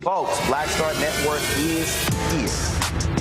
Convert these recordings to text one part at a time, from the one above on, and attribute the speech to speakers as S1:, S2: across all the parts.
S1: Folks, Black Star Network is here.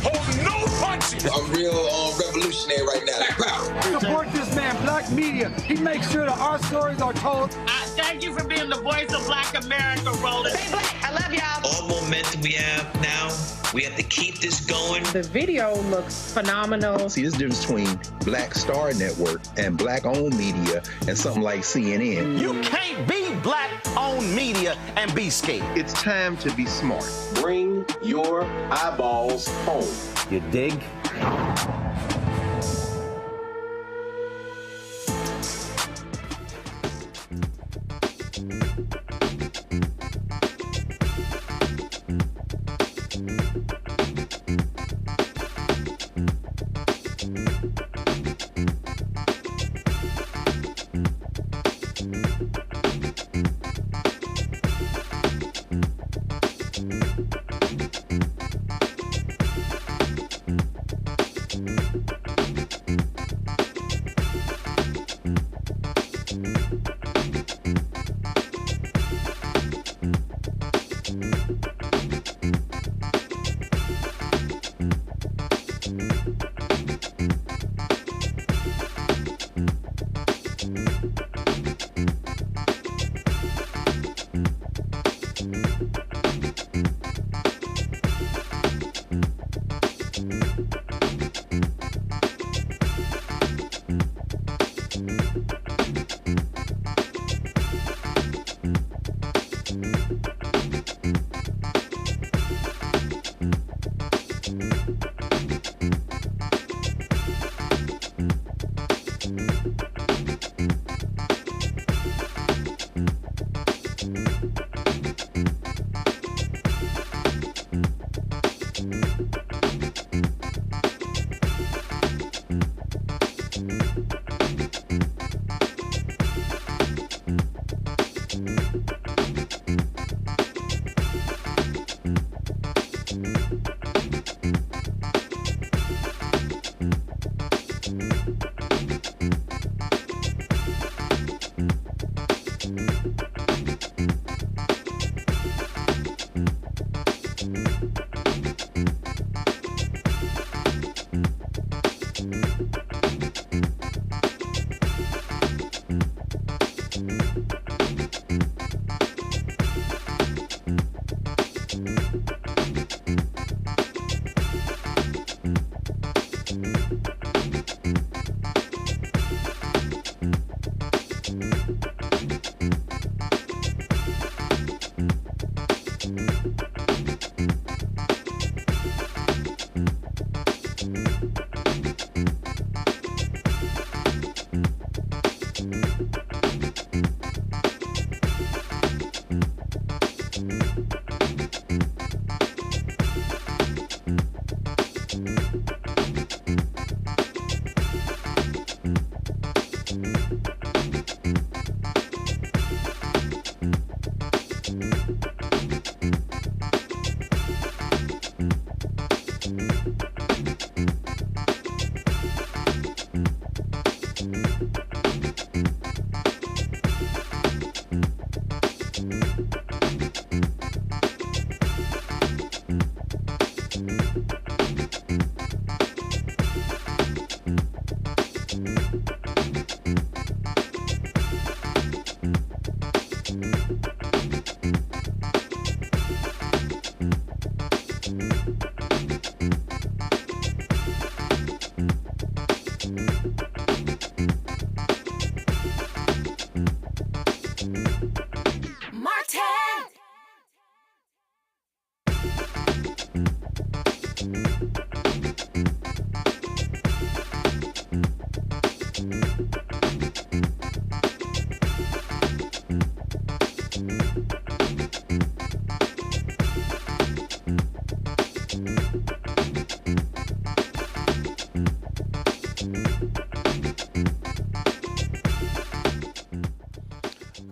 S2: Hold no punches!
S3: I'm real revolutionary right now. Black power.
S4: Support this man, Black Media. He makes sure that our stories are told.
S5: Thank you for being the voice of Black America, Roland.
S6: Stay black. I love y'all.
S7: All momentum we have now, we have to keep this going.
S8: The video looks phenomenal.
S9: See, this difference between Black Star Network and Black-owned media and something like CNN.
S1: You can't be Black-owned media and be scared.
S9: It's time to be smart.
S10: Bring your eyeballs home.
S1: You dig?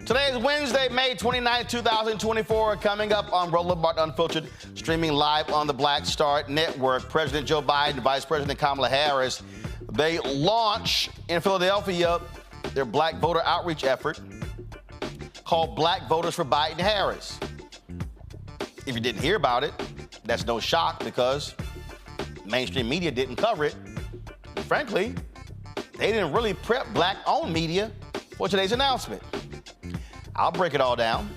S1: Today is Wednesday, May 29, 2024. Coming up on Roland Unfiltered, streaming live on the Black Star Network. President Joe Biden and Vice President Kamala Harris, they launch in Philadelphia their black voter outreach effort called Black Voters for Biden-Harris. If you didn't hear about it, that's no shock because mainstream media didn't cover it. Frankly, they didn't really prep black-owned media for today's announcement. I'll break it all down.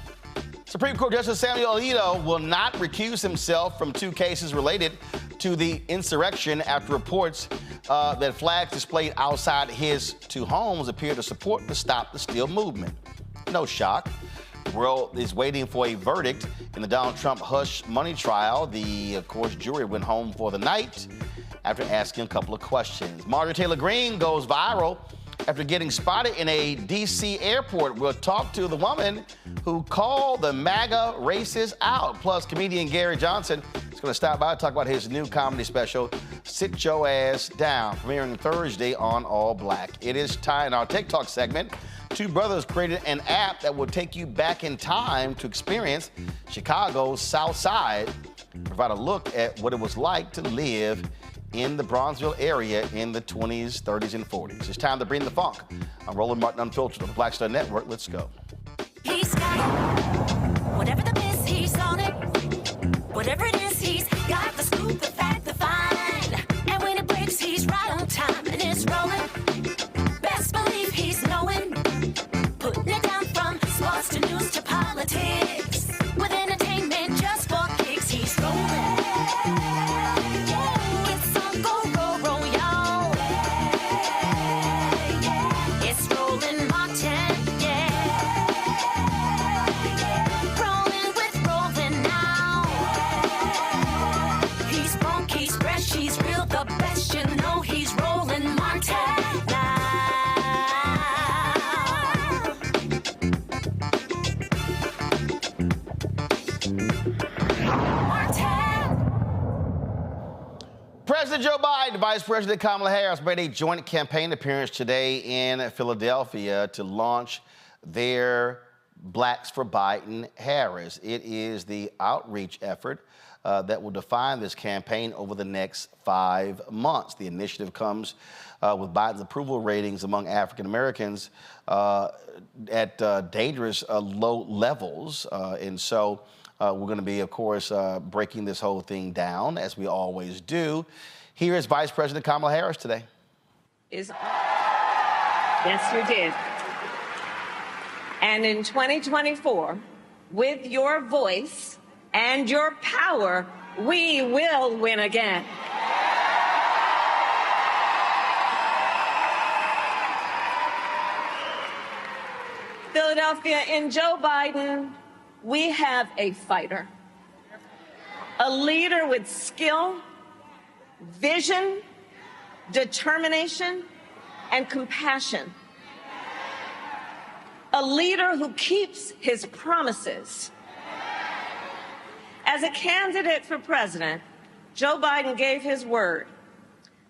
S1: Supreme Court Justice Samuel Alito will not recuse himself from 2 cases related to the insurrection after reports that flags displayed outside his 2 homes appear to support the Stop the Steal movement. No shock. The world is waiting for a verdict in the Donald Trump hush money trial. The, of course, jury went home for the night after asking a couple of questions. Marjorie Taylor Greene goes viral after getting spotted in a D.C. airport. We'll talk to the woman who called the MAGA racists out. Plus, comedian Gary Johnson is going to stop by and talk about his new comedy special, Sit Your Ass Down, premiering Thursday on All Black. It is time in our Tech Talk segment. 2 brothers created an app that will take you back in time to experience Chicago's South Side, provide a look at what it was like to live in the Bronzeville area in the 20s, 30s, and 40s. It's time to bring the funk. I'm Roland Martin Unfiltered on the Black Star Network. Let's go.
S2: He's got it. Whatever the miss, he's on it. Whatever it is, he's got the scoop, the fact, the find. And when it breaks, he's right on time and it's rolling. Best believe he's knowing. Putting it down from sports to news to politics. With entertainment just for kicks, he's rolling.
S1: President Joe Biden and Vice President Kamala Harris made a joint campaign appearance today in Philadelphia to launch their Blacks for Biden Harris. It is the outreach effort that will define this campaign over the next 5 months. The initiative comes with Biden's approval ratings among African Americans at dangerous low levels. And so we're going to be, of course, breaking this whole thing down, as we always do. Here is Vice President Kamala Harris today.
S6: Yes, you did. And in 2024, with your voice and your power, we will win again. Philadelphia, in Joe Biden, we have a fighter, a leader with skill, vision, determination, and compassion. A leader who keeps his promises. As a candidate for president, Joe Biden gave his word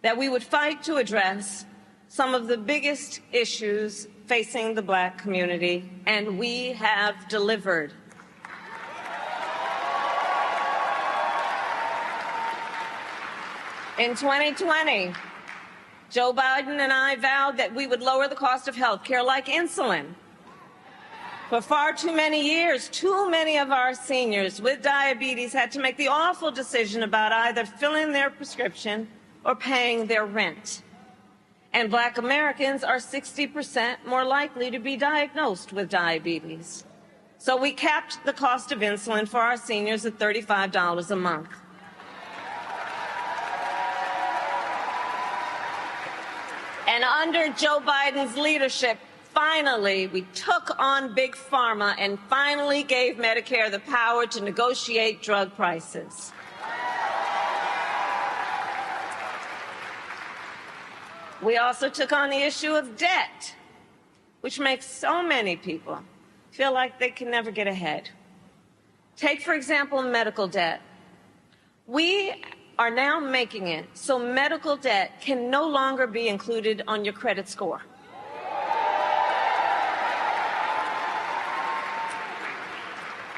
S6: that we would fight to address some of the biggest issues facing the Black community, and we have delivered. In 2020, Joe Biden and I vowed that we would lower the cost of health care like insulin. For far too many years, too many of our seniors with diabetes had to make the awful decision about either filling their prescription or paying their rent. And Black Americans are 60% more likely to be diagnosed with diabetes. So we capped the cost of insulin for our seniors at $35 a month. And under Joe Biden's leadership, finally, we took on Big Pharma and finally gave Medicare the power to negotiate drug prices. We also took on the issue of debt, which makes so many people feel like they can never get ahead. Take, for example, medical debt. We are now making it so medical debt can no longer be included on your credit score.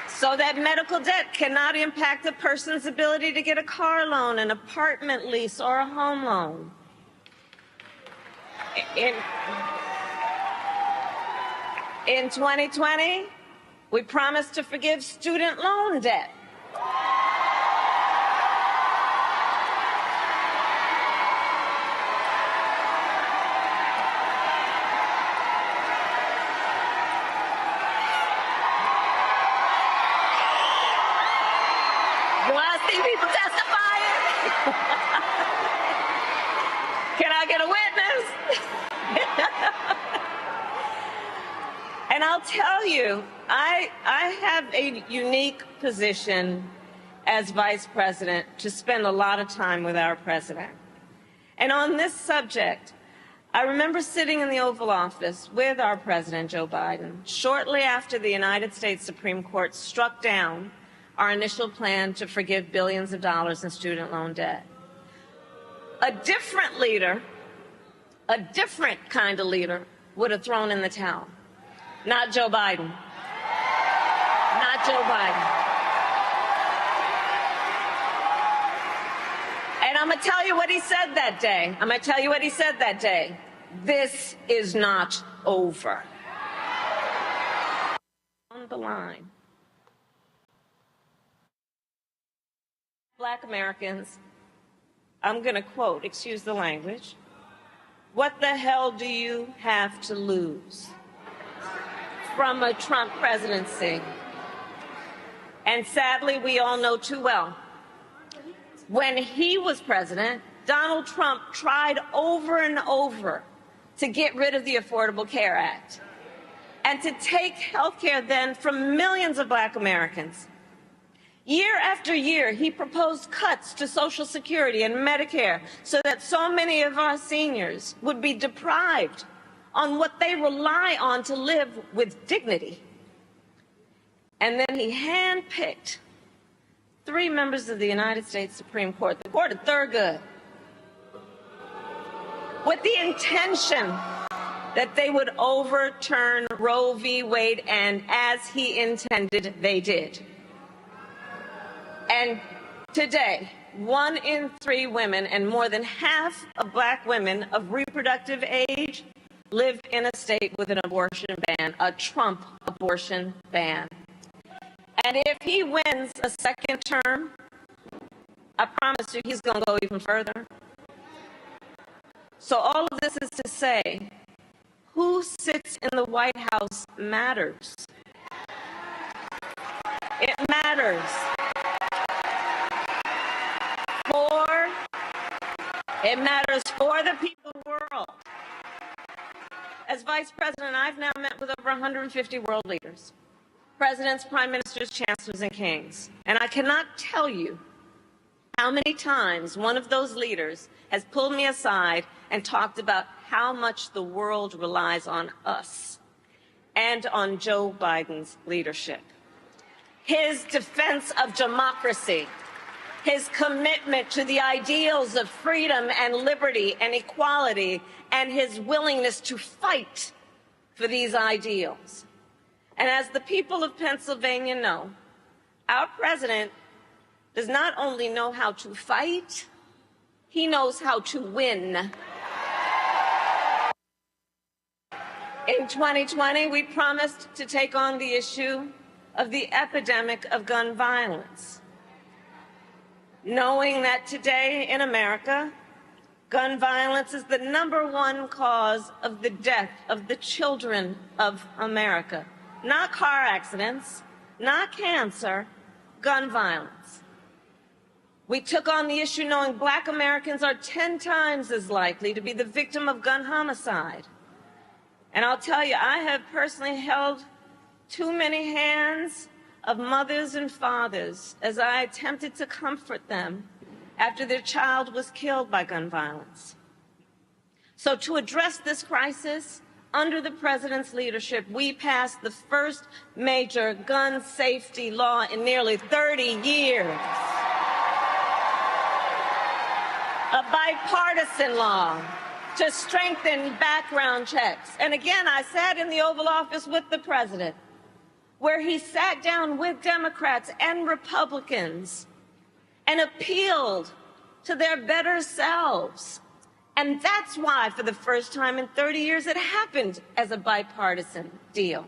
S6: So that medical debt cannot impact a person's ability to get a car loan, an apartment lease, or a home loan. In 2020, we promised to forgive student loan debt You want to see people testifying? Can I get a witness? And I'll tell you, I have a unique position as vice president to spend a lot of time with our president. And on this subject, I remember sitting in the Oval Office with our president, Joe Biden, shortly after the United States Supreme Court struck down our initial plan to forgive billions of dollars in student loan debt. A different leader, a different kind of leader, would have thrown in the towel. Not Joe Biden. Not Joe Biden. And I'm going to tell you what he said that day. I'm going to tell you what he said that day. This is not over. On the line. Black Americans, I'm going to quote, excuse the language, what the hell do you have to lose from a Trump presidency? And sadly, we all know too well, when he was president, Donald Trump tried over and over to get rid of the Affordable Care Act and to take health care then from millions of Black Americans. Year after year, he proposed cuts to Social Security and Medicare so that so many of our seniors would be deprived on what they rely on to live with dignity. And then he handpicked 3 members of the United States Supreme Court, the Court of Thurgood, with the intention that they would overturn Roe v. Wade, and as he intended, they did. And today, 1 in 3 women and more than half of Black women of reproductive age live in a state with an abortion ban, a Trump abortion ban. And if he wins a second term, I promise you he's going to go even further. So all of this is to say, who sits in the White House matters. It matters. It matters for the people of the world. As vice president, I've now met with over 150 world leaders, presidents, prime ministers, chancellors, and kings. And I cannot tell you how many times one of those leaders has pulled me aside and talked about how much the world relies on us and on Joe Biden's leadership. His defense of democracy, his commitment to the ideals of freedom and liberty and equality, and his willingness to fight for these ideals. And as the people of Pennsylvania know, our president does not only know how to fight, he knows how to win. In 2020, we promised to take on the issue of the epidemic of gun violence, knowing that today in America, gun violence is the #1 cause of the death of the children of America. Not car accidents, not cancer, gun violence. We took on the issue knowing Black Americans are 10 times as likely to be the victim of gun homicide. And I'll tell you, I have personally held too many hands of mothers and fathers as I attempted to comfort them after their child was killed by gun violence. So to address this crisis, under the president's leadership, we passed the first major gun safety law in nearly 30 years. A bipartisan law to strengthen background checks. And again, I sat in the Oval Office with the president, where he sat down with Democrats and Republicans and appealed to their better selves. And that's why, for the first time in 30 years, it happened as a bipartisan deal.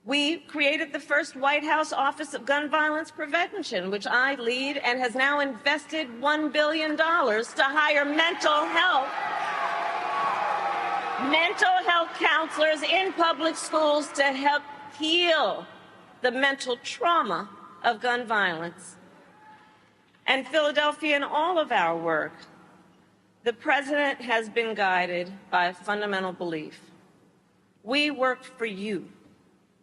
S6: We created the first White House Office of Gun Violence Prevention, which I lead, and has now invested $1 billion to hire mental health counselors in public schools to help heal the mental trauma of gun violence. And Philadelphia, in all of our work, the president has been guided by a fundamental belief. We work for you,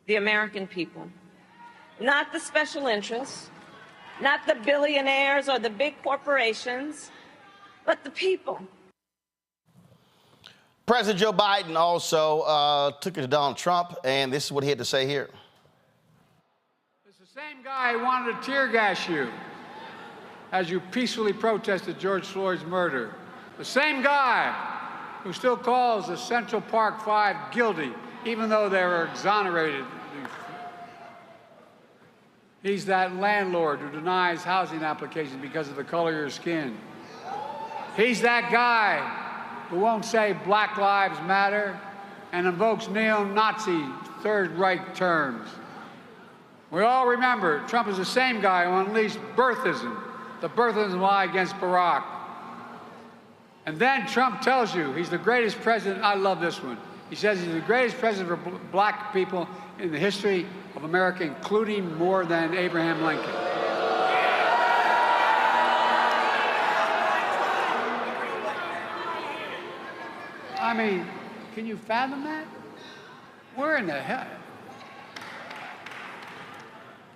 S6: the American people, not the special interests, not the billionaires or the big corporations, but the people.
S1: President Joe Biden also took it to Donald Trump, and this is what he had to say here.
S4: It's the same guy who wanted to tear gas you as you peacefully protested George Floyd's murder. The same guy who still calls the Central Park Five guilty, even though they were exonerated. He's that landlord who denies housing applications because of the color of your skin. He's that guy who won't say Black Lives Matter and invokes neo-Nazi Third Reich terms. We all remember Trump is the same guy who unleashed birthism, the birthism lie against Barack. And then Trump tells you he's the greatest president. I love this one. He says he's the greatest president for black people in the history of America, including more than Abraham Lincoln. I mean, can you fathom that? Where in the hell?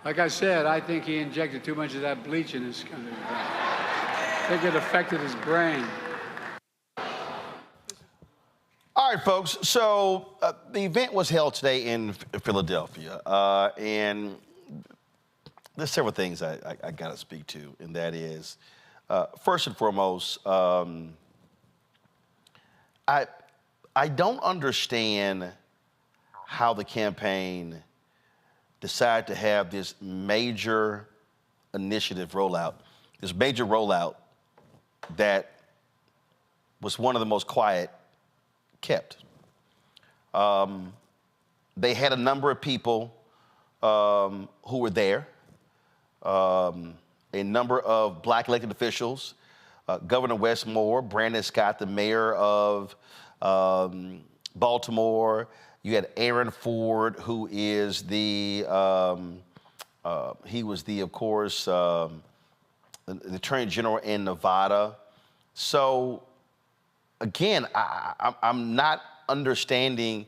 S4: Like I said, I think he injected too much of that bleach in his. I think it affected his brain.
S1: All right, folks. So the event was held today in Philadelphia, and there's several things I got to speak to, and that is, first and foremost, I don't understand how the campaign decided to have this major initiative rollout, this major rollout that was one of the most quiet kept. They had a number of people who were there, a number of black elected officials, Governor Wes Moore, Brandon Scott, the mayor of Baltimore. You had Aaron Ford, who is the, he was the, of course, the Attorney General in Nevada. So, again, I'm not understanding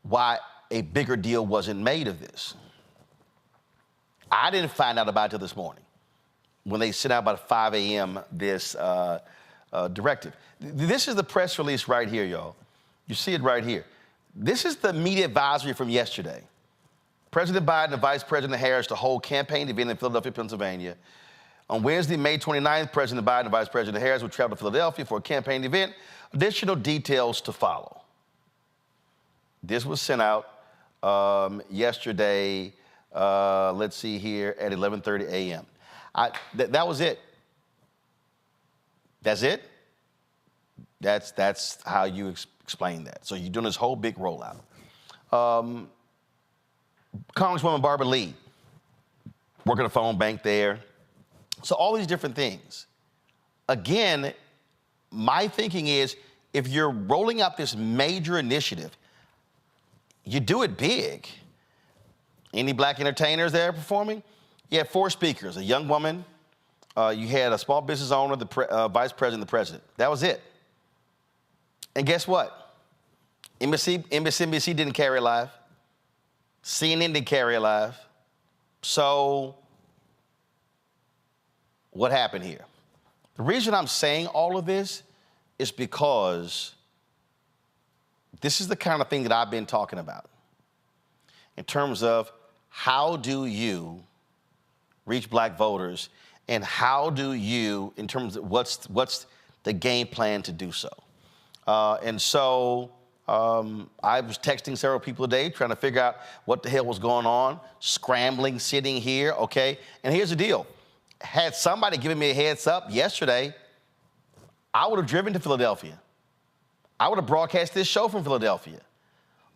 S1: why a bigger deal wasn't made of this. I didn't find out about it till this morning when they sent out about 5 a.m. this directive. This is the press release right here, y'all. You see it right here. This is the media advisory from yesterday. President Biden and Vice President Harris to hold campaign event in Philadelphia, Pennsylvania. On Wednesday, May 29th, President Biden and Vice President Harris will travel to Philadelphia for a campaign event. Additional details to follow. This was sent out yesterday, let's see here, at 11:30 a.m. That was it. That's it? That's how you explain that. So you're doing this whole big rollout. Congresswoman Barbara Lee, working a phone bank there. So all these different things. Again, my thinking is if you're rolling out this major initiative, you do it big. Any black entertainers there performing? You had 4 speakers, a young woman, you had a small business owner, the vice president, the president. That was it. And guess what? MSNBC didn't carry it live. CNN didn't carry it live. So what happened here? The reason I'm saying all of this is because this is the kind of thing that I've been talking about in terms of how do you reach black voters and how do you, in terms of what's the game plan to do so. And so I was texting several people today trying to figure out what the hell was going on, scrambling, sitting here, okay? And here's the deal. Had somebody given me a heads up yesterday, I would have driven to Philadelphia. I would have broadcast this show from Philadelphia.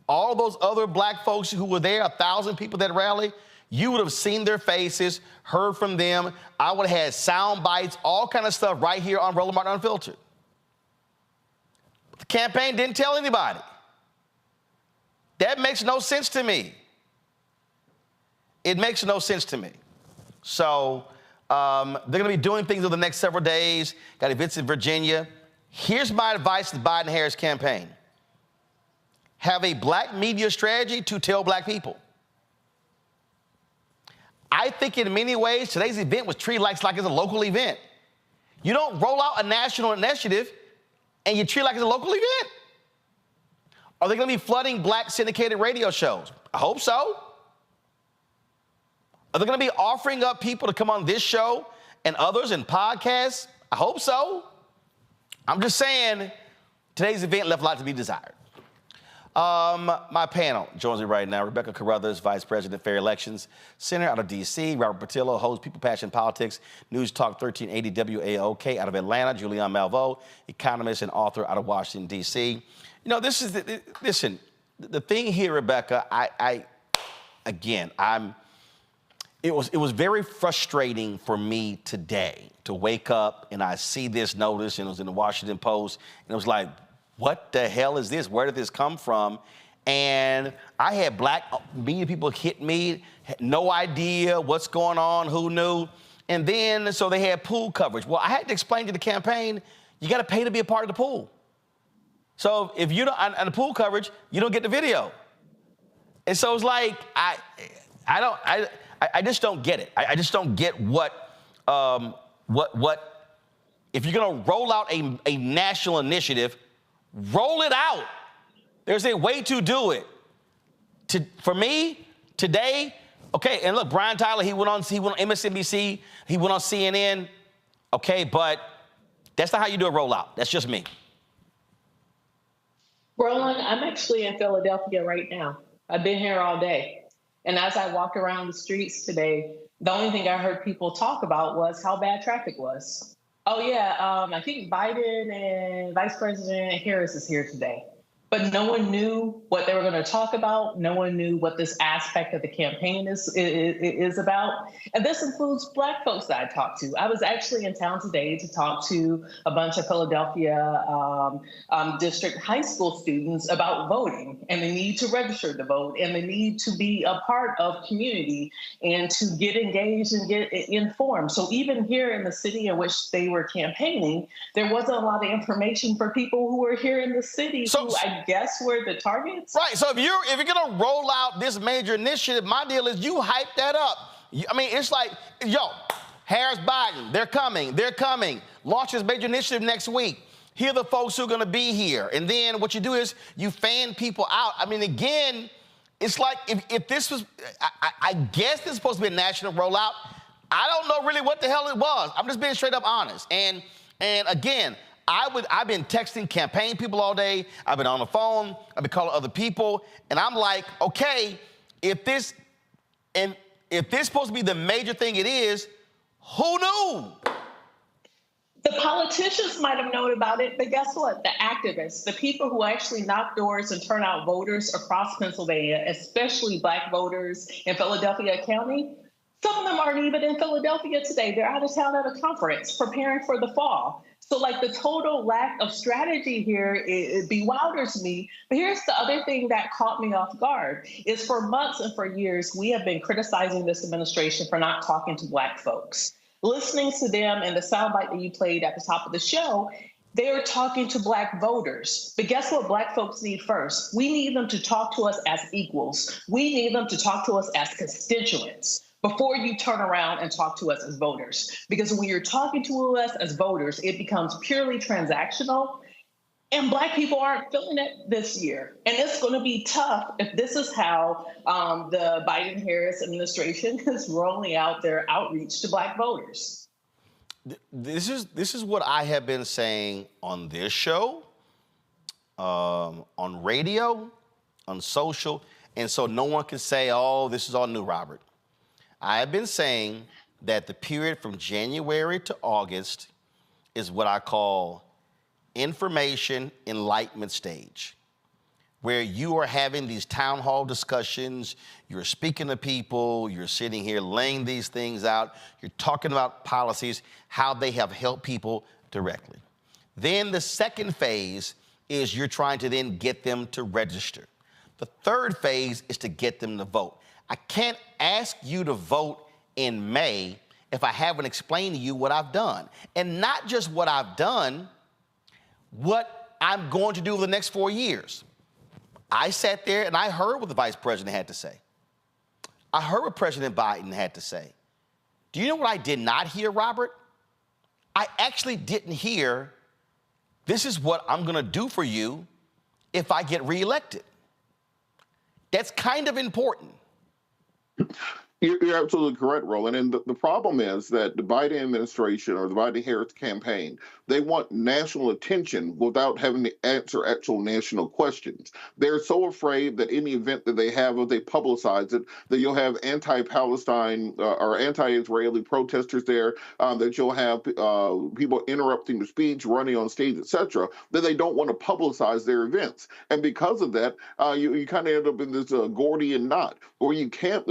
S1: all those other black folks who were there, 1,000 people that rally, you would have seen their faces, heard from them. I would have had sound bites, all kind of stuff right here on Roland Martin Unfiltered. But the campaign didn't tell anybody. That makes no sense to me. It makes no sense to me. So they're going to be doing things over the next several days. Got events in Virginia. Here's my advice to the Biden-Harris campaign. Have a black media strategy to tell black people. I think in many ways, today's event was treated like it's a local event. You don't roll out a national initiative and you treat it like it's a local event. Are they going to be flooding black syndicated radio shows? I hope so. Are they going to be offering up people to come on this show and others and podcasts? I hope so. I'm just saying, today's event left a lot to be desired. My panel joins me right now. Rebecca Carruthers, Vice President, Fair Elections Center out of D.C. Robert Patillo, host People, Passion, Politics, News Talk 1380 WAOK out of Atlanta. Julianne Malveaux, economist and author out of Washington, D.C. You know, listen, the thing here, Rebecca, it was very frustrating for me today to wake up and I see this notice, and it was in the Washington Post, and it was like, what the hell is this? Where did this come from? And I had black media people hit me, had no idea what's going on, who knew. And then, so they had pool coverage. Well, I had to explain to the campaign, you got to pay to be a part of the pool. So if you don't, on the pool coverage, you don't get the video. And so it's like, I just don't get it. I just don't get what, if you're going to roll out a national initiative, roll it out. There's a way to do it. For me, today, okay, and look, Brian Tyler, he went on MSNBC, he went on CNN, okay, but that's not how you do a rollout. That's just me.
S8: Roland, I'm actually in Philadelphia right now. I've been here all day. And as I walked around the streets today, the only thing I heard people talk about was how bad traffic was. Oh, yeah, I think Biden and Vice President Harris is here today. But no one knew what they were going to talk about. No one knew what this aspect of the campaign is about. And this includes black folks that I talked to. I was actually in town today to talk to a bunch of Philadelphia district high school students about voting and the need to register to vote and the need to be a part of community and to get engaged and get informed. So even here in the city in which they were campaigning, there wasn't a lot of information for people who were here in the city who I guess were the targets. Right. So
S1: if you're going to roll out this major initiative, my deal is you hype that up. I mean, it's like, Harris, Biden, they're coming. Launch this major initiative next week. Here are the folks who are going to be here. And then what you do is you fan people out. I mean, again, it's like if this was, I guess this is supposed to be a national rollout. I don't know really what the hell it was. I'm just being straight up honest. And again, I've been texting campaign people all day. I've been on the phone. I've been calling other people. And I'm like, okay, if this supposed to be the major thing it is, who knew?
S8: The politicians might have known about it, but guess what? The activists, the people who actually knock doors and turn out voters across Pennsylvania, especially black voters in Philadelphia County, some of them aren't even in Philadelphia today. They're out of town at a conference preparing for the fall. So like the total lack of strategy here, it bewilders me. But here's the other thing that caught me off guard is for months and for years, we have been criticizing this administration for not talking to black folks. Listening to them and the soundbite that you played at the top of the show, they're talking to black voters. But guess what black folks need first? We need them to talk to us as equals. We need them to talk to us as constituents before you turn around and talk to us as voters. Because when you're talking to us as voters, it becomes purely transactional. And black people aren't feeling it this year. And it's going to be tough if this is how the Biden-Harris administration is rolling out their outreach to black voters.
S1: This is what I have been saying on this show, on radio, on social. And so no one can say, oh, this is all new, Robert. I have been saying that the period from January to August is what I call information enlightenment stage. where you are having these town hall discussions, you're speaking to people, you're sitting here laying these things out, you're talking about policies, how they have helped people directly. Then the second phase is you're trying to then get them to register. The third phase is to get them to vote. I can't ask you to vote in May if I haven't explained to you what I've done. And not just what I've done, what I'm going to do over the next 4 years. I sat there and I heard what the vice president had to say. I heard what President Biden had to say. Do you know what I did not hear, Robert? I actually didn't hear, this is what I'm gonna do for you if I get reelected. That's kind of important.
S11: You're absolutely correct, Roland. And the problem is that the Biden administration or the Biden-Harris campaign, they want national attention without having to answer actual national questions. They're so afraid that any event that they have, if they publicize it, that you'll have anti-Palestine or anti-Israeli protesters there, that you'll have people interrupting the speech, running on stage, etc., that they don't want to publicize their events. And because of that, you kind of end up in this Gordian knot, where you can't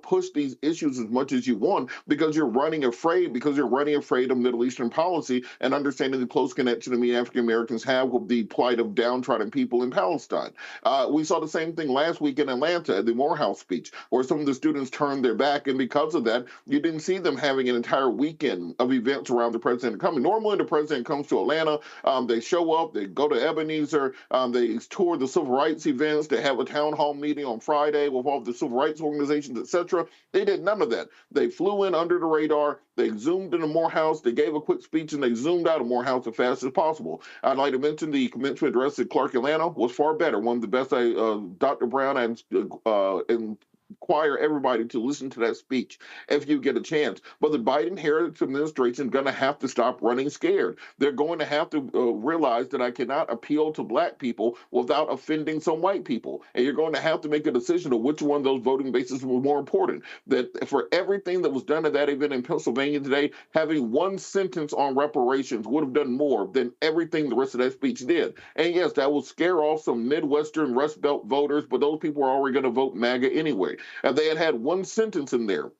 S11: push these issues as much as you want because you're running afraid of Middle Eastern policy and understanding the close connection that many African Americans have with the plight of downtrodden people in Palestine. We saw the same thing last week in Atlanta at the Morehouse speech, where some of the students turned their back, and because of that, you didn't see them having an entire weekend of events around the president coming. Normally, the president comes to Atlanta, they show up, they go to Ebenezer, they tour the civil rights events, they have a town hall meeting on Friday with all the civil rights organizations, etc. They did none of that. They flew in under the radar, they zoomed into Morehouse, they gave a quick speech, and they zoomed out of Morehouse as fast as possible. I'd like to mention the commencement address at Clark Atlanta was far better. One of the best, Dr. Brown and require everybody to listen to that speech if you get a chance. But the Biden-Harris administration is going to have to stop running scared. They're going to have to realize that I cannot appeal to black people without offending some white people. And you're going to have to make a decision of which one of those voting bases was more important. That for everything that was done at that event in Pennsylvania today, having one sentence on reparations would have done more than everything the rest of that speech did. And yes, that will scare off some Midwestern Rust Belt voters, but those people are already going to vote MAGA anyway. And they had one sentence in there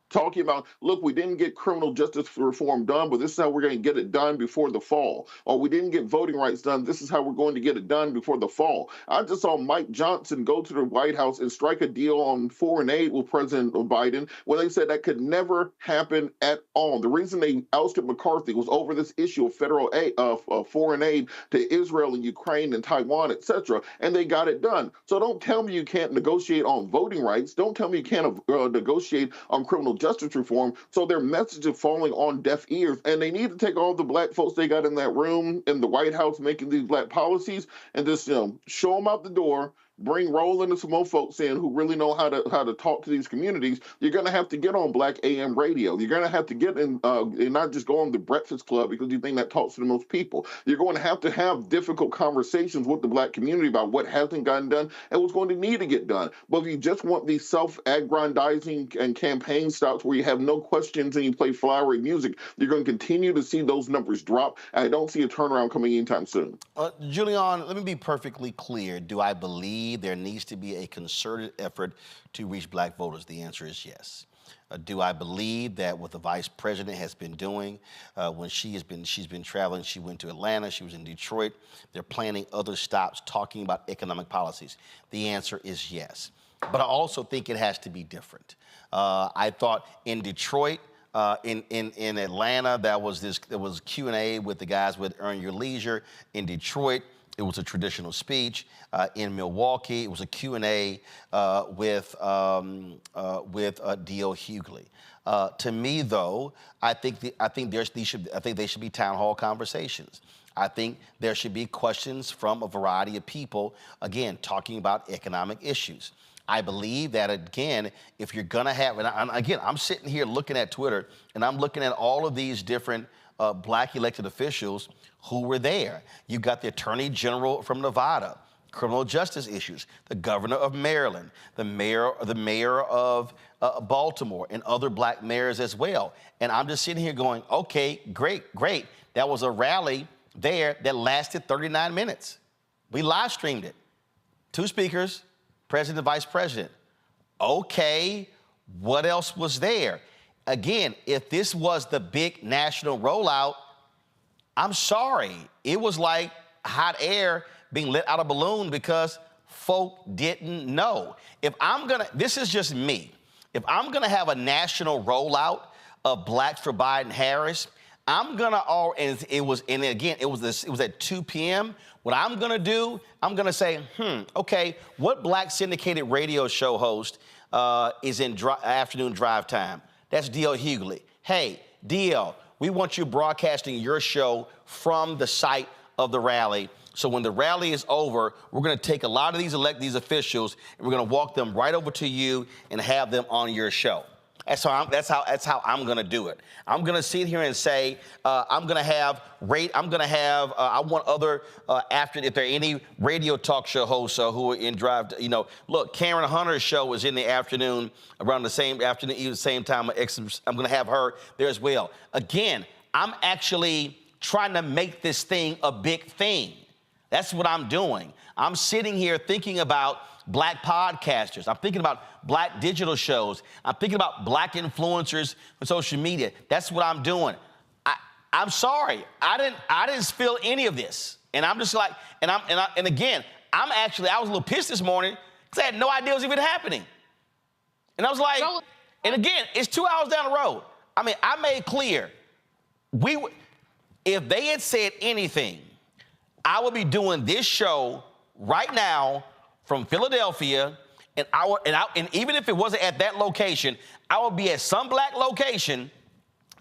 S11: talking about, look, we didn't get criminal justice reform done, but this is how we're going to get it done before the fall. Or we didn't get voting rights done, this is how we're going to get it done before the fall. I just saw Mike Johnson go to the White House and strike a deal on foreign aid with President Biden when they said that could never happen at all. The reason they ousted McCarthy was over this issue of federal aid, foreign aid to Israel and Ukraine and Taiwan, etc., and they got it done. So don't tell me you can't negotiate on voting rights. Don't tell me you can't negotiate on criminal justice reform. So their message is falling on deaf ears, and they need to take all the black folks they got in that room in the White House making these black policies and just show them out the door. Bring Roland and some more folks in who really know how to talk to these communities. You're going to have to get on Black AM radio. You're going to have to get in and not just go on the Breakfast Club because you think that talks to the most people. You're going to have difficult conversations with the black community about what hasn't gotten done and what's going to need to get done. But if you just want these self-aggrandizing and campaign stops where you have no questions and you play flowery music, you're going to continue to see those numbers drop. And I don't see a turnaround coming anytime soon.
S1: Julian, let me be perfectly clear. Do I believe there needs to be a concerted effort to reach black voters? The answer is yes. Do I believe that what the vice president has been doing when she's been traveling, she went to Atlanta, she was in Detroit, they're planning other stops talking about economic policies? The answer is yes. But I also think it has to be different. I thought in Detroit, in Atlanta, there was Q&A with the guys with Earn Your Leisure. In Detroit, it was a traditional speech. In Milwaukee, it was a Q&A with D.L. Hughley. To me, though, I think they should be town hall conversations. I think there should be questions from a variety of people, again, talking about economic issues. I believe that, again, if you're going to have, and again, I'm sitting here looking at Twitter, and I'm looking at all of these different black elected officials who were there. You got the Attorney General from Nevada, criminal justice issues, the governor of Maryland, the mayor of Baltimore, and other black mayors as well. And I'm just sitting here going, okay, great. That was a rally there that lasted 39 minutes. We live streamed it. 2 speakers, president and vice president. Okay, what else was there? Again, if this was the big national rollout, I'm sorry. It was like hot air being let out of a balloon because folk didn't know. This is just me. If I'm gonna have a national rollout of Blacks for Biden-Harris, it was at 2 p.m. What I'm gonna do, I'm gonna say, okay, what Black syndicated radio show host is in afternoon drive time? That's D.L. Hughley. Hey, D.L., we want you broadcasting your show from the site of the rally. So when the rally is over, we're going to take a lot of these officials and we're going to walk them right over to you and have them on your show. That's how I'm going to do it. I'm going to sit here and say, I want other, if there are any radio talk show hosts who are in drive, look, Karen Hunter's show was in the afternoon, around the same afternoon, same time. I'm going to have her there as well. Again, I'm actually trying to make this thing a big thing. That's what I'm doing. I'm sitting here thinking about Black podcasters. I'm thinking about Black digital shows. I'm thinking about Black influencers on social media. That's what I'm doing. I'm sorry. I didn't spill any of this. And I'm just like, again, I was a little pissed this morning because I had no idea it was even happening. And I was like, and again, it's 2 hours down the road. I mean, I made clear, if they had said anything, I would be doing this show right now from Philadelphia, and even if it wasn't at that location, I would be at some Black location,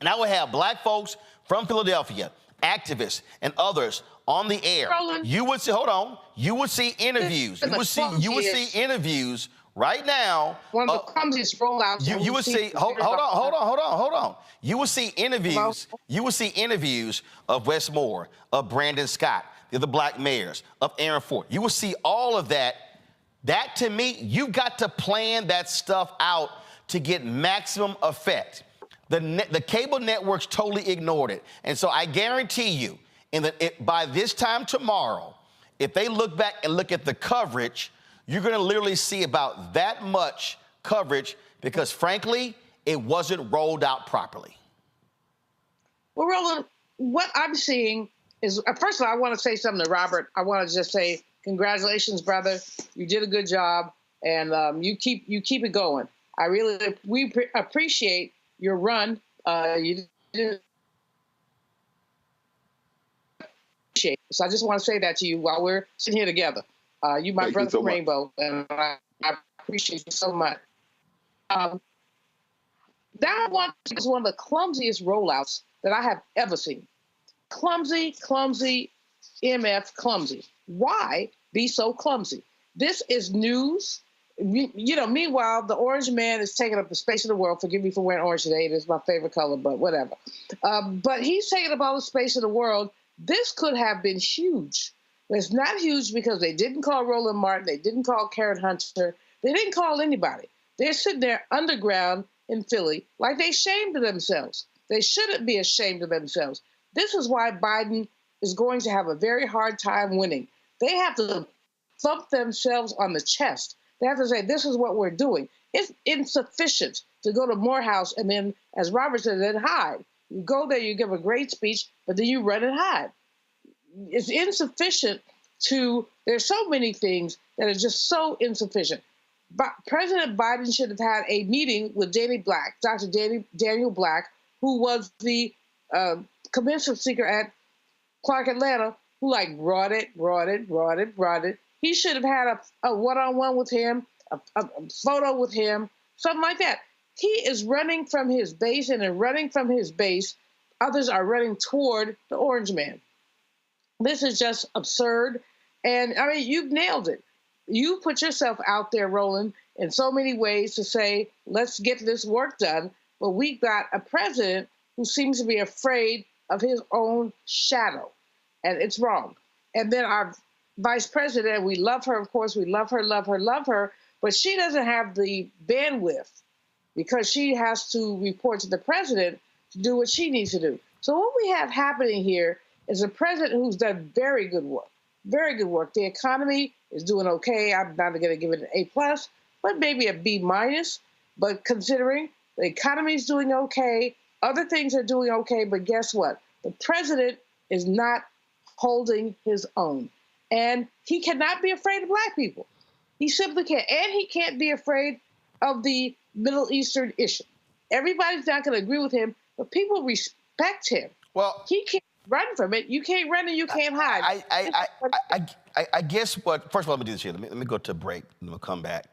S1: and I would have Black folks from Philadelphia, activists and others on the air.
S12: Roland,
S1: you would see interviews. You would see interviews right now.
S12: One of the clumsiest rollouts.
S1: You would see. Hold on. You will see interviews. You will see interviews of Wes Moore, of Brandon Scott, the other Black mayors, of Aaron Ford. You will see all of that. That, to me, you got to plan that stuff out to get maximum effect. The cable networks totally ignored it. And so I guarantee you, by this time tomorrow, if they look back and look at the coverage, you're going to literally see about that much coverage because, frankly, it wasn't rolled out properly.
S12: Well, Roland, what I'm seeing is, first of all, I want to say something to Robert. I want to just say, congratulations, brother. You did a good job, and you keep it going. We appreciate your run. You did appreciate it. So I just want to say that to you while we're sitting here together. You my brother from Rainbow, and I appreciate you so much. That one is one of the clumsiest rollouts that I have ever seen. Clumsy, MF clumsy. Why be so clumsy? This is news. Meanwhile, the orange man is taking up the space of the world. Forgive me for wearing orange today. It is my favorite color, but whatever. But he's taking up all the space of the world. This could have been huge. It's not huge because they didn't call Roland Martin. They didn't call Karen Hunter. They didn't call anybody. They're sitting there underground in Philly like they ashamed of themselves. They shouldn't be ashamed of themselves. This is why Biden is going to have a very hard time winning. They have to thump themselves on the chest. They have to say, this is what we're doing. It's insufficient to go to Morehouse and then, as Robert said, then hide. You go there, you give a great speech, but then you run and hide. It's insufficient there's so many things that are just so insufficient. But President Biden should have had a meeting with Dr. Daniel Black, who was the commencement speaker at Clark Atlanta, who brought it. He should have had a one-on-one with him, a photo with him, something like that. He is running from his base, and in running from his base, others are running toward the orange man. This is just absurd. And I mean, you've nailed it. You put yourself out there, Roland, in so many ways to say, let's get this work done. But we've got a president who seems to be afraid of his own shadow. And it's wrong. And then our vice president, we love her, of course, we love her, but she doesn't have the bandwidth because she has to report to the president to do what she needs to do. So what we have happening here is a president who's done very good work, Very good work. The economy is doing okay. I'm not going to give it an A+, but maybe a B-. But considering the economy is doing okay, other things are doing okay, but guess what? The president is not holding his own. And he cannot be afraid of Black people. He simply can't. And he can't be afraid of the Middle Eastern issue. Everybody's not going to agree with him, but people respect him.
S1: Well,
S12: he can't run from it. You can't run and you can't hide.
S1: I guess what, first of all, let me do this here. Let me go to a break and we'll come back.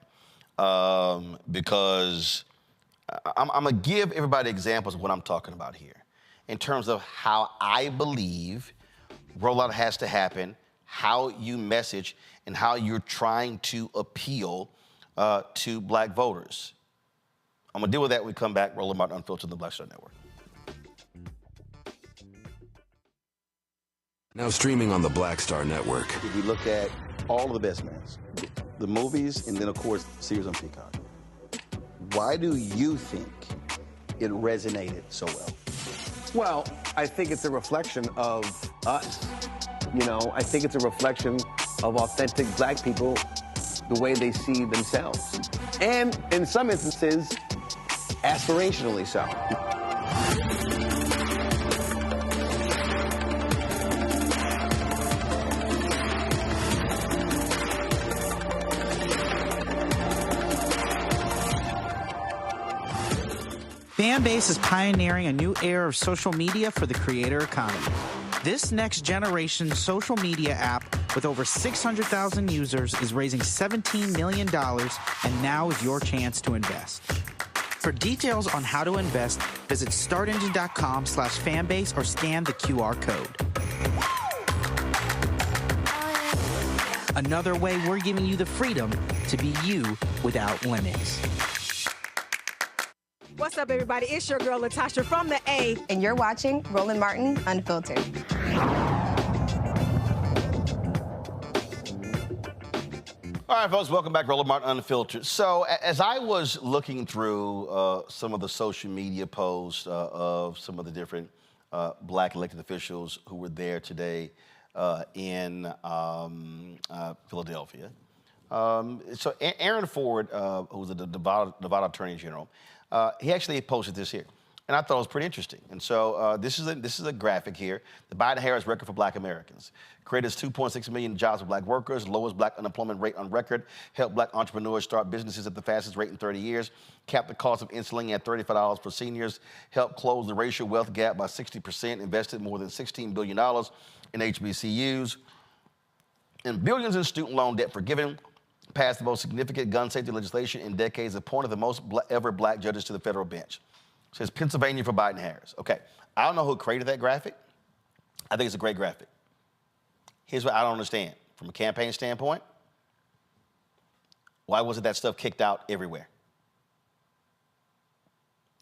S1: Because I'm going to give everybody examples of what I'm talking about here in terms of how I believe rollout has to happen, how you message, and how you're trying to appeal to Black voters. I'm going to deal with that when we come back. Roland Martin Unfiltered on the Black Star Network.
S13: Now streaming on the Black Star Network.
S1: If we look at all of the best mans, the movies, and then, of course, series on Peacock, why do you think it resonated so well?
S14: Well, I think it's a reflection of us. You know, I think it's a reflection of authentic Black people, the way they see themselves. And in some instances, aspirationally so.
S15: Fanbase is pioneering a new era of social media for the creator economy. This next generation social media app with over 600,000 users is raising $17 million, and now is your chance to invest. For details on how to invest, visit startengine.com/fanbase or scan the QR code. Another way we're giving you the freedom to be you without limits.
S16: What's up, everybody? It's your girl, Latasha from the A.
S17: And you're watching Roland Martin Unfiltered.
S1: All right, folks, welcome back, Roland Martin Unfiltered. So, as I was looking through some of the social media posts of some of the different Black elected officials who were there today in Philadelphia, so Aaron Ford, who's the Nevada Attorney General, he actually posted this here, and I thought it was pretty interesting. And so this is a graphic here. The Biden-Harris record for Black Americans. Created 2.6 million jobs for Black workers, lowest Black unemployment rate on record, helped Black entrepreneurs start businesses at the fastest rate in 30 years, capped the cost of insulin at $35 for seniors, helped close the racial wealth gap by 60%, invested more than $16 billion in HBCUs, and billions in student loan debt forgiven, passed the most significant gun safety legislation in decades, appointed the most ever Black judges to the federal bench. It says Pennsylvania for Biden-Harris. Okay, I don't know who created that graphic. I think it's a great graphic. Here's what I don't understand. From a campaign standpoint, why wasn't that stuff kicked out everywhere?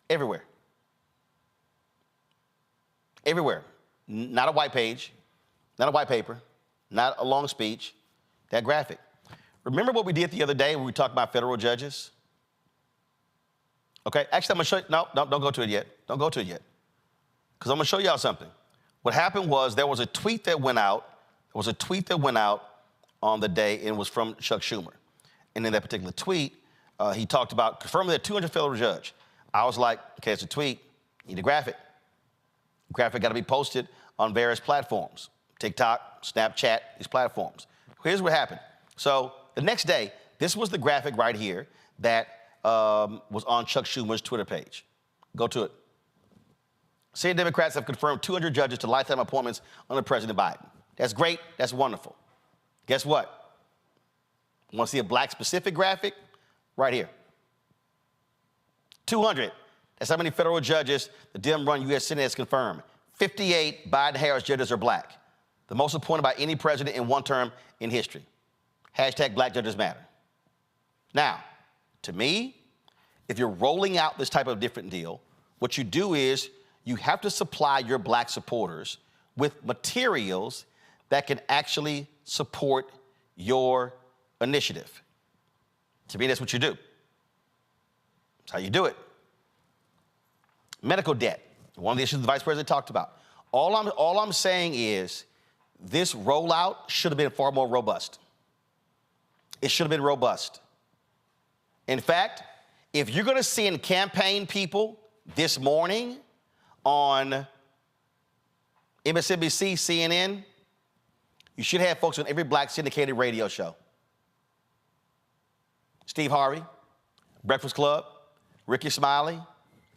S1: Everywhere. Everywhere. Not a white page, not a white paper, not a long speech, that graphic. Remember what we did the other day when we talked about federal judges? Okay, actually, I'm gonna show you, no, don't go to it yet. Don't go to it yet. Because I'm gonna show y'all something. What happened was there was a tweet that went out. There was a tweet that went out on the day, and it was from Chuck Schumer. And in that particular tweet, he talked about confirming that 200 federal judge. I was like, okay, it's a tweet, need a graphic. Graphic gotta be posted on various platforms. TikTok, Snapchat, these platforms. Here's what happened. So the next day, this was the graphic right here that was on Chuck Schumer's Twitter page. Go to it. Senate Democrats have confirmed 200 judges to lifetime appointments under President Biden. That's great. That's wonderful. Guess what? Want to see a Black-specific graphic? Right here. 200. That's how many federal judges the Dem-run U.S. Senate has confirmed. 58 Biden-Harris judges are Black, the most appointed by any president in one term in history. Hashtag Black Judges Matter. Now, to me, if you're rolling out this type of different deal, what you do is you have to supply your Black supporters with materials that can actually support your initiative. To me, that's what you do. That's how you do it. Medical debt, one of the issues the Vice President talked about. All I'm saying is this rollout should have been far more robust. It should have been robust. In fact, if you're going to send campaign people this morning on MSNBC, CNN, you should have folks on every black syndicated radio show. Steve Harvey, Breakfast Club, Ricky Smiley,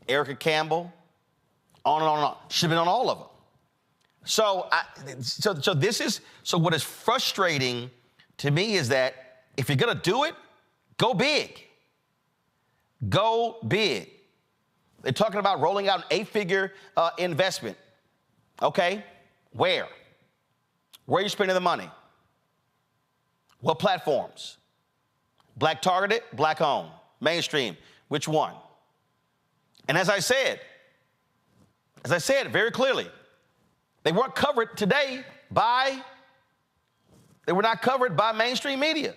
S1: Erica Campbell, on and on and on. Should have been on all of them. So what is frustrating to me is that if you're going to do it, go big. Go big. They're talking about rolling out an 8-figure investment. Okay, where? Where are you spending the money? What platforms? Black targeted, black owned, mainstream. Which one? And as I said very clearly, they weren't covered today they were not covered by mainstream media.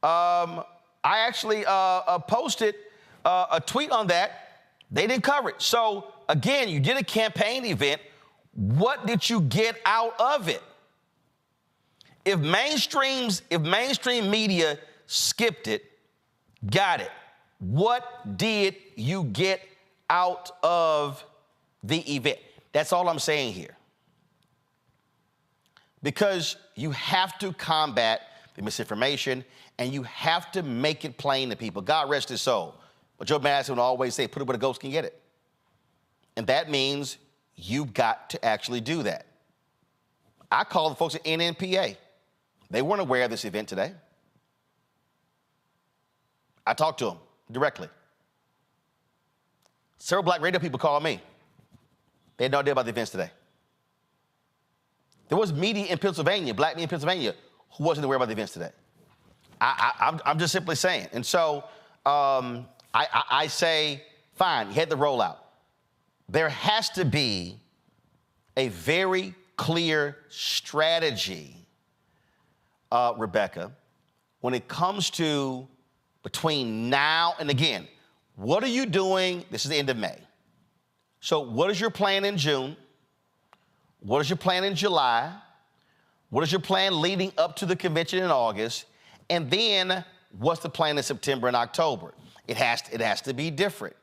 S1: I actually posted a tweet on that. They didn't cover it. So again, you did a campaign event. What did you get out of it? If mainstream media skipped it, got it, what did you get out of the event? That's all I'm saying here. Because you have to combat the misinformation and you have to make it plain to people. God rest his soul. But Joe Madison would always say, put it where the ghost can get it. And that means you've got to actually do that. I called the folks at NNPA. They weren't aware of this event today. I talked to them directly. Several black radio people called me. They had no idea about the events today. There was media in Pennsylvania, black media in Pennsylvania, who wasn't aware about the events today. I'm just simply saying. And so I say, fine, you had the rollout. There has to be a very clear strategy, Rebecca, when it comes to between now and again. What are you doing? This is the end of May. So what is your plan in June? What is your plan in July? What is your plan leading up to the convention in August? And then what's the plan in September and October? It has to be different.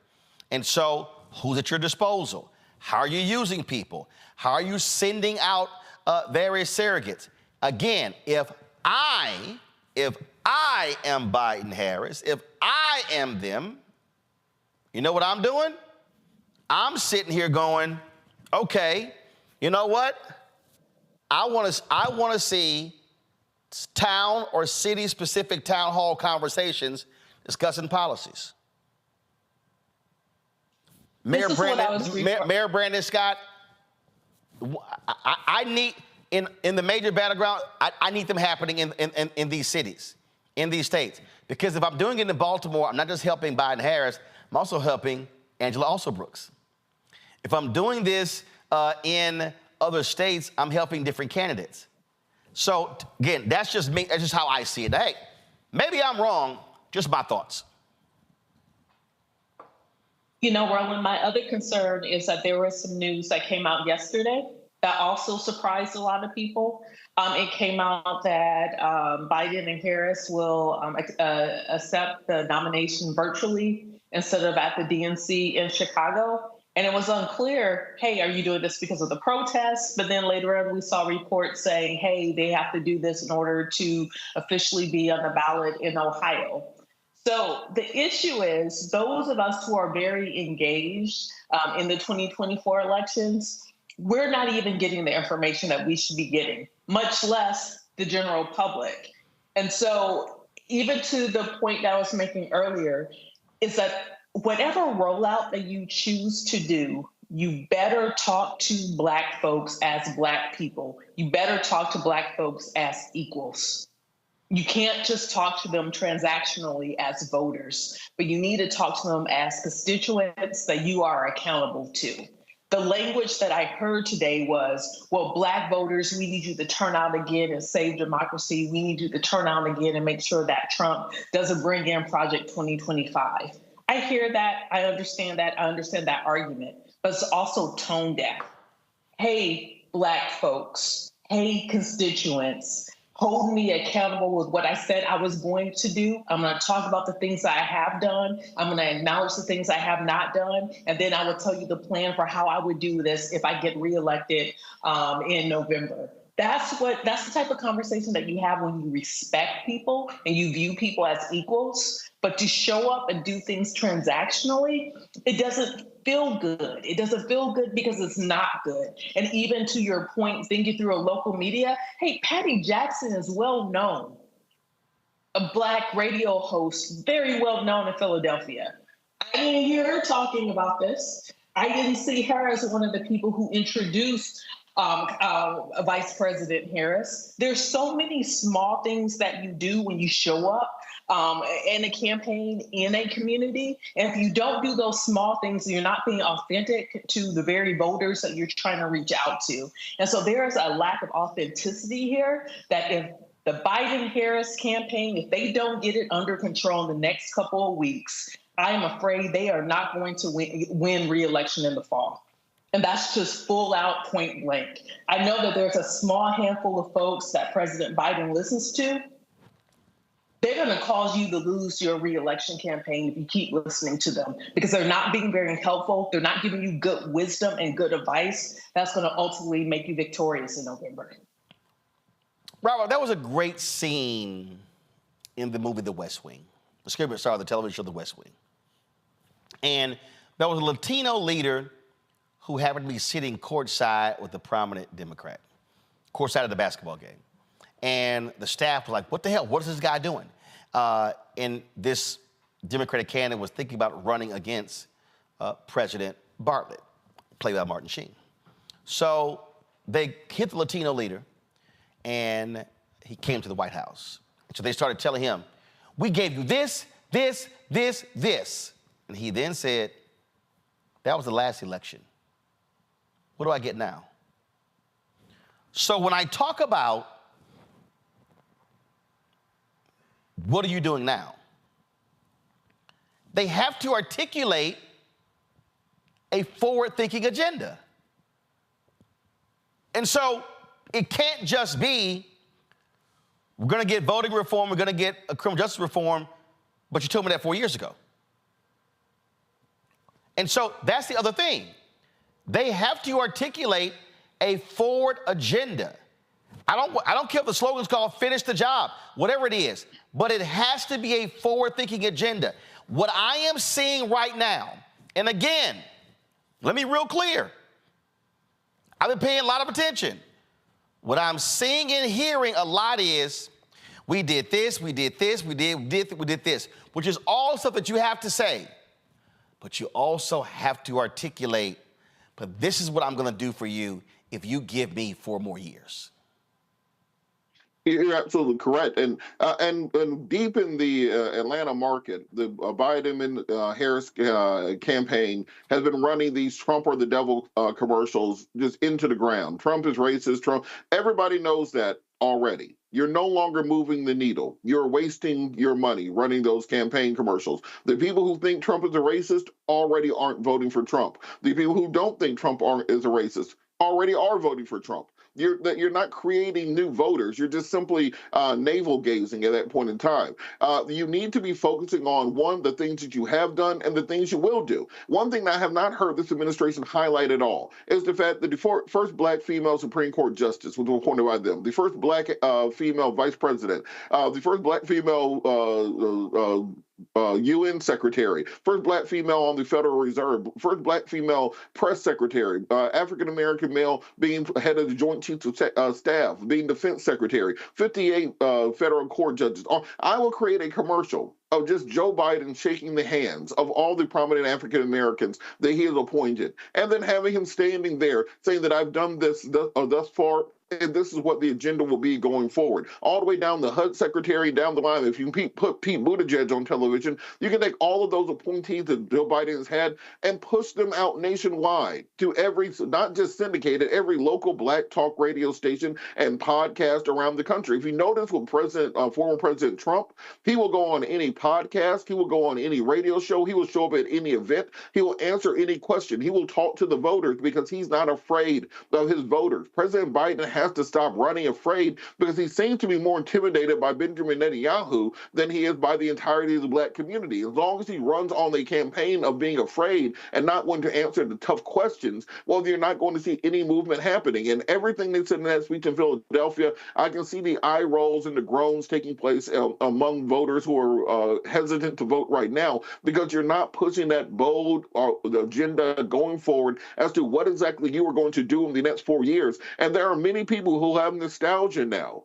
S1: And so who's at your disposal? How are you using people? How are you sending out various surrogates? Again, if I am Biden-Harris, if I am them, you know what I'm doing? I'm sitting here going, okay, you know what? I want to see town or city-specific town hall conversations discussing policies. Mayor Brandon Scott, I need, in the major battleground, I need them happening in these cities, in these states. Because if I'm doing it in Baltimore, I'm not just helping Biden-Harris, I'm also helping Angela Alsobrooks. If I'm doing this in other states, I'm helping different candidates. So again, that's just me, that's just how I see it. Hey, maybe I'm wrong, just my thoughts.
S8: You know, Roland, my other concern is that there was some news that came out yesterday that also surprised a lot of people. It came out that Biden and Harris will accept the nomination virtually instead of at the DNC in Chicago. And it was unclear, hey, are you doing this because of the protests? But then later on, we saw reports saying, hey, they have to do this in order to officially be on the ballot in Ohio. So the issue is those of us who are very engaged in the 2024 elections, we're not even getting the information that we should be getting, much less the general public. And so even to the point that I was making earlier is that whatever rollout that you choose to do, you better talk to Black folks as Black people. You better talk to Black folks as equals. You can't just talk to them transactionally as voters, but you need to talk to them as constituents that you are accountable to. The language that I heard today was, well, Black voters, we need you to turn out again and save democracy. We need you to turn out again and make sure that Trump doesn't bring in Project 2025. I hear that. I understand that argument, but it's also tone deaf. Hey, Black folks. hey, constituents, hold me accountable with what I said I was going to do. I'm going to talk about the things I have done. I'm going to acknowledge the things I have not done. And then I will tell you the plan for how I would do this if I get reelected in November. That's the type of conversation that you have when you respect people and you view people as equals. But to show up and do things transactionally, it doesn't feel good. It doesn't feel good because it's not good. And even to your point, thinking through a local media, hey, Patty Jackson is well known, a Black radio host, very well known in Philadelphia. I didn't hear her talking about this. I didn't see her as one of the people who introduced Vice President Harris. There's so many small things that you do when you show up in a campaign, in a community. And if you don't do those small things, you're not being authentic to the very voters that you're trying to reach out to. And so there is a lack of authenticity here that if the Biden-Harris campaign, if they don't get it under control in the next couple of weeks, I am afraid they are not going to win re-election in the fall. And that's just full out point blank. I know that there's a small handful of folks that President Biden listens to. They're going to cause you to lose your re-election campaign if you keep listening to them because they're not being very helpful. They're not giving you good wisdom and good advice. That's going to ultimately make you victorious in November.
S1: Robert, that was a great scene in the movie The West Wing. The television show The West Wing. And there was a Latino leader who happened to be sitting courtside with a prominent Democrat, courtside of the basketball game. And the staff was like, what the hell? What is this guy doing? And this Democratic candidate was thinking about running against President Bartlett, played by Martin Sheen. So they hit the Latino leader, and he came to the White House. So they started telling him, we gave you this, this, this, this. And he then said, that was the last election. What do I get now? So when I talk about what are you doing now, they have to articulate a forward-thinking agenda. And so it can't just be, we're going to get voting reform, we're going to get a criminal justice reform, but you told me that 4 years ago. And so that's the other thing. They have to articulate a forward agenda. I don't care if the slogan's called finish the job, whatever it is, but it has to be a forward-thinking agenda. What I am seeing right now, and again, let me be real clear, I've been paying a lot of attention. What I'm seeing and hearing a lot is, we did this, we did this, we did this, which is all stuff that you have to say. But you also have to articulate, but this is what I'm going to do for you if you give me 4 more years.
S11: You're absolutely correct. And deep in the Atlanta market, the Biden and Harris campaign has been running these Trump or the devil commercials just into the ground. Trump is racist. Trump. Everybody knows that already. You're no longer moving the needle. You're wasting your money running those campaign commercials. The people who think Trump is a racist already aren't voting for Trump. The people who don't think Trump is a racist already are voting for Trump. You're not creating new voters. You're just simply navel gazing at that point in time. You need to be focusing on, one, the things that you have done and the things you will do. One thing that I have not heard this administration highlight at all is the fact that the first Black female Supreme Court justice was appointed by them, the first Black female vice president, the first Black female UN secretary, first Black female on the Federal Reserve, first Black female press secretary, African-American male being head of the Joint Chiefs of Staff, being defense secretary, 58 federal court judges. I will create a commercial of just Joe Biden shaking the hands of all the prominent African Americans that he has appointed, and then having him standing there saying that I've done this thus far, and this is what the agenda will be going forward. All the way down the HUD secretary, down the line. If you put Pete Buttigieg on television, you can take all of those appointees that Joe Biden has had and push them out nationwide to every, not just syndicated, every local Black talk radio station and podcast around the country. If you notice with former President Trump, he will go on any podcast. He will go on any radio show. He will show up at any event. He will answer any question. He will talk to the voters because he's not afraid of his voters. President Biden has to stop running afraid because he seems to be more intimidated by Benjamin Netanyahu than he is by the entirety of the black community. As long as he runs on the campaign of being afraid and not wanting to answer the tough questions, well, you're not going to see any movement happening. And everything they said in that speech in Philadelphia, I can see the eye rolls and the groans taking place among voters who are hesitant to vote right now because you're not pushing that bold agenda going forward as to what exactly you are going to do in the next 4 years. And there are many people who have nostalgia now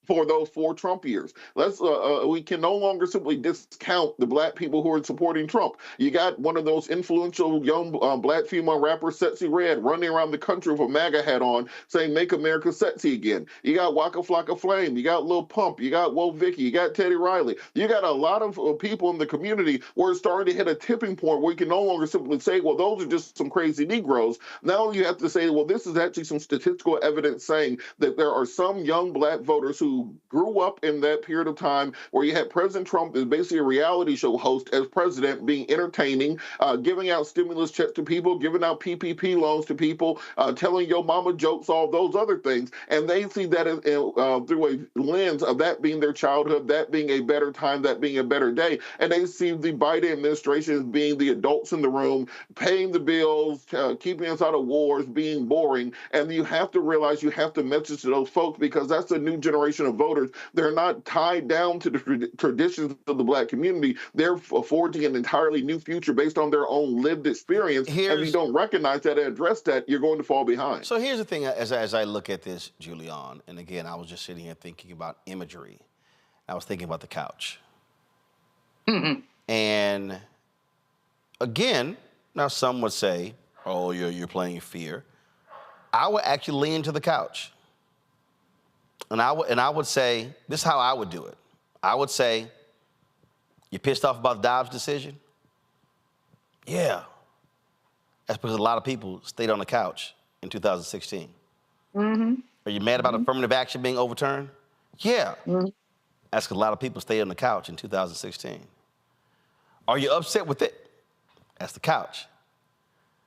S11: for those 4 Trump years. We can no longer simply discount the black people who are supporting Trump. You got one of those influential young black female rappers, Sexy Red, running around the country with a MAGA hat on saying, "Make America sexy again." You got Waka Flocka Flame. You got Lil Pump. You got Woe Vicky. You got Teddy Riley. You got a lot of people in the community where it's starting to hit a tipping point where you can no longer simply say, well, those are just some crazy Negroes. Now you have to say, well, this is actually some statistical evidence saying that there are some young black voters who grew up in that period of time where you had President Trump as basically a reality show host as president, being entertaining, giving out stimulus checks to people, giving out PPP loans to people, telling your mama jokes, all those other things. And they see that through a lens of that being their childhood, that being a better time, that being a better day. And they see the Biden administration as being the adults in the room, paying the bills, keeping us out of wars, being boring. And you have to realize you have to message to those folks because that's the new generation of voters. They're not tied down to the traditions of the black community. They're forging an entirely new future based on their own lived experience. And if you don't recognize that and address that, you're going to fall behind.
S1: So here's the thing, as I look at this, Julian, and again, I was just sitting here thinking about imagery. I was thinking about the couch. Mm-hmm. And again, now some would say, oh, you're playing fear. I would actually lean to the couch. And I would say, this is how I would do it. I would say, you pissed off about Dobbs' decision? Yeah. That's because a lot of people stayed on the couch in 2016. Mm-hmm. Are you mad about affirmative action being overturned? Yeah. Mm-hmm. That's because a lot of people stayed on the couch in 2016. Are you upset with it? That's the couch.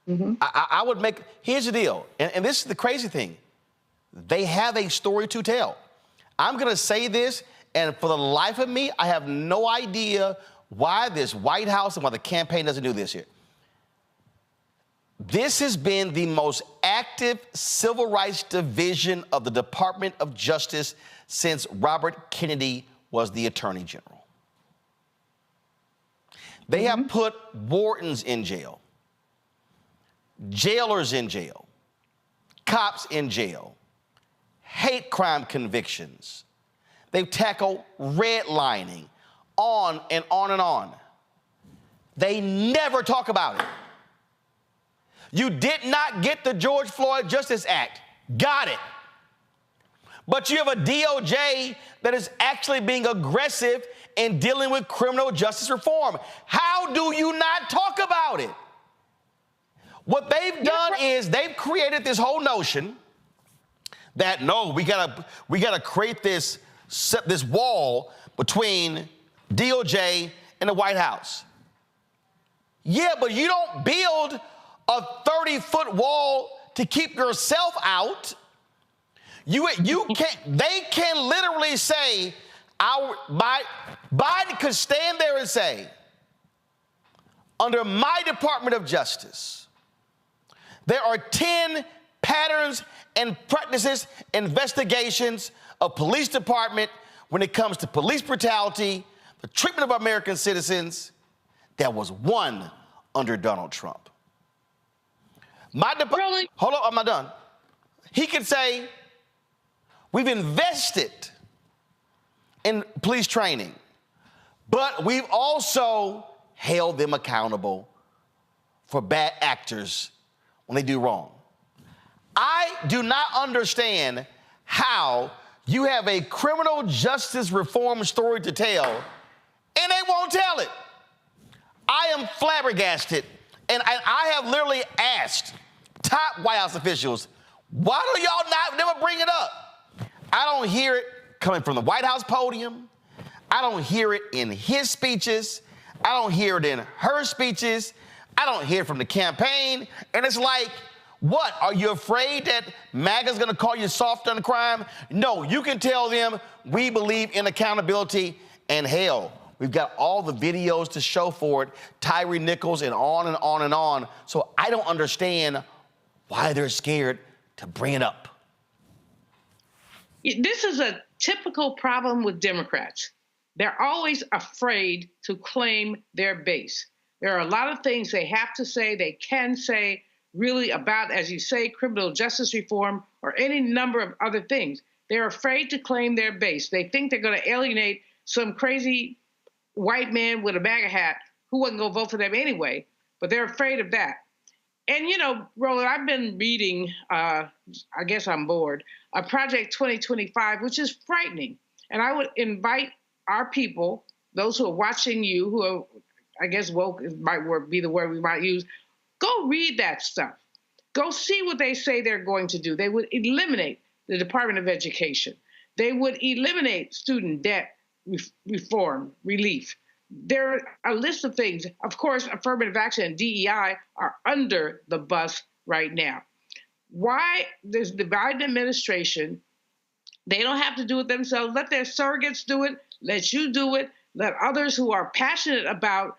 S1: Mm-hmm. I would make, here's the deal, and this is the crazy thing. They have a story to tell. I'm going to say this, and for the life of me, I have no idea why this White House and why the campaign doesn't do this here. This has been the most active civil rights division of the Department of Justice since Robert Kennedy was the Attorney General. They have put wardens in jail, jailers in jail, cops in jail, hate crime convictions. They've tackled redlining, on and on and on. They never talk about it. You did not get the George Floyd Justice Act. Got it. But you have a DOJ that is actually being aggressive in dealing with criminal justice reform. How do you not talk about it? What they've done is they've created this whole notion that no, we gotta create this wall between DOJ and the White House. Yeah, but you don't build a 30-foot wall to keep yourself out. You can't. They can literally say, Biden could stand there and say, under my Department of Justice, there are 10 patterns and practices, investigations of police department when it comes to police brutality, the treatment of American citizens. There was one under Donald Trump. Really? Hold on, I'm not done. He could say, we've invested in police training, but we've also held them accountable for bad actors when they do wrong. I do not understand how you have a criminal justice reform story to tell and they won't tell it. I am flabbergasted, and I have literally asked top White House officials, why do y'all never bring it up? I don't hear it coming from the White House podium. I don't hear it in his speeches. I don't hear it in her speeches. I don't hear it from the campaign. And it's like, what? Are you afraid that MAGA's going to call you soft on crime? No, you can tell them we believe in accountability, and hell, we've got all the videos to show for it, Tyree Nichols and on and on and on. So I don't understand why they're scared to bring it up.
S12: This is a typical problem with Democrats. They're always afraid to claim their base. There are a lot of things they have to say, they can say, really about, as you say, criminal justice reform or any number of other things. They're afraid to claim their base. They think they're going to alienate some crazy white man with a MAGA hat who wasn't going to vote for them anyway, but they're afraid of that. And, you know, Roland, I've been reading, I guess I'm bored, Project 2025, which is frightening. And I would invite our people, those who are watching you, who are, I guess woke might be the word we might use, go read that stuff. Go see what they say they're going to do. They would eliminate the Department of Education. They would eliminate student debt reform, relief. There are a list of things. Of course, affirmative action and DEI are under the bus right now. Why does the Biden administration, they don't have to do it themselves. Let their surrogates do it. Let you do it. Let others who are passionate about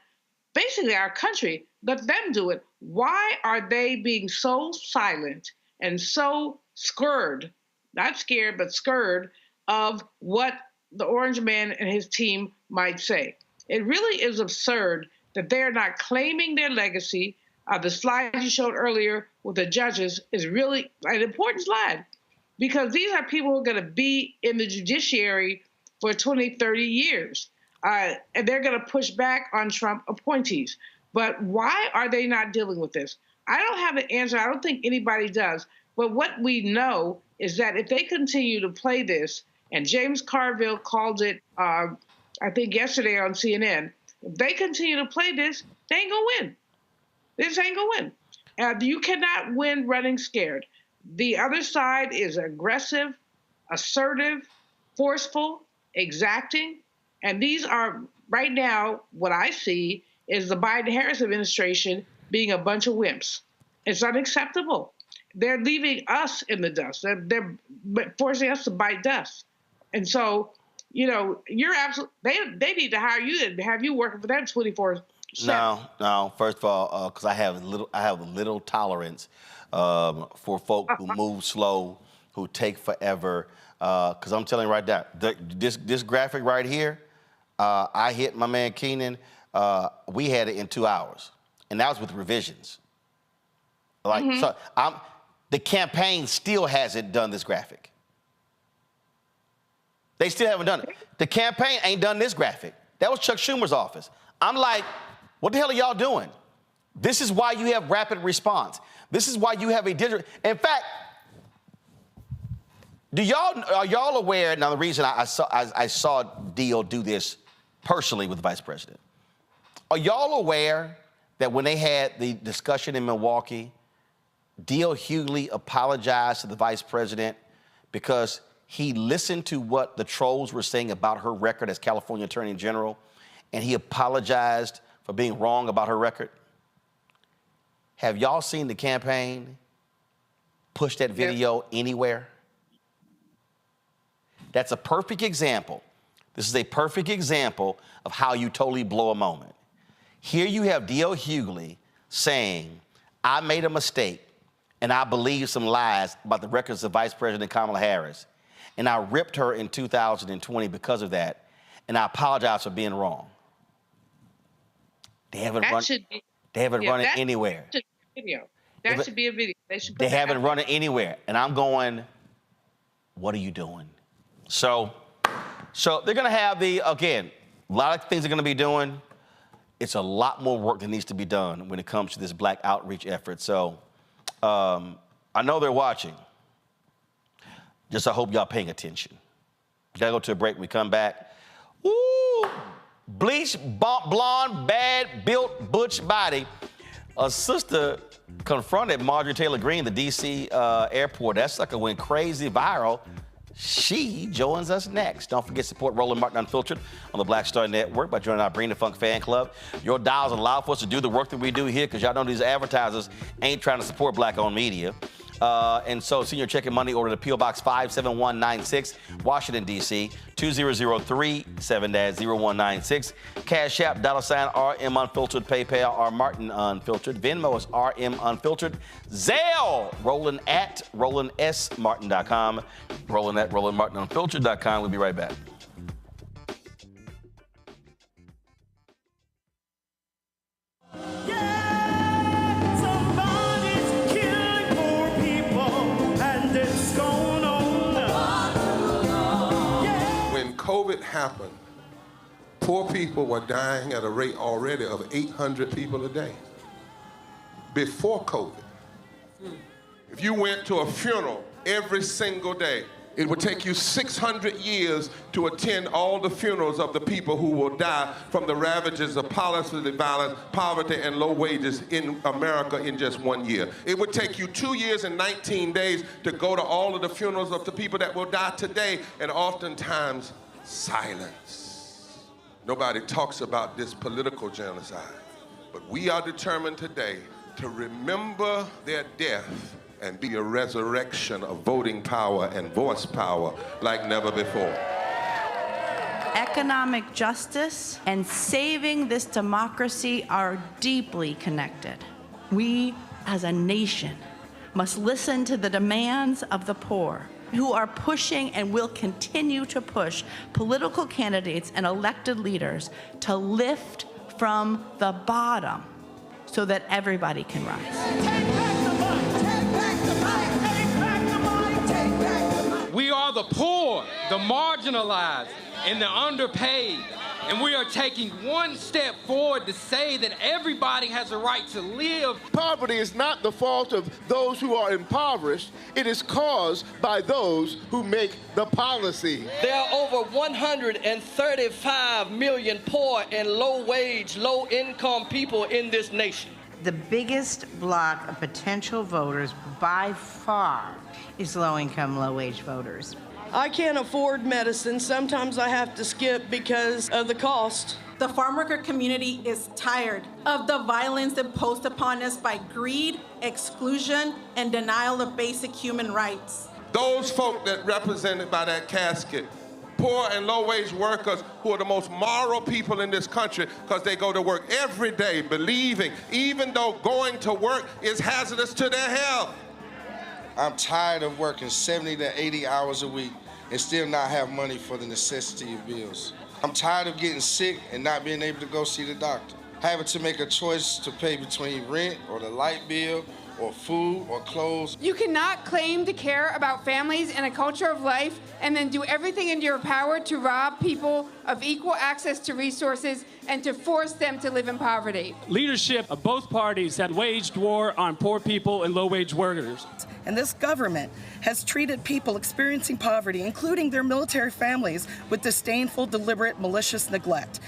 S12: basically our country, let them do it. Why are they being so silent and so scared, not scared, but scared of what the Orange Man and his team might say? It really is absurd that they're not claiming their legacy. The slide you showed earlier with the judges is really an important slide, because these are people who are going to be in the judiciary for 20, 30 years. And they're going to push back on Trump appointees. But why are they not dealing with this? I don't have an answer. I don't think anybody does. But what we know is that if they continue to play this, and James Carville called it, I think yesterday on CNN, if they continue to play this, they ain't going to win. This ain't going to win. You cannot win running scared. The other side is aggressive, assertive, forceful, exacting. And these are, right now, what I see is the Biden-Harris administration being a bunch of wimps. It's unacceptable. They're leaving us in the dust. They're forcing us to bite dust. And so, you know, you're absolutely, they need to hire you and have you working for them 24/7.
S1: No. First of all, because I have little tolerance for folk who move slow, who take forever. Because I'm telling you right now, this graphic right here, I hit my man Keenan. We had it in 2 hours, and that was with revisions. So the campaign still hasn't done this graphic. They still haven't done it. The campaign ain't done this graphic. That was Chuck Schumer's office. I'm like, what the hell are y'all doing? This is why you have rapid response. This is why you have a digital. In fact, are y'all aware? Now, the reason I saw Dio do this personally with the vice president. Are y'all aware that when they had the discussion in Milwaukee, Dio Hughley apologized to the vice president because he listened to what the trolls were saying about her record as California Attorney General, and he apologized for being wrong about her record? Have y'all seen the campaign push that video anywhere? That's a perfect example. This is a perfect example of how you totally blow a moment. Here you have Dio Hughley saying, I made a mistake and I believed some lies about the records of Vice President Kamala Harris, and I ripped her in 2020 because of that, and I apologize for being wrong. They haven't run it anywhere.
S12: That should be a video.
S1: They haven't run it anywhere. And I'm going, what are you doing? So they're going to have again, a lot of things they're going to be doing. It's a lot more work that needs to be done when it comes to this black outreach effort. So I know they're watching. Just I hope y'all paying attention. Gotta go to a break. When we come back. Ooh, bleach, blonde, bad, built, butch body. A sister confronted Marjorie Taylor Greene, the D.C. airport. That sucker went crazy viral. She joins us next. Don't forget to support Roland Martin Unfiltered on the Black Star Network by joining our Bring the Funk fan club. Your dials allow for us to do the work that we do here because y'all know these advertisers ain't trying to support black-owned media. And so send your check and money order to P.O. Box 57196, Washington, D.C., 2003-7-0196. Cash App, $RM Unfiltered, PayPal, R Martin Unfiltered. Venmo is RM Unfiltered. Zelle, Roland at RolandSMartin.com. Roland at RolandMartinUnfiltered.com. We'll be right back.
S18: COVID happened, poor people were dying at a rate already of 800 people a day. Before COVID, if you went to a funeral every single day, it would take you 600 years to attend all the funerals of the people who will die from the ravages of policy violence, poverty, and low wages in America in just 1 year. It would take you 2 years and 19 days to go to all of the funerals of the people that will die today, and oftentimes silence. Nobody talks about this political genocide, but we are determined today to remember their death and be a resurrection of voting power and voice power like never before.
S19: Economic justice and saving this democracy are deeply connected. We, as a nation, must listen to the demands of the poor, who are pushing and will continue to push political candidates and elected leaders to lift from the bottom so that everybody can rise.
S20: We are the poor, the marginalized, and the underpaid. And we are taking one step forward to say that everybody has a right to live.
S21: Poverty is not the fault of those who are impoverished. It is caused by those who make the policy.
S22: There are over 135 million poor and low-wage, low-income people in this nation.
S23: The biggest block of potential voters by far is low-income, low-wage voters.
S22: I can't afford medicine. Sometimes I have to skip because of the cost.
S24: The farm worker community is tired of the violence imposed upon us by greed, exclusion, and denial of basic human rights.
S18: Those folk that represented by that casket, poor and low-wage workers who are the most moral people in this country because they go to work every day believing, even though going to work is hazardous to their health.
S25: I'm tired of working 70 to 80 hours a week and still not have money for the necessity of bills. I'm tired of getting sick and not being able to go see the doctor. Having to make a choice to pay between rent or the light bill or food or clothes.
S26: You cannot claim to care about families and a culture of life and then do everything in your power to rob people of equal access to resources and to force them to live in poverty.
S27: Leadership of both parties had waged war on poor people and low-wage workers.
S28: And this government has treated people experiencing poverty, including their military families, with disdainful, deliberate, malicious neglect.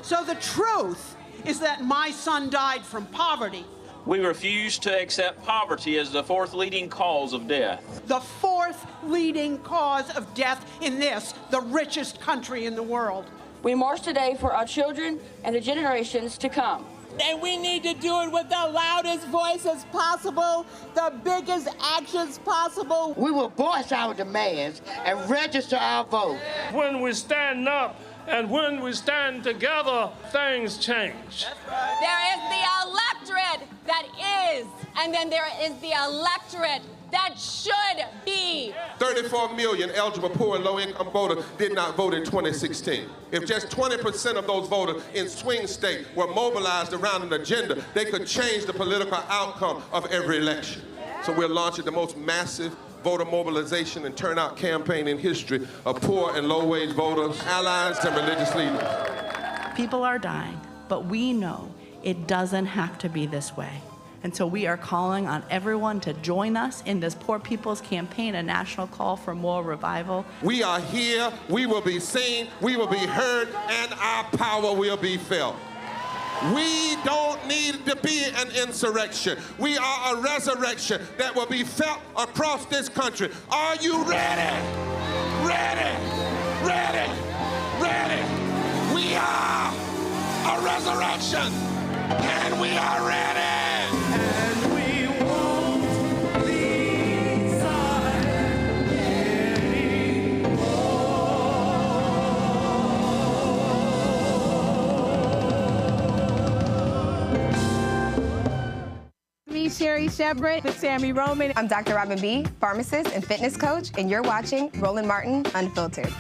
S29: So the truth is that my son died from poverty.
S30: We refuse to accept poverty as the fourth leading cause of death.
S29: The fourth leading cause of death in this, the richest country in the world.
S31: We march today for our children and the generations to come.
S29: And we need to do it with the loudest voices possible, the biggest actions possible.
S32: We will voice our demands and register our vote.
S27: When we stand up and when we stand together, things change.
S33: There is the electorate that is, and then there is the electorate that should be.
S18: 34 million eligible poor and low-income voters did not vote in 2016. If just 20% of those voters in swing states were mobilized around an agenda, they could change the political outcome of every election. So we're launching the most massive voter mobilization and turnout campaign in history of poor and low-wage voters, allies, and religious leaders.
S19: People are dying, but we know it doesn't have to be this way. And so we are calling on everyone to join us in this Poor People's Campaign, a national call for more revival.
S18: We are here, we will be seen, we will be heard, and our power will be felt. We don't need to be an insurrection. We are a resurrection that will be felt across this country. Are you ready? ready, ready, ready. We are a resurrection, and we are ready. And we won't be silent anymore.
S2: Me, Sherry Shepard, with Sammy Roman.
S3: I'm Dr. Robin B., pharmacist and fitness coach, and you're watching Roland Martin Unfiltered.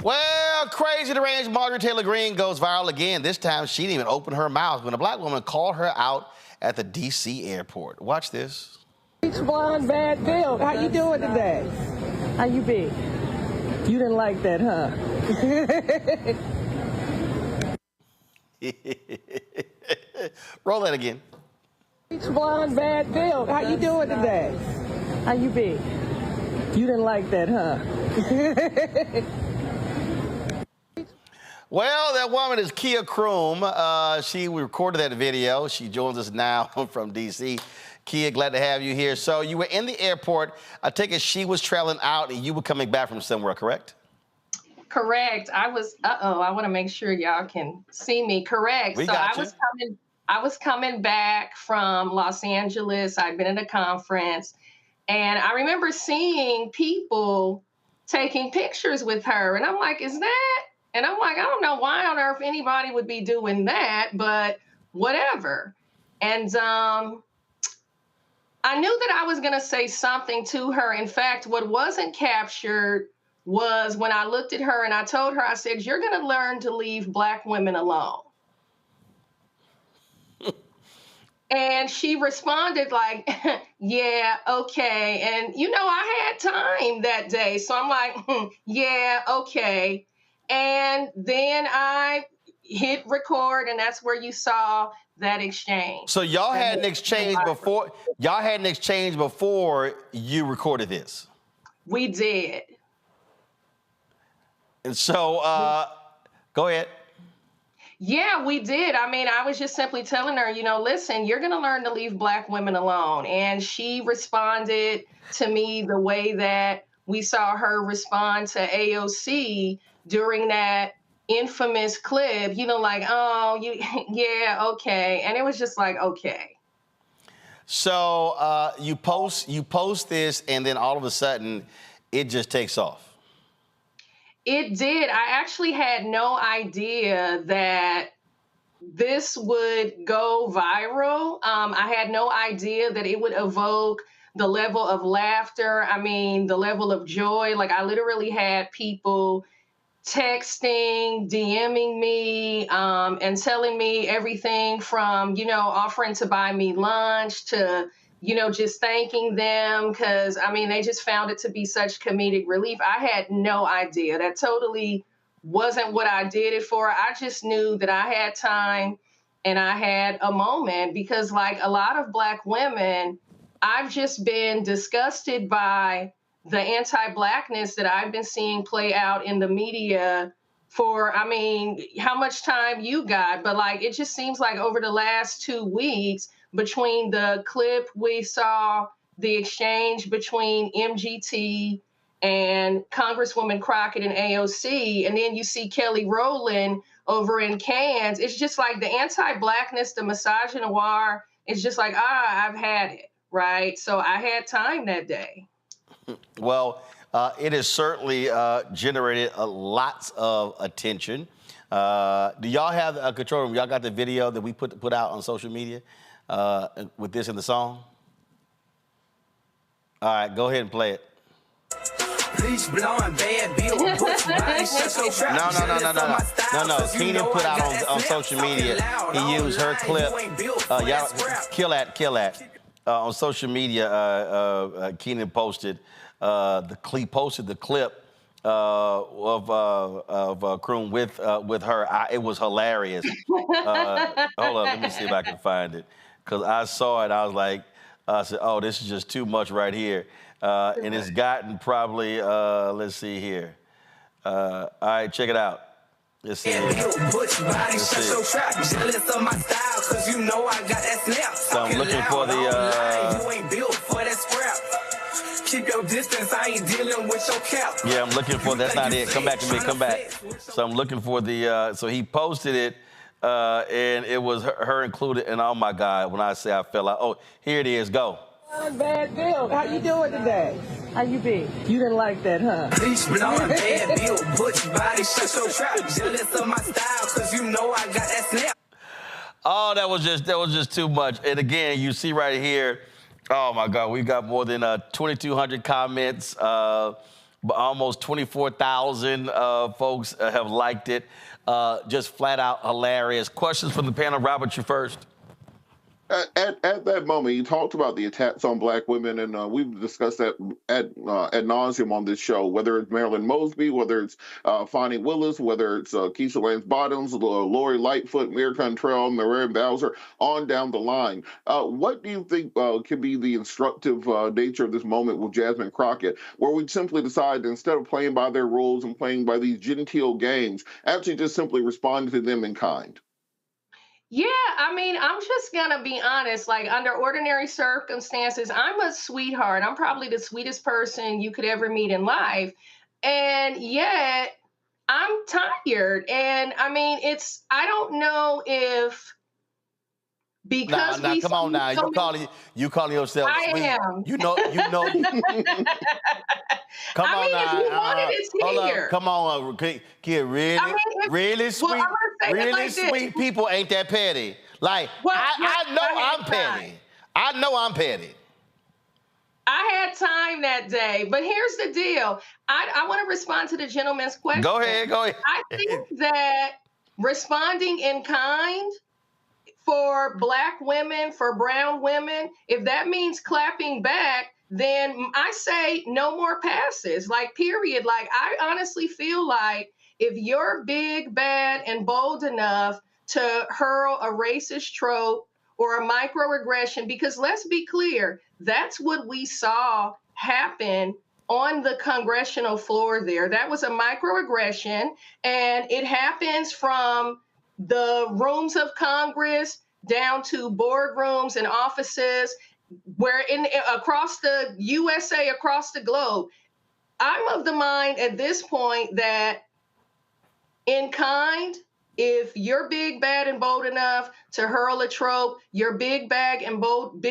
S1: Well, crazy deranged Marjorie Taylor Greene goes viral again. This time, she didn't even open her mouth when a black woman called her out at the D.C. airport. Watch this.
S29: Beach blonde, bad Bill. How you doing today? How you be? You didn't like that, huh?
S1: Roll that again.
S29: Beach blonde, bad Bill. How you doing today? How you be? You didn't like that, huh?
S1: Well, that woman is Kia Kroom. She recorded that video. She joins us now from D.C. Kia, glad to have you here. So you were in the airport. I take it she was traveling out and you were coming back from somewhere, correct?
S4: Correct. I was, I want to make sure y'all can see me. Correct.
S1: We got you.
S4: I was coming back from Los Angeles. I'd been at a conference, and I remember seeing people taking pictures with her. And I'm like, is that? And I'm like, I don't know why on earth anybody would be doing that, but whatever. And I knew that I was going to say something to her. In fact, what wasn't captured was when I looked at her and I told her, I said, you're going to learn to leave Black women alone. And she responded like, yeah, okay. And, you know, I had time that day. So I'm like, yeah, okay. And then I hit record, and that's where you saw that exchange.
S1: So y'all had an exchange before. Y'all had an exchange before you recorded this.
S4: We did.
S1: And so, go ahead.
S4: Yeah, we did. I mean, I was just simply telling her, you know, listen, you're going to learn to leave Black women alone. And she responded to me the way that we saw her respond to AOC during that infamous clip, you know, like, oh, yeah, okay. And it was just like, okay.
S1: So you post this, and then all of a sudden it just takes off.
S4: It did. I actually had no idea that this would go viral. I had no idea that it would evoke the level of laughter. I mean, the level of joy. Like, I literally had people texting, DMing me, and telling me everything from, you know, offering to buy me lunch to, you know, just thanking them because, I mean, they just found it to be such comedic relief. I had no idea. That totally wasn't what I did it for. I just knew that I had time and I had a moment because, like a lot of Black women, I've just been disgusted by the anti-Blackness that I've been seeing play out in the media for, I mean, how much time you got, but like, it just seems like over the last 2 weeks, between the clip we saw, the exchange between MGT and Congresswoman Crockett and AOC, and then you see Kelly Roland over in Cannes, it's just like the anti-Blackness, the misogynoir, it's just like, I've had it, right? So I had time that day.
S1: Well, it has certainly generated lots of attention. Do y'all have a control room? Y'all got the video that we put out on social media with this in the song? All right, go ahead and play it. No. Keenan put out on social media. He used her clip. Y'all kill that. On social media, Keenan posted the clip of Kroom with her. It was hilarious. Hold on, let me see if I can find it. Because I saw it, I was like, I said, oh, this is just too much right here. And it's gotten probably, let's see here. All right, check it out. Let's see. So I'm looking for the
S5: distance. I ain't dealing with your cap.
S1: Yeah, I'm looking for, that's not it. Come back to me, come back. So I'm looking for the, so he posted it, and it was her included, and oh my God, when I say I fell out. Oh, here it is, go.
S29: Bad Bill, how you doing today? How you be? You didn't like that, huh?
S5: Bleach blonde, bad Bill, butch body, shut your trap. Jealous of my style, cause you know I got that snap.
S1: Oh, that was just too much. And again, you see right here, oh my God, we've got more than 2,200 comments. Almost 24,000 folks have liked it. Just flat out hilarious. Questions from the panel. Robert, you first.
S21: At that moment, you talked about the attacks on black women, and we've discussed that ad nauseum on this show, whether it's Marilyn Mosby, whether it's Fonnie Willis, whether it's Keisha Lance Bottoms, Lori Lightfoot, Mira Cantrell, Marianne Bowser, on down the line. What do you think can be the instructive nature of this moment with Jasmine Crockett, where we simply decide, instead of playing by their rules and playing by these genteel games, actually just simply respond to them in kind?
S4: Yeah, I mean, I'm just gonna be honest, like under ordinary circumstances, I'm a sweetheart. I'm probably the sweetest person you could ever meet in life. And yet I'm tired. And I mean, I don't know if because
S1: Nah, come on now. You calling yourself sweet.
S4: I am.
S1: You know. Come on now.
S4: If you want it, it's here.
S1: Come on, kid. Really, really sweet, really sweet people ain't that petty. Like, I know I'm petty. I know I'm petty.
S4: I had time that day, but here's the deal. I want to respond to the gentleman's question.
S1: Go ahead.
S4: I think that responding in kind for black women, for brown women, if that means clapping back, then I say no more passes, like, period. Like, I honestly feel like if you're big, bad, and bold enough to hurl a racist trope or a microaggression, because let's be clear, that's what we saw happen on the congressional floor there. That was a microaggression, and it happens from the rooms of Congress down to boardrooms and offices, where across the USA, across the globe. I'm of the mind at this point that in kind, if you're big, bad, and bold enough to hurl a trope, you're big, bad, and bold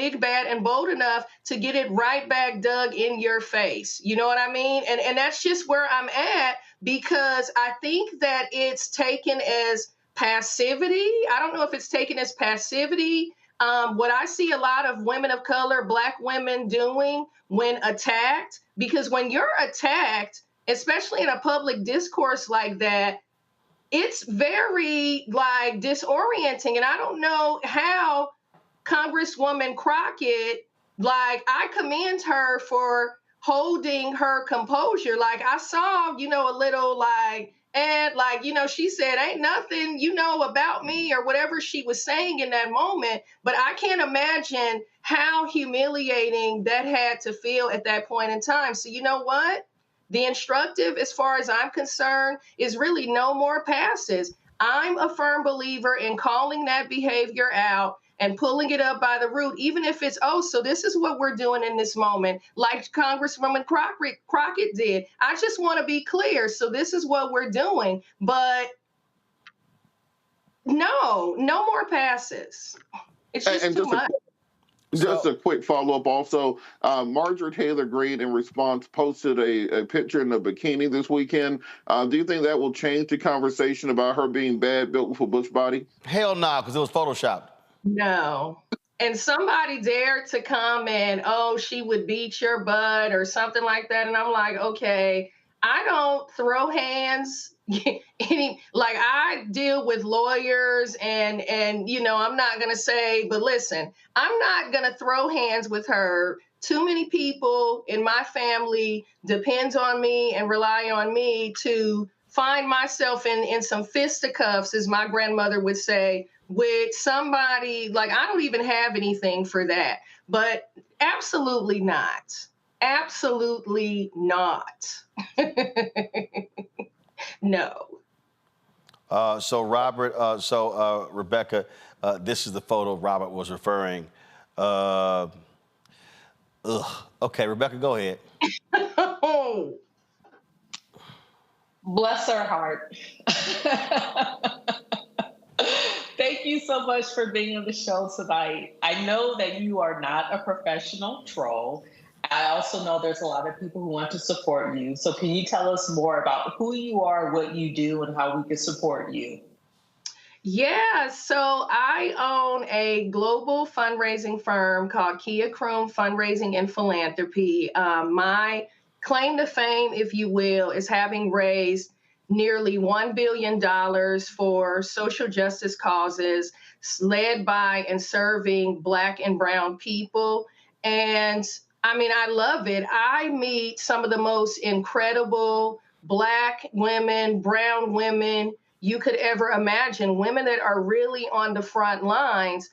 S4: enough to get it right back dug in your face. You know what I mean? And that's just where I'm at, because I think that it's taken as passivity. I don't know if it's taken as passivity. What I see a lot of women of color, black women doing when attacked, because when you're attacked, especially in a public discourse like that, it's very like disorienting. And I don't know how Congresswoman Crockett, like, I commend her for holding her composure. Like, I saw, a little like, and like, she said, ain't nothing, about me, or whatever she was saying in that moment. But I can't imagine how humiliating that had to feel at that point in time. So you know what? The instructive, as far as I'm concerned, is really no more passes. I'm a firm believer in calling that behavior out and pulling it up by the root, even if it's, so this is what we're doing in this moment, like Congresswoman Crockett did. I just want to be clear. So this is what we're doing. But no more passes. It's just too much.
S21: Just a quick follow-up also. Marjorie Taylor Greene, in response, posted a picture in a bikini this weekend. Do you think that will change the conversation about her being bad, built with a bush body?
S1: Hell no, because it was Photoshopped.
S4: No. And somebody dared to comment, she would beat your butt or something like that. And I'm like, okay, I don't throw hands. I deal with lawyers and I'm not going to say, but listen, I'm not going to throw hands with her. Too many people in my family depends on me and rely on me to find myself in some fisticuffs, as my grandmother would say, with somebody. Like, I don't even have anything for that, but absolutely not. Absolutely not. No.
S1: So Robert, Rebecca, this is the photo Robert was referring. Ugh. Okay, Rebecca, go ahead.
S6: Oh, bless her heart. Thank you so much for being on the show tonight. I know that you are not a professional troll. I also know there's a lot of people who want to support you. So can you tell us more about who you are, what you do, and how we can support you?
S4: Yeah, so I own a global fundraising firm called Kia Kroom Fundraising and Philanthropy. My claim to fame, if you will, is having raised nearly $1 billion for social justice causes led by and serving Black and Brown people. And I mean, I love it. I meet some of the most incredible Black women, brown women you could ever imagine, women that are really on the front lines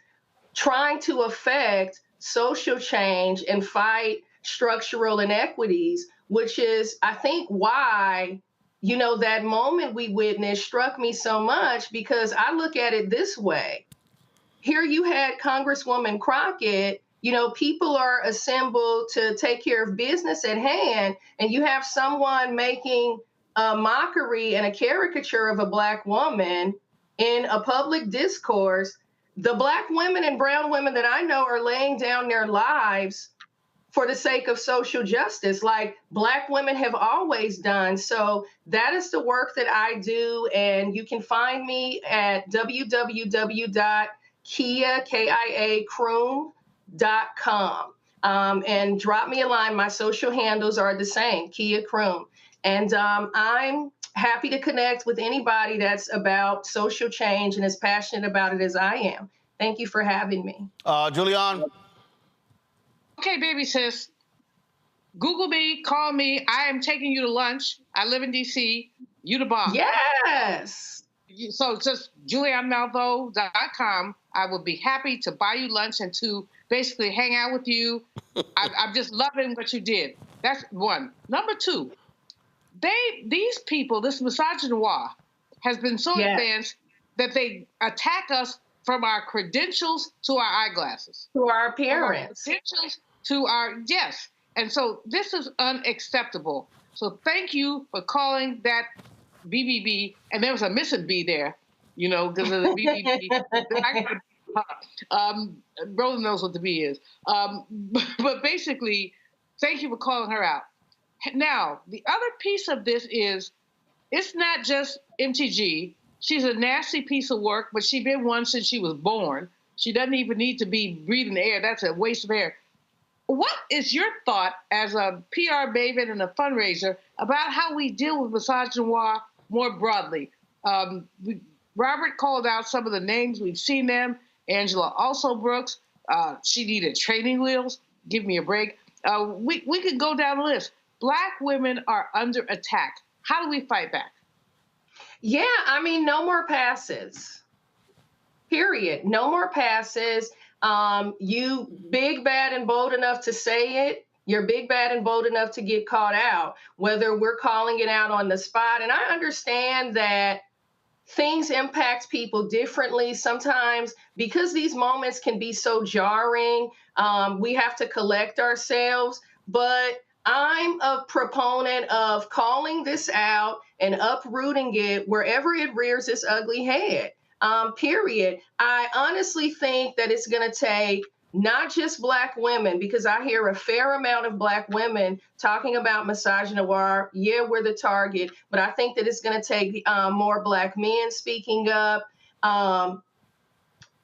S4: trying to affect social change and fight structural inequities, which is, I think, why, you know, that moment we witnessed struck me so much, because I look at it this way. Here you had Congresswoman Crockett, you know, people are assembled to take care of business at hand, and you have someone making a mockery and a caricature of a Black woman in a public discourse. The Black women and brown women that I know are laying down their lives for the sake of social justice, like Black women have always done. So that is the work that I do. And you can find me at www.kiakroom.com and drop me a line. My social handles are the same, Kia Kroom. And I'm happy to connect with anybody that's about social change and as passionate about it as I am. Thank you for having me.
S1: Julianne?
S7: Okay, baby sis. Google me, call me. I am taking you to lunch. I live in D.C. You the bomb.
S4: Yes.
S7: So just JulianneMalvo.com. I will be happy to buy you lunch and to basically hang out with you. I'm just loving what you did. That's one. Number two. These people, this misogynoir, has been so advanced that they attack us from our credentials to our eyeglasses.
S4: To our appearance.
S7: From our credentials to our, yes. And so this is unacceptable. So thank you for calling that BBB. And there was a missing B there, you know, because of the BBB. Roland knows what the B is. But basically, thank you for calling her out. Now, the other piece of this is, it's not just MTG. She's a nasty piece of work, but she's been one since she was born. She doesn't even need to be breathing the air. That's a waste of air. What is your thought as a PR maven and a fundraiser about how we deal with misogynoir more broadly? Robert called out some of the names. We've seen them. Angela also Brooks. She needed training wheels. Give me a break. We could go down the list. Black women are under attack. How do we fight back?
S4: Yeah, I mean, no more passes. Period. No more passes. You big, bad, and bold enough to say it. You're big, bad, and bold enough to get caught out, whether we're calling it out on the spot. And I understand that things impact people differently sometimes, because these moments can be so jarring. We have to collect ourselves. But I'm a proponent of calling this out and uprooting it wherever it rears its ugly head. Period. I honestly think that it's going to take not just Black women, because I hear a fair amount of Black women talking about misogynoir. Yeah, we're the target, but I think that it's going to take more Black men speaking up.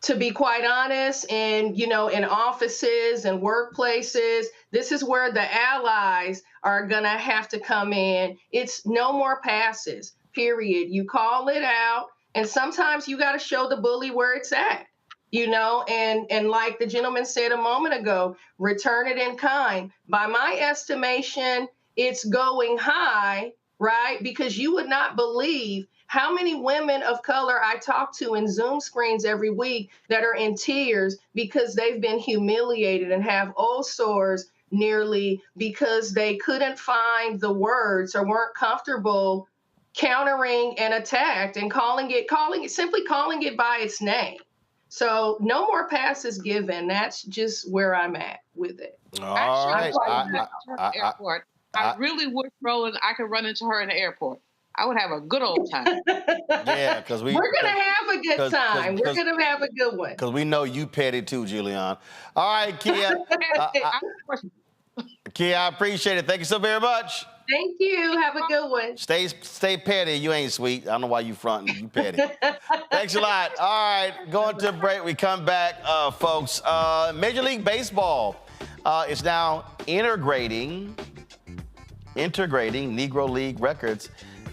S4: To be quite honest, and in offices and workplaces, this is where the allies are gonna have to come in. It's no more passes, period. You call it out, and sometimes you gotta show the bully where it's at, and like the gentleman said a moment ago, return it in kind. By my estimation, it's going high, right? Because you would not believe how many women of color I talk to in Zoom screens every week that are in tears because they've been humiliated and have ulcers nearly because they couldn't find the words or weren't comfortable countering an attack and calling it by its name. So no more passes given. That's just where I'm at with it.
S1: All right.
S7: I really wish, Roland, I could run into her in the airport. I would have a good old time.
S1: Yeah, because
S4: we're going to have a good time. We're going to have a good one.
S1: Because we know you petty too, Julian. All right, Kia. Kia, I appreciate it. Thank you so very much.
S4: Thank you. Have a good one.
S1: Stay petty. You ain't sweet. I don't know why you fronting. You petty. Thanks a lot. All right, going to a break. We come back, folks. Major League Baseball is now integrating Negro League records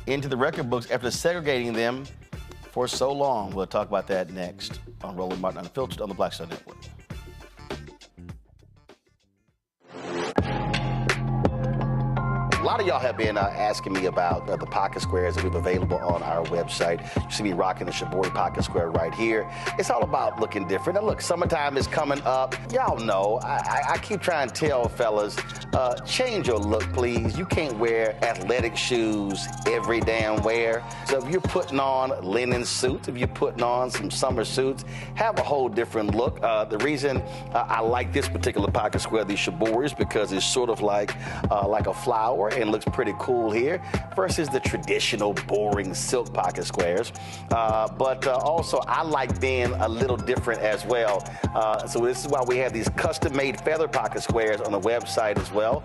S1: into the record books after segregating them for so long. We'll talk about that next on Roland Martin Unfiltered on the Black Star Network. A lot of y'all have been asking me about the pocket squares that we have available on our website. You see me rocking the Shibori pocket square right here. It's all about looking different. Now look, summertime is coming up. Y'all know, I keep trying to tell fellas, change your look, please. You can't wear athletic shoes every damn wear. So if you're putting on linen suits, if you're putting on some summer suits, have a whole different look. The reason I like this particular pocket square, the Shibori, is because it's sort of like a flower and looks pretty cool here versus the traditional boring silk pocket squares. But also I like being a little different as well. So this is why we have these custom-made feather pocket squares on the website as well.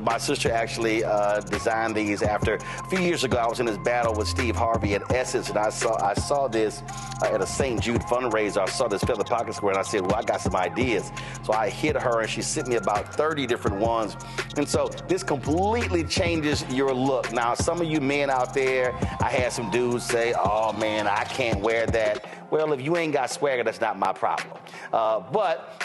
S1: My sister actually designed these after a few years ago. I was in this battle with Steve Harvey at Essence, and I saw this at a St. Jude fundraiser. I saw this feather pocket square, and I said, well, I got some ideas. So I hit her, and she sent me about 30 different ones. And so this completely changes your look. Now, some of you men out there, I had some dudes say, oh man, I can't wear that. Well, if you ain't got swagger, that's not my problem. But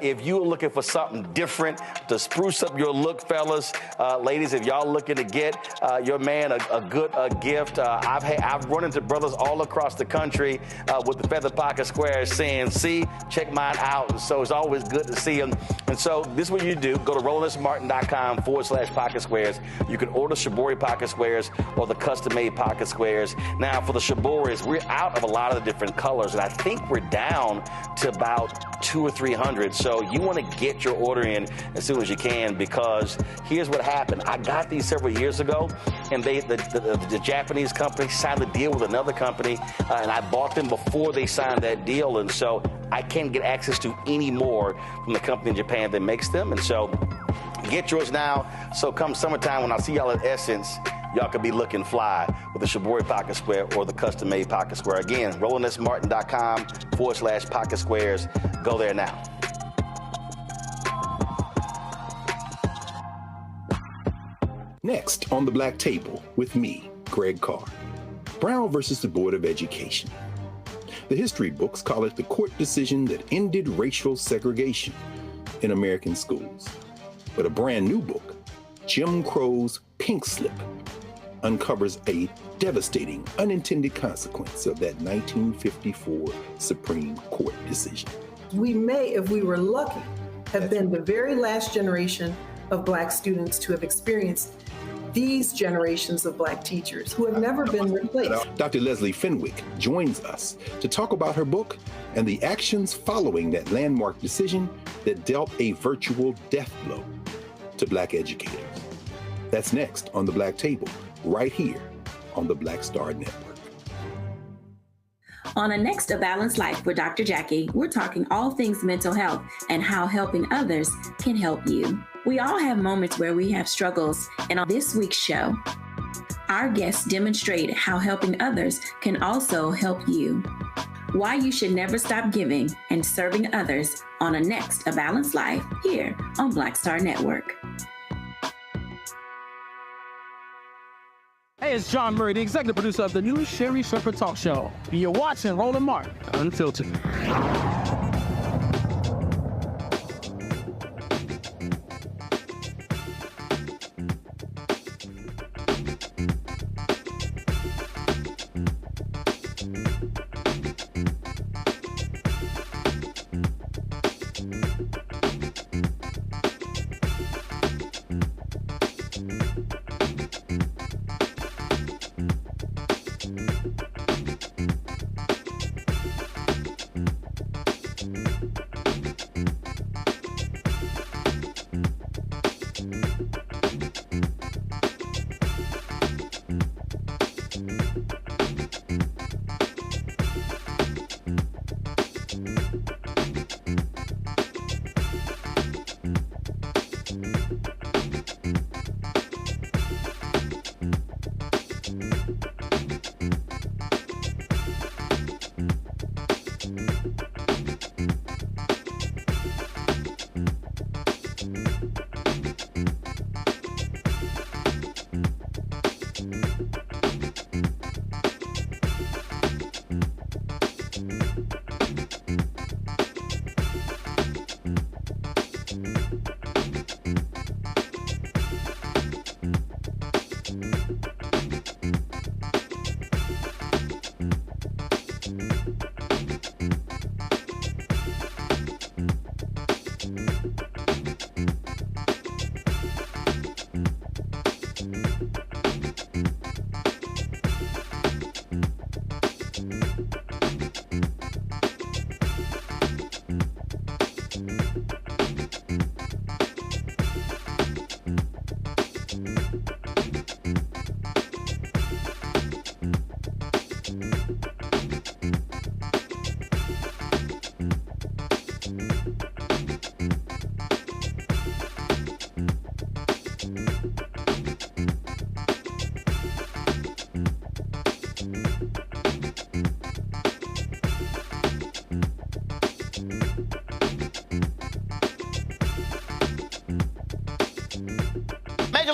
S1: if you're looking for something different to spruce up your look, fellas, ladies, if y'all looking to get your man a good gift, I've run into brothers all across the country with the feather pocket squares saying, see, check mine out. And so it's always good to see them. And so this is what you do. Go to RolandSmartin.com/pocket squares. You can order Shibori pocket squares or the custom-made pocket squares. Now, for the Shiboris, we're out of a lot of the different colors, and I think we're down to about 200 or 300. So you want to get your order in as soon as you can, because here's what happened. I got these several years ago, and the Japanese company signed a deal with another company, and I bought them before they signed that deal, and so I can't get access to any more from the company in Japan that makes them. And so get yours now. So come summertime, when I see y'all at Essence, y'all could be looking fly with the Shibori pocket square or the custom-made pocket square. Again, RolandSmartin.com/pocket squares. Go there now.
S8: Next on the Black Table with me, Greg Carr. Brown versus the Board of Education. The history books call it the court decision that ended racial segregation in American schools. But a brand new book, Jim Crow's Pink Slip, uncovers a devastating unintended consequence of that 1954 Supreme Court decision.
S29: We may, if we were lucky, have been the very last generation of Black students to have experienced these generations of Black teachers who have never been replaced.
S8: Dr. Leslie Fenwick joins us to talk about her book and the actions following that landmark decision that dealt a virtual death blow to Black educators. That's next on the Black Table, right here on the Black Star Network.
S9: On a Next A Balanced Life with Dr. Jackie, we're talking all things mental health and how helping others can help you. We all have moments where we have struggles, and on this week's show, our guests demonstrate how helping others can also help you. Why you should never stop giving and serving others on a Next A Balanced Life here on Black Star Network.
S10: Hey, it's John Murray, the executive producer of the new Sherry Shepherd Talk Show. You're watching Roland Martin Unfiltered.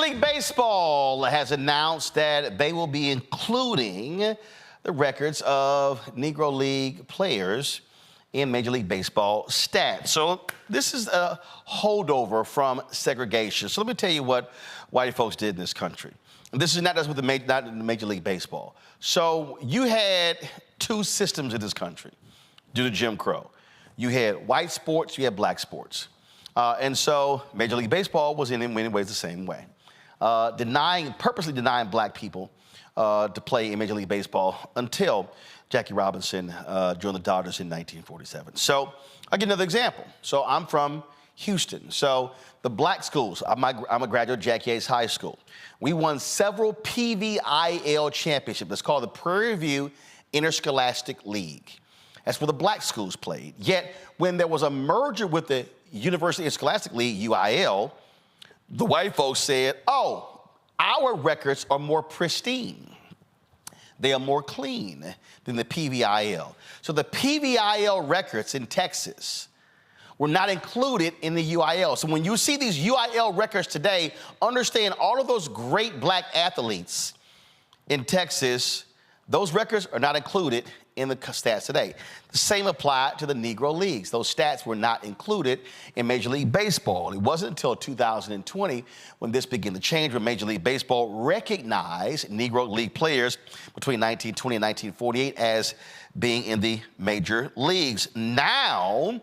S1: League Baseball has announced that they will be including the records of Negro League players in Major League Baseball stats. So this is a holdover from segregation. So let me tell you what white folks did in this country. And this is not just with not in Major League Baseball. So you had two systems in this country due to Jim Crow. You had white sports, you had black sports. And so Major League Baseball was in many ways the same way. Purposely denying black people to play in Major League Baseball until Jackie Robinson joined the Dodgers in 1947. So I'll give another example. So I'm from Houston. So the black schools, I'm a graduate of Jackie Hayes High School. We won several PVIL championships. It's called the Prairie View Interscholastic League. That's where the black schools played. Yet when there was a merger with the University Interscholastic League, UIL, the white folks said, oh, our records are more pristine. They are more clean than the PVIL. So the PVIL records in Texas were not included in the UIL. So when you see these UIL records today, understand all of those great black athletes in Texas, those records are not included in the stats today. The same applied to the Negro Leagues. Those stats were not included in Major League Baseball. It wasn't until 2020 when this began to change, when Major League Baseball recognized Negro League players between 1920 and 1948 as being in the major leagues. Now,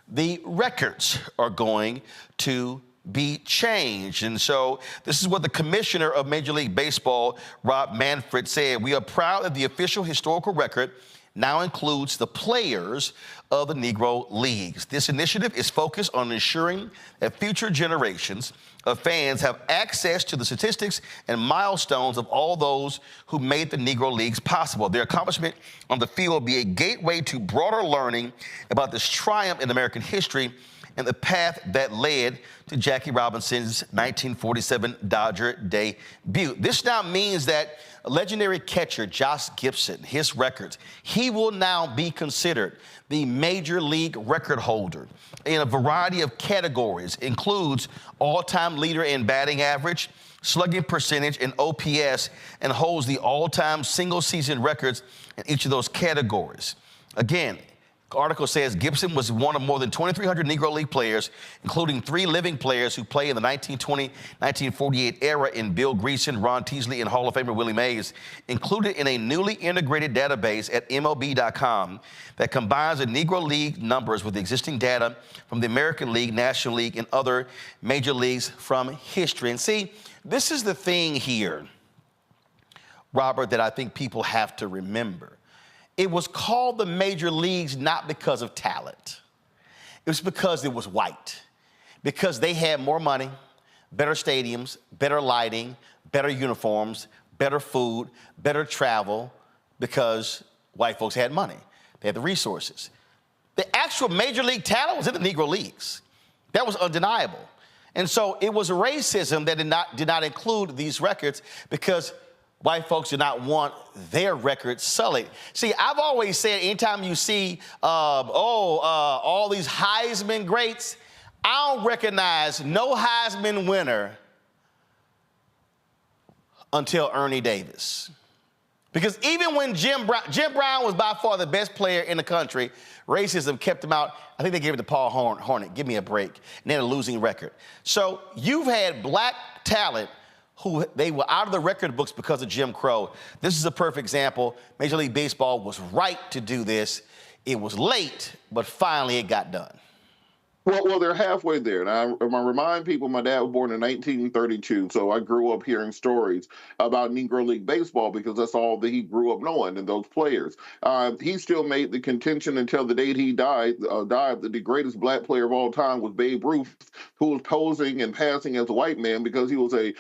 S1: the records are going to be changed. And so this is what the commissioner of Major League Baseball, Rob Manfred, said. We are proud that the official historical record now includes the players of the Negro Leagues. This initiative is focused on ensuring that future generations of fans have access to the statistics and milestones of all those who made the Negro Leagues possible. Their accomplishment on the field will be a gateway to broader learning about this triumph in American history and the path that led to Jackie Robinson's 1947 Dodger debut. This now means that legendary catcher Josh Gibson, his records, he will now be considered the major league record holder in a variety of categories. Includes all-time leader in batting average, slugging percentage, and OPS, and holds the all-time single-season records in each of those categories. Again, the article says Gibson was one of more than 2,300 Negro League players, including 3 living players who played in the 1920-1948 era in Bill Greason, Ron Teasley, and Hall of Famer Willie Mays, included in a newly integrated database at MLB.com that combines the Negro League numbers with existing data from the American League, National League, and other major leagues from history. And see, this is the thing here, Robert, that I think people have to remember. It was called the major leagues not because of talent. It was because it was white, because they had more money, better stadiums, better lighting, better uniforms, better food, better travel, because white folks had money. They had the resources. The actual major league talent was in the Negro Leagues. That was undeniable. And so it was racism that did not include these records, because white folks do not want their records sullied. See, I've always said anytime you see, all these Heisman greats, I don't recognize no Heisman winner until Ernie Davis. Because even when Jim Brown was by far the best player in the country, racism kept him out. I think they gave it to Paul Hornet. Give me a break. And then a losing record. So you've had black talent who they were out of the record books because of Jim Crow. This is a perfect example. Major League Baseball was right to do this. It was late, but finally it got done.
S21: Well, they're halfway there. And I remind people, my dad was born in 1932, so I grew up hearing stories about Negro League Baseball because that's all that he grew up knowing, and those players. He still made the contention until the day he died that the greatest black player of all time was Babe Ruth, who was posing and passing as a white man because he was he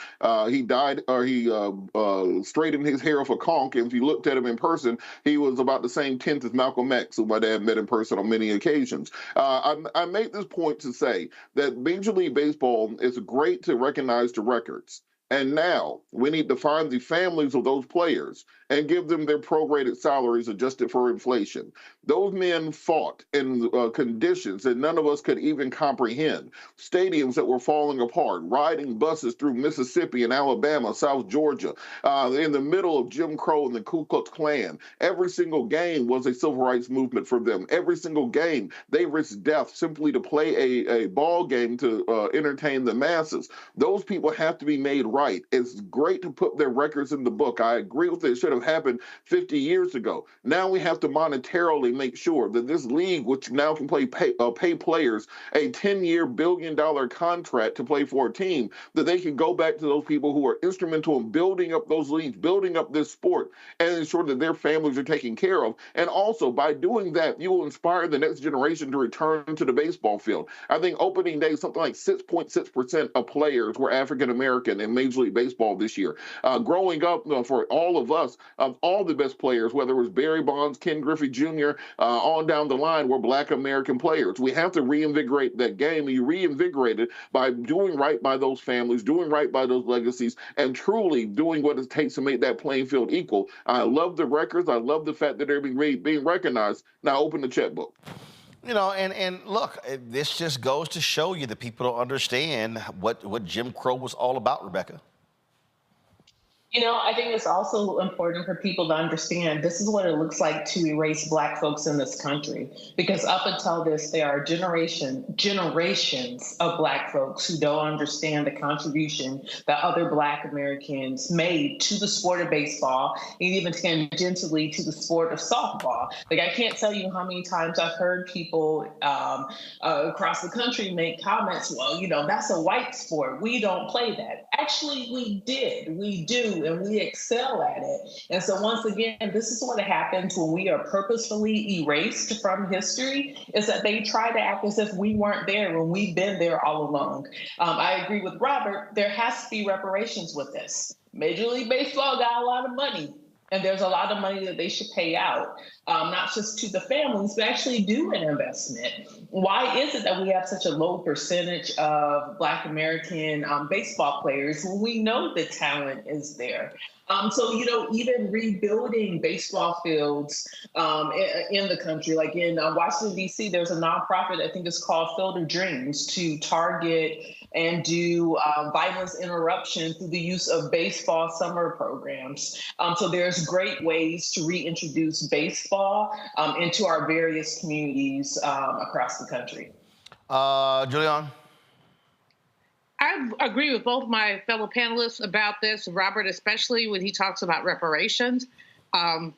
S21: straightened his hair off a conch, and if you looked at him in person, he was about the same tint as Malcolm X, who my dad met in person on many occasions. I make this point to say that Major League Baseball is great to recognize the records. And now we need to find the families of those players and give them their prorated salaries adjusted for inflation. Those men fought in conditions that none of us could even comprehend. Stadiums that were falling apart, riding buses through Mississippi and Alabama, South Georgia, in the middle of Jim Crow and the Ku Klux Klan. Every single game was a civil rights movement for them. Every single game, they risked death simply to play a ball game to entertain the masses. Those people have to be made right. It's great to put their records in the book. I agree with it. It should have happened 50 years ago. Now we have to monetarily make sure that this league, which now can pay players a 10-year billion-dollar contract to play for a team, that they can go back to those people who are instrumental in building up those leagues, building up this sport, and ensure that their families are taken care of. And also, by doing that, you will inspire the next generation to return to the baseball field. I think opening day, something like 6.6% of players were African American in Major League Baseball this year. Growing up, for all of us, all the best players, whether it was Barry Bonds, Ken Griffey Jr., on down the line, were Black American players. We have to reinvigorate that game, and you reinvigorate it by doing right by those families, doing right by those legacies, and truly doing what it takes to make that playing field equal. I love the records. I love the fact that they're being recognized. Now open the checkbook.
S1: You know, and look, this just goes to show you that people don't understand what Jim Crow was all about, Rebecca.
S6: You know, I think it's also important for people to understand this is what it looks like to erase Black folks in this country. Because up until this, there are generations of Black folks who don't understand the contribution that other Black Americans made to the sport of baseball, and even tangentially to the sport of softball. Like, I can't tell you how many times I've heard people across the country make comments, well, you know, that's a white sport. We don't play that. Actually, we did. We do. And we excel at it. And so once again, this is what happens when we are purposefully erased from history, is that they try to act as if we weren't there when we've been there all along. I agree with Robert. There has to be reparations with this. Major League Baseball got a lot of money, and there's a lot of money that they should pay out, not just to the families, but actually do an investment. Why is it that we have such a low percentage of Black American baseball players when we know the talent is there? So, you know, even rebuilding baseball fields in the country, like in Washington, D.C., there's a nonprofit, I think it's called Field of Dreams, to target and do violence interruption through the use of baseball summer programs. So there's great ways to reintroduce baseball into our various communities across the country.
S1: Julian?
S7: I agree with both my fellow panelists about this, Robert, especially when he talks about reparations. I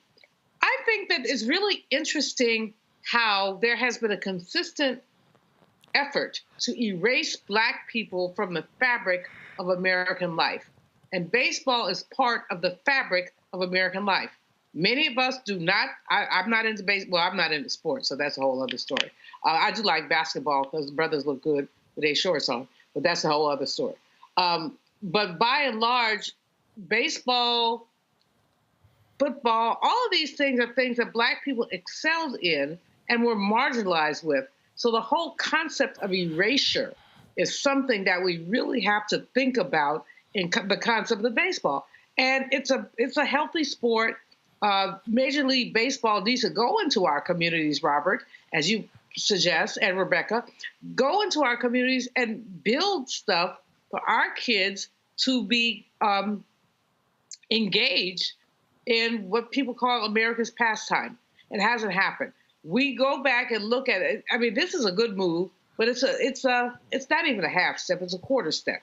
S7: think that it's really interesting how there has been a consistent effort to erase Black people from the fabric of American life. And baseball is part of the fabric of American life. Many of us do not. I'm not into baseball. Well, I'm not into sports, so that's a whole other story. I do like basketball because the brothers look good with their shorts on. But that's a whole other story. But by and large, baseball, football, all of these things are things that Black people excelled in and were marginalized with. So the whole concept of erasure is something that we really have to think about in the concept of baseball. And it's a healthy sport. Major League Baseball needs to go into our communities, Robert, as you suggest, and Rebecca, go into our communities and build stuff for our kids to be engaged in what people call America's pastime. It hasn't happened. We go back and look at it. I mean, this is a good move, but it's not even a half step, it's a quarter step.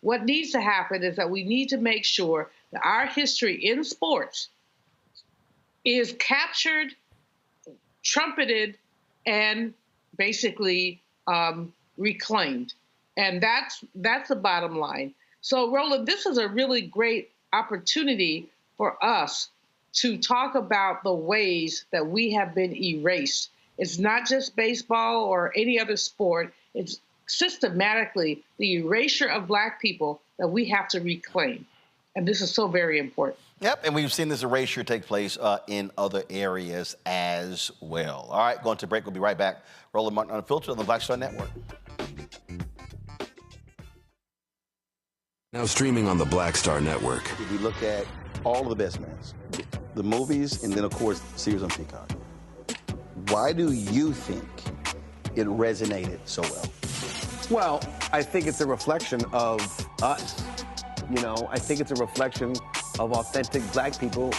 S7: What needs to happen is that we need to make sure that our history in sports is captured, trumpeted, and basically reclaimed. And that's the bottom line. So, Roland, this is a really great opportunity for us to talk about the ways that we have been erased. It's not just baseball or any other sport. It's systematically the erasure of Black people that we have to reclaim. And this is so very important.
S1: Yep, and we've seen this erasure take place in other areas as well. All right, going to break. We'll be right back. Roland Martin Unfiltered on the Black Star Network.
S11: Now streaming on the Black Star Network.
S1: We look at all of the best men. the movies, and then, of course, the series on Peacock. Why do you think it resonated so well?
S11: Well, I think it's a reflection of us. You know, I think it's a reflection of authentic black people,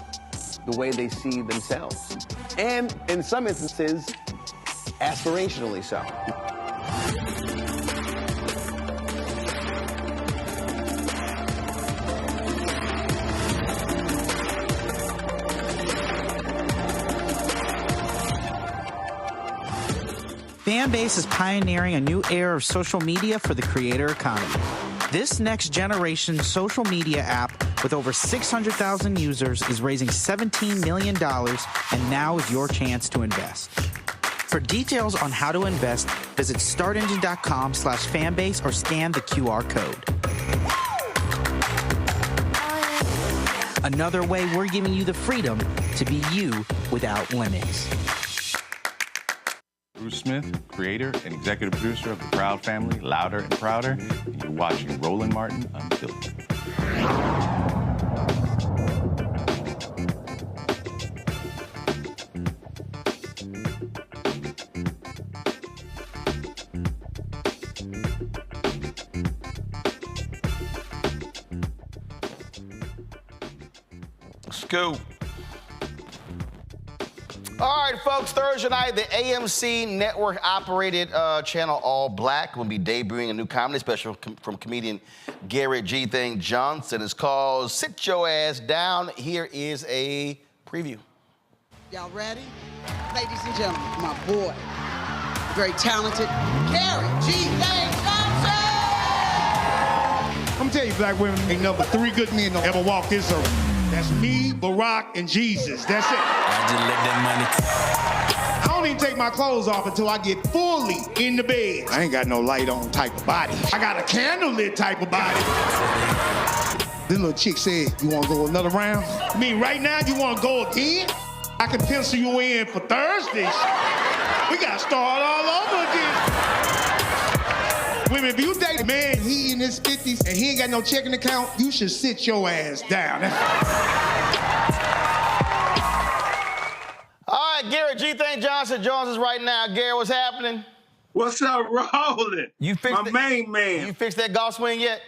S11: the way they see themselves. And in some instances, aspirationally so.
S12: Fanbase is pioneering a new era of social media for the creator economy. This next generation social media app with over 600,000 users is raising $17 million, and now is your chance to invest. For details on how to invest, visit startengine.com/fanbase or scan the QR code. Another way we're giving you the freedom to be you without limits.
S13: Bruce Smith, creator and executive producer of the Proud Family, Louder and Prouder, and you're watching Roland Martin Unfiltered.
S1: Scoop. All right, folks, Thursday night, the AMC network-operated channel All Black will be debuting a new comedy special from comedian Garrett G. Thing Johnson. It's called Sit Your Ass Down. Here is a preview.
S14: Y'all ready? Ladies and gentlemen, my boy, very talented, Garrett G. Thing Johnson!
S15: I'm gonna tell you, black women ain't number 3 good men that ever walk this earth. That's me, Barack, and Jesus. That's it.
S5: I just let that money.
S15: I don't even take my clothes off until I get fully in the bed. I ain't got no light on type of body. I got a candlelit type of body. This little chick said, you wanna go another round? I mean, right now, you wanna go again? I can pencil you in for Thursday. We gotta start all over again. Women, if you date a man, he in his 50s, and he ain't got no checking account, you should sit your ass down.
S1: All right, Garrett G. Thing Johnson joins us right now. Garrett, what's happening?
S16: What's up, Roland?
S1: You fixed
S16: my main man.
S1: You fixed that golf swing yet?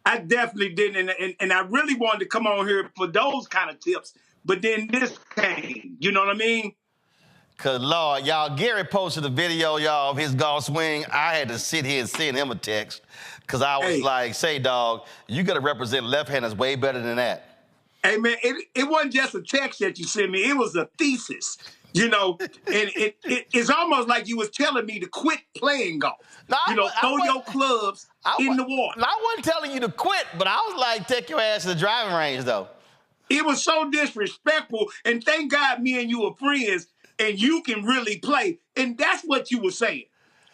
S16: I definitely didn't, and I really wanted to come on here for those kind of tips, but then this came. You know what I mean?
S1: Cause Lord, y'all, Gary posted a video, y'all, of his golf swing. I had to sit here and send him a text, cause I was like, "Say, dog, you gotta represent left-handers way better than that."
S16: Hey man, it wasn't just a text that you sent me; it was a thesis. You know, and it's almost like you was telling me to quit playing golf.
S1: No,
S16: throw your clubs in the water.
S1: I wasn't telling you to quit, but I was like, take your ass to the driving range, though.
S16: It was so disrespectful, and thank God me and you are friends. And you can really play. And that's what you were saying.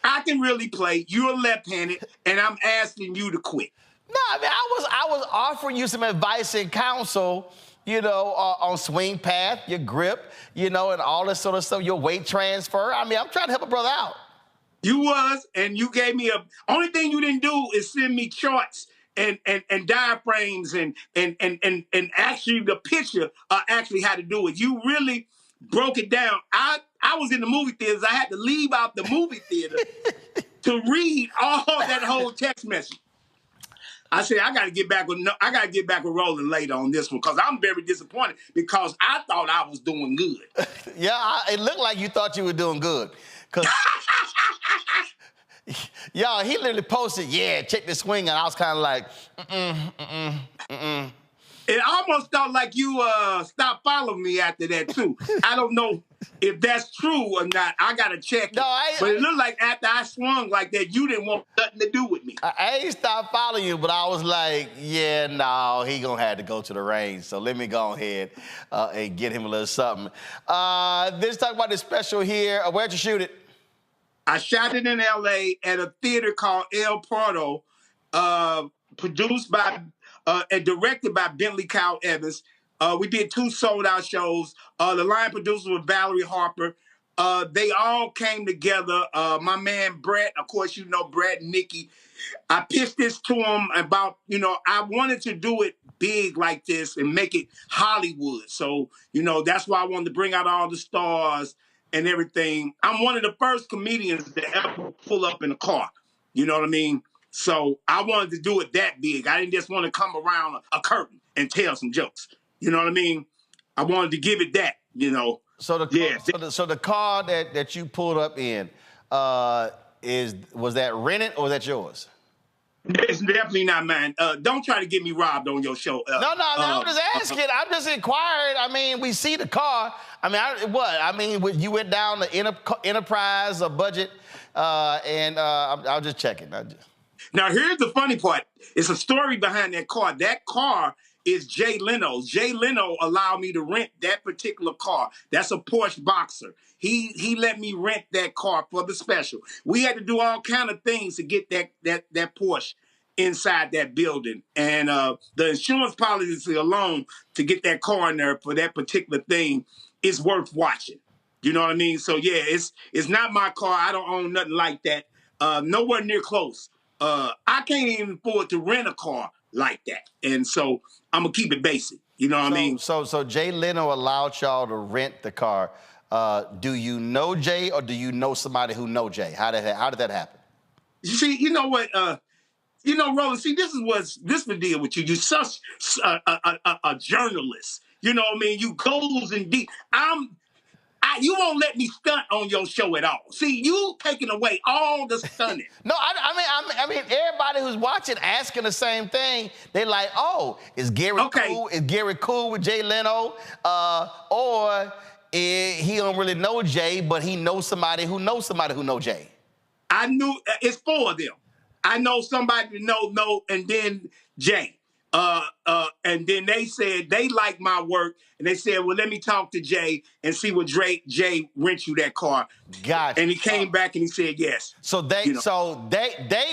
S16: I can really play. You're left-handed, and I'm asking you to quit.
S1: No, I mean, I was offering you some advice and counsel, on swing path, your grip, and all this sort of stuff, your weight transfer. I mean, I'm trying to help a brother out.
S16: You was, and you gave me only thing you didn't do is send me charts and diaphragms and actually the picture actually how to do it. You really broke it down. I was in the movie theaters. I had to leave out the movie theater to read all that whole text message. I said I got to get back with Roland later on this one because I'm very disappointed because I thought I was doing good.
S1: Yeah, it looked like you thought you were doing good. Cause y'all, he literally posted, check this swing, and I was kind of like,
S16: It almost felt like you stopped following me after that, too. I don't know if that's true or not. I got to check it. But it looked like after I swung like that, you didn't want nothing to do with me.
S1: I ain't stopped following you, but I was like, he going to have to go to the range. So let me go ahead and get him a little something. Let's talk about this special here. Where'd you shoot it?
S16: I shot it in L.A. at a theater called El Porto, produced by... and directed by Bentley Kyle Evans. We did 2 sold-out shows. The line producer was Valerie Harper. They all came together. My man Brett, of course, you know Brett and Nikki. I pitched this to him about, I wanted to do it big like this and make it Hollywood. So, that's why I wanted to bring out all the stars and everything. I'm one of the first comedians to ever pull up in a car. You know what I mean? So I wanted to do it that big. I didn't just want to come around a curtain and tell some jokes. You know what I mean? I wanted to give it that,
S1: So the car that you pulled up in, was that rented or was that yours?
S16: It's definitely not mine. Don't try to get me robbed on your show.
S1: No, I'm just asking. I'm just inquiring. I mean, we see the car. I mean, you went down the enterprise budget, and I'll just check it.
S16: Now, here's the funny part. It's a story behind that car. That car is Jay Leno's. Jay Leno allowed me to rent that particular car. That's a Porsche Boxer. He let me rent that car for the special. We had to do all kind of things to get that Porsche inside that building. And the insurance policy alone to get that car in there for that particular thing is worth watching. You know what I mean? So yeah, it's not my car. I don't own nothing like that. Nowhere near close. I can't even afford to rent a car like that. And so I'm gonna keep it basic. You know what I mean?
S1: So Jay Leno allowed y'all to rent the car. Do you know Jay or do you know somebody who know Jay? How did that happen?
S16: You see, you know what? Roland, see, this is the deal with you. You're such a journalist. You know what I mean? You goes in deep. You won't let me stunt on your show at all. See, you taking away all the stunning.
S1: No, I mean, everybody who's watching asking the same thing. They like, oh, is Gary cool? Is Gary cool with Jay Leno? Or he don't really know Jay, but he knows somebody who knows somebody who know Jay.
S16: I knew it's four of them. I know somebody know, and then Jay. And then they said they like my work, and they said, well, let me talk to Jay and see what Jay rent you that car.
S1: Gotcha.
S16: And he came back and he said yes.
S1: So they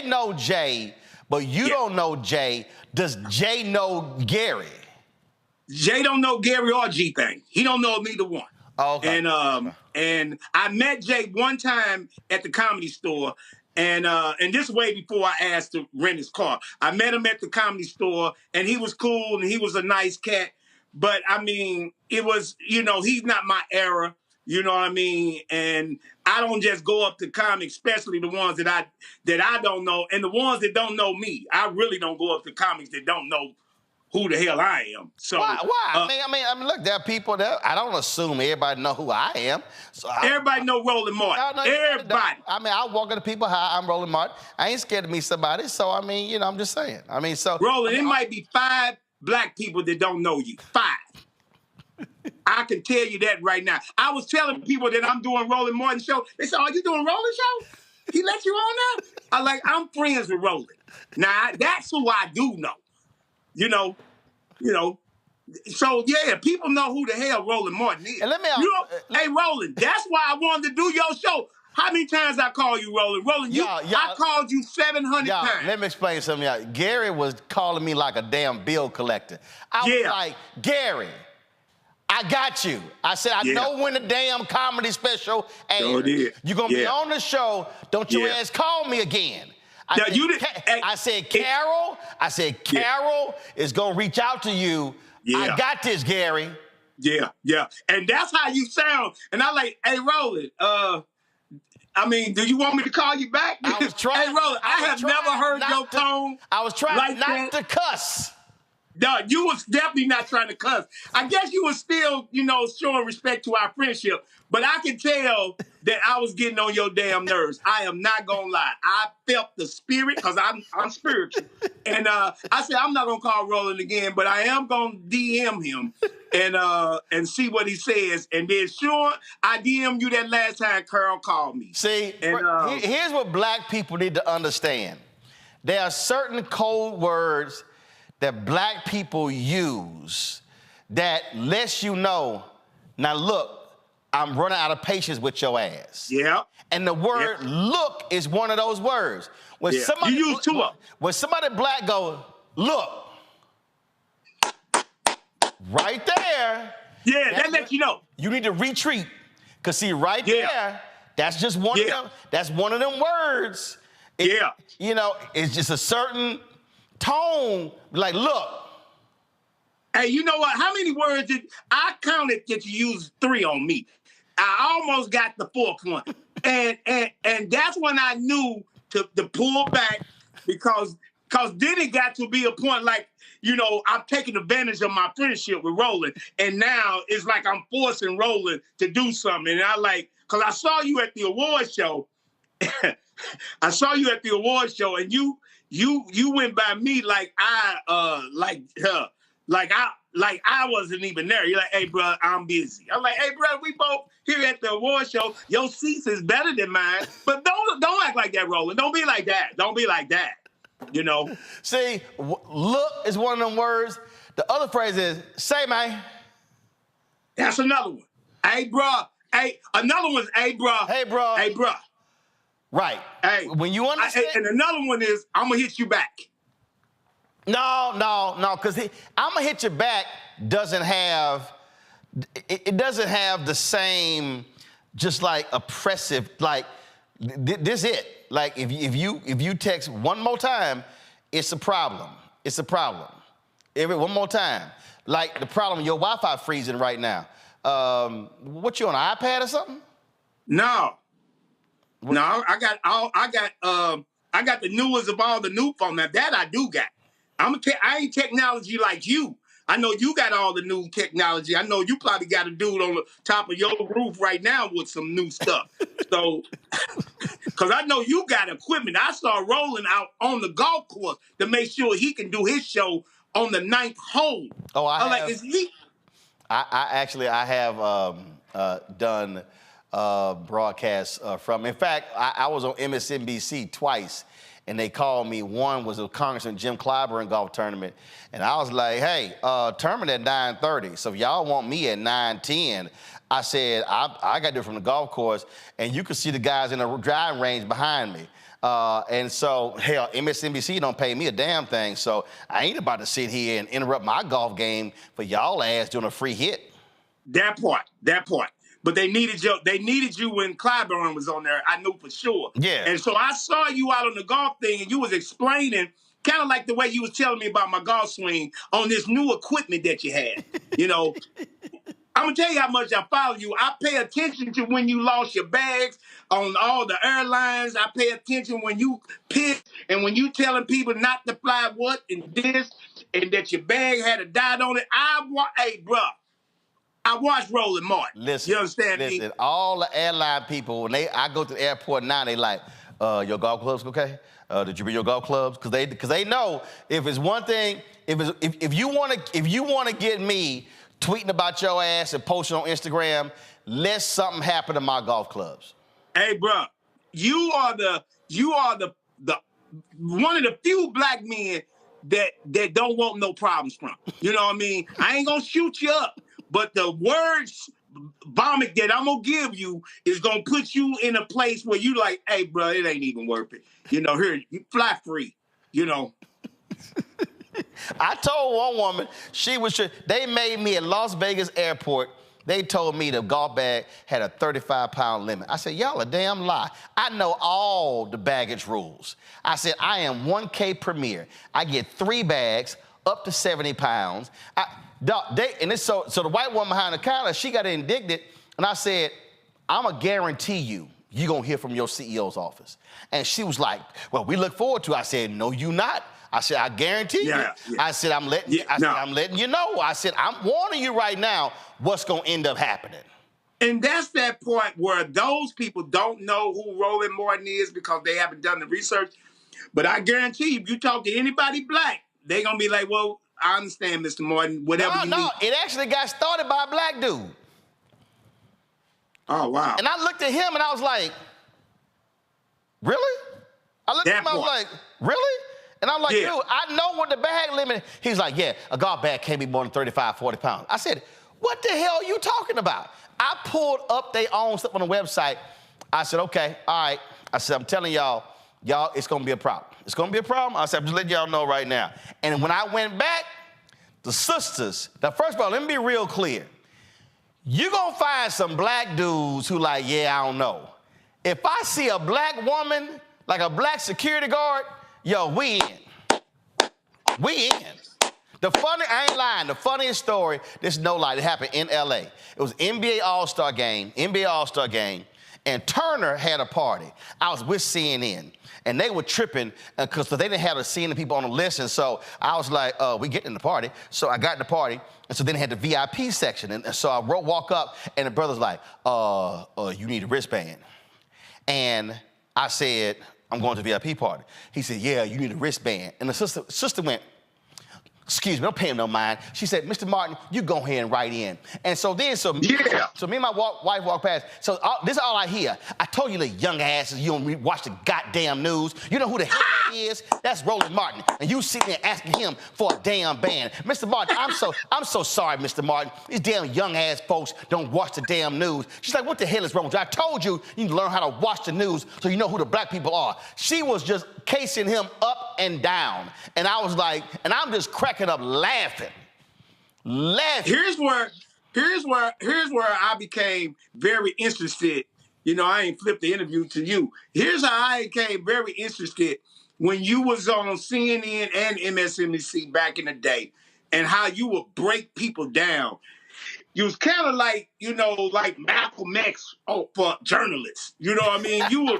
S1: know Jay, but you don't know Jay. Does Jay know Gary?
S16: Jay don't know Gary or G-Thing. He don't know neither one.
S1: Oh, okay.
S16: And I met Jay one time at the Comedy Store. And this way before I asked to rent his car. I met him at the Comedy Store, and he was cool, and he was a nice cat. But, I mean, it was, he's not my era, you know what I mean? And I don't just go up to comics, especially the ones that I don't know. And the ones that don't know me, I really don't go up to comics that don't know who the hell I am. So
S1: why? I mean, look, there are people that I don't assume everybody know who I am. So
S16: everybody know Roland Martin. Everybody.
S1: I mean, I walk up to people, hi, I'm Roland Martin. I ain't scared to meet somebody. So I mean, I'm just saying. I mean, so
S16: Roland, it might be 5 black people that don't know you. 5. I can tell you that right now. I was telling people that I'm doing Roland Martin show. They said, "Are you doing Roland show? He let you on now?" I'm friends with Roland. Now that's who I do know. So yeah, people know who the hell Roland Martin is.
S1: And let me
S16: hey Roland, that's why I wanted to do your show. How many times I call you Roland? Roland, I called you 700 times.
S1: Let me explain something, y'all. Gary was calling me like a damn bill collector. I was like, Gary, I got you. I said, I know when the damn comedy special airs. You're gonna be on the show. Don't your ass call me again. I said, Carol is going to reach out to you. Yeah. I got this, Gary.
S16: Yeah. And that's how you sound. And I like, hey, Roland, do you want me to call you back?
S1: I was trying.
S16: Hey, Roland, I have never heard your tone.
S1: I was trying not to cuss.
S16: No, you was definitely not trying to cuss. I guess you was still, showing respect to our friendship. But I can tell that I was getting on your damn nerves. I am not gonna lie. I felt the spirit because I'm spiritual, and I said I'm not gonna call Roland again, but I am gonna DM him and see what he says. And then sure, I DM you that last time Carl called me.
S1: See, and here's what black people need to understand: there are certain code words that black people use that lets you know. Now look. I'm running out of patience with your ass.
S16: Yeah.
S1: And the word look is one of those words. When somebody,
S16: you use 2 of them.
S1: When somebody black go, look. Right there.
S16: Yeah, that lets you know.
S1: You need to retreat. Because see, right there, that's just one of them. That's one of them words. You know, it's just a certain tone. Like, look.
S16: Hey, you know what? How many words did I counted that you used 3 on me? I almost got the 4th one. And that's when I knew to pull back because then it got to be a point like, you know, I'm taking advantage of my friendship with Roland. And now it's like I'm forcing Roland to do something. And I like, because I saw you at the award show. I saw you at the award show and you went by me like I wasn't even there. You're like, hey, bro, I'm busy. I'm like, hey, bro, we both here at the award show. Your seats is better than mine. But don't act like that, Roland. Don't be like that. Don't be like that. You know?
S1: See, look is one of them words. The other phrase is, say, man.
S16: That's another one. Hey, bro. Hey, another one's, hey, bro.
S1: Hey, bro.
S16: Hey, bro.
S1: Right.
S16: Hey.
S1: When you understand.
S16: And another one is, I'm going to hit you back.
S1: No, because I'm going to hit you back doesn't have, it doesn't have the same, just like oppressive, like, this it. Like, if you text one more time, it's a problem. It's a problem. One more time. Like the problem, your Wi-Fi freezing right now. What, you on an iPad or something?
S16: No. No, I got the newest of all the new phones. Now that I do got. I ain't technology like you. I know you got all the new technology. I know you probably got a dude on the top of your roof right now with some new stuff. So, because I know you got equipment. I saw Roland out on the golf course to make sure he can do his show on the 9th hole.
S1: Oh, I have.
S16: Like, is he?
S1: I have done broadcasts from. In fact, I was on MSNBC twice. And they called me. One was a Congressman Jim Clyburn golf tournament. And I was like, hey, tournament at 9:30. So if y'all want me at 9:10, I said, I got to do it from the golf course. And you could see the guys in the driving range behind me. And so, hell, MSNBC don't pay me a damn thing. So I ain't about to sit here and interrupt my golf game for y'all ass doing a free hit.
S16: That part. But they needed you when Clyburn was on there. I knew for sure.
S1: Yeah.
S16: And so I saw you out on the golf thing, and you was explaining, kind of like the way you was telling me about my golf swing on this new equipment that you had. You know, I'm gonna tell you how much I follow you. I pay attention to when you lost your bags on all the airlines. I pay attention when you pissed and when you telling people not to fly what and this and that your bag had a dot on it. Hey, bro. I watched Roland Martin.
S1: Listen,
S16: you understand me?
S1: All the airline people, when I go to the airport now, they like, your golf clubs okay? Did you bring your golf clubs? Because they know if it's one thing, if you want to get me tweeting about your ass and posting on Instagram, let something happen to my golf clubs.
S16: Hey, bro, you are the one of the few black men that don't want no problems from. You know what I mean? I ain't gonna shoot you up. But the words vomit that I'm going to give you is going to put you in a place where you like, hey, bro, it ain't even worth it. You know, here, you fly free, you know.
S1: I told one woman, they made me at Las Vegas airport, they told me the golf bag had a 35-pound limit. I said, y'all a damn lie. I know all the baggage rules. I said, I am 1K Premier. I get 3 bags up to 70 pounds. So the white woman behind the counter, she got indignant, and I said, I'm going to guarantee you're going to hear from your CEO's office. And she was like, well, we look forward to it. I said, no, you not. I said, I guarantee you. I said, I'm letting you know. I said, I'm warning you right now what's going to end up happening.
S16: And that's that point where those people don't know who Roland Martin is because they haven't done the research. But I guarantee you, if you talk to anybody black, they're going to be like, well, I understand, Mr. Martin, whatever you need.
S1: No, it actually got started by a black dude.
S16: Oh, wow.
S1: And I looked at him and I was like, really? I looked at him and I was like, really? And I'm like, dude, I know what the bag limit is. He's like, yeah, a golf bag can't be more than 35, 40 pounds. I said, what the hell are you talking about? I pulled up their own stuff on the website. I said, okay, all right. I said, I'm telling y'all, it's going to be a problem. It's going to be a problem. I said, I'm just letting y'all know right now. And when I went back, the sisters, now first of all, let me be real clear. You gonna find some black dudes who like, yeah, I don't know. If I see a black woman, like a black security guard, yo, we in. We in. I ain't lying, the funniest story, this is no lie, it happened in LA. It was NBA All-Star game, and Turner had a party. I was with CNN, and they were tripping because they didn't have the CNN people on the list, and so I was like, we getting in the party. So I got in the party, and so then they had the VIP section, and so I walk up, and the brother's like, you need a wristband. And I said, I'm going to the VIP party. He said, yeah, you need a wristband. And the sister went, excuse me, don't pay him no mind. She said, Mr. Martin, you go ahead and write in. And so me and my wife walk past. So this is all I hear. I told you, little young asses, you don't watch the goddamn news. You know who the hell he is? That's Roland Martin. And you sitting there asking him for a damn band. Mr. Martin, I'm so sorry, Mr. Martin. These damn young ass folks don't watch the damn news. She's like, what the hell is wrong with you? I told you you need to learn how to watch the news so you know who the black people are. She was just casing him up and down. And I was like, and I'm just cracking up laughing.
S16: Here's where I became very interested. You know, I ain't flipped the interview to you. Here's how I became very interested when you was on CNN and MSNBC back in the day, and how you would break people down. You was kind of like, you know, like Malcolm X for journalists. You know what I mean? You were.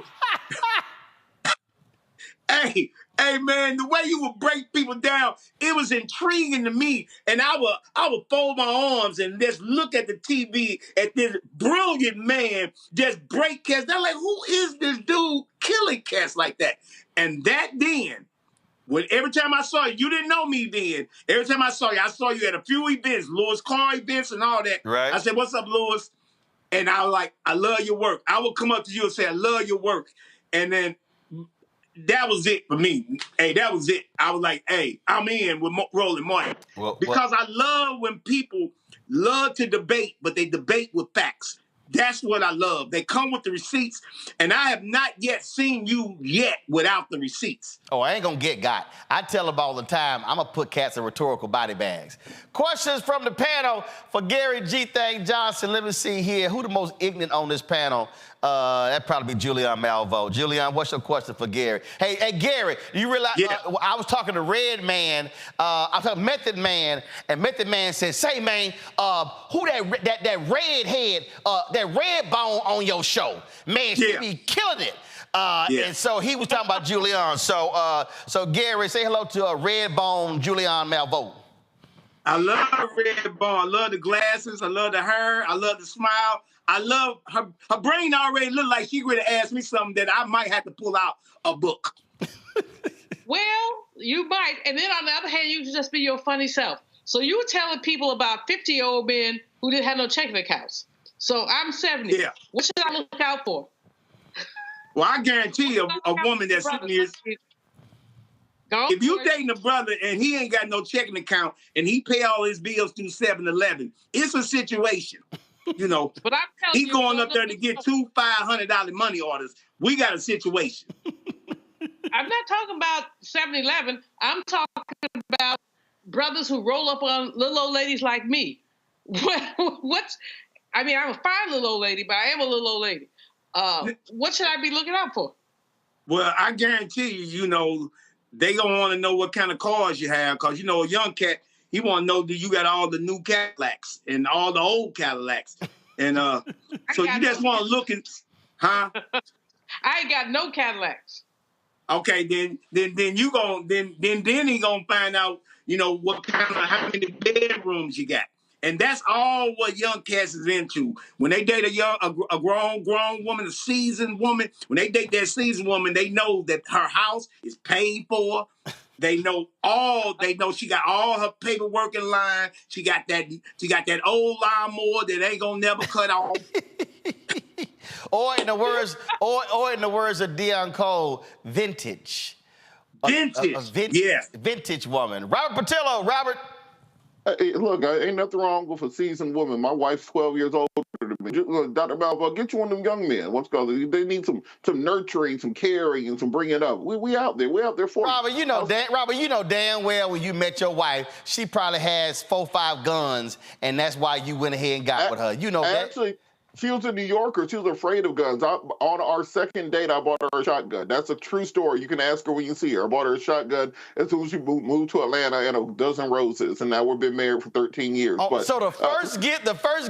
S16: Hey, man, the way you would break people down, it was intriguing to me. And I would fold my arms and just look at the TV at this brilliant man just break cats. They're like, who is this dude killing cats like that? And that then, every time I saw you didn't know me then. Every time I saw you at a few events, Lewis Carr events and all that.
S1: Right.
S16: I said, what's up, Lewis? And I was like, I love your work. I would come up to you and say, I love your work. And then that was it for me. Hey, that was it. I was like, hey, I'm in with Roland Martin. Because I love when people love to debate, but they debate with facts. That's what I love. They come with the receipts, and I have not yet seen you yet without the receipts.
S1: Oh, I ain't gonna get got. I tell them all the time, I'm gonna put cats in rhetorical body bags. Questions from the panel for Gary G. Thang Johnson. Let me see here. Who the most ignorant on this panel? That'd probably be Julian Malvo. Julian, what's your question for Gary? Hey, Gary, you realize I was talking to Red Man, I was talking to Method Man, and Method Man said, say, man, who that red head, that red bone on your show? Man, she be killing it. And so he was talking about Julian. So Gary, say hello to Red Bone Julian Malvo.
S16: I love Red Bone. I love the glasses. I love the hair. I love the smile. I love her brain already looked like she would have asked me something that I might have to pull out a book.
S7: Well, you might. And then on the other hand, you can just be your funny self. So you were telling people about 50-year-old men who didn't have no checking accounts. So I'm 70. Yeah. What should I look out for?
S16: Well, I guarantee you a woman that's sitting here. If you dating a brother and he ain't got no checking account and he pay all his bills through 7-Eleven, it's a situation. You know,
S7: but I'm telling
S16: he's going up there to get two $500 money orders. We got a situation.
S7: I'm not talking about 7-Eleven. I'm talking about brothers who roll up on little old ladies like me. I mean, I'm a fine little old lady, but I am a little old lady. What should I be looking out for?
S16: Well, I guarantee you, you know, they gonna want to know what kind of cars you have, because, you know, a young cat, he want to know that you got all the new Cadillacs and all the old Cadillacs. And so you just want to look and, huh?
S7: I ain't got no Cadillacs.
S16: Okay, then you gon' then he gonna find out, you know, how many bedrooms you got. And that's all what young cats is into. When they date a grown woman, a seasoned woman, when they date that seasoned woman, they know that her house is paid for. They know she got all her paperwork in line. She got that old lawnmower that ain't gonna never cut off.
S1: Or in the words of Deion Cole, vintage. Vintage woman. Robert Patillo, Robert.
S21: Hey, look, ain't nothing wrong with a seasoned woman. My wife's 12 years older to me. Dr. Malvo, get you one of them young men. What's called? They need some nurturing, some caring, and some bringing up. We out there. We out there for
S1: Robert, you know damn well when you met your wife, she probably has 4 or 5 guns, and that's why you went ahead and got with her. You know that.
S21: Actually, she was a New Yorker. She was afraid of guns. On our second date, I bought her a shotgun. That's a true story. You can ask her when you see her. I bought her a shotgun as soon as she moved to Atlanta and a dozen roses, and now we've been married for 13 years.
S1: Oh,
S21: but,
S1: so the first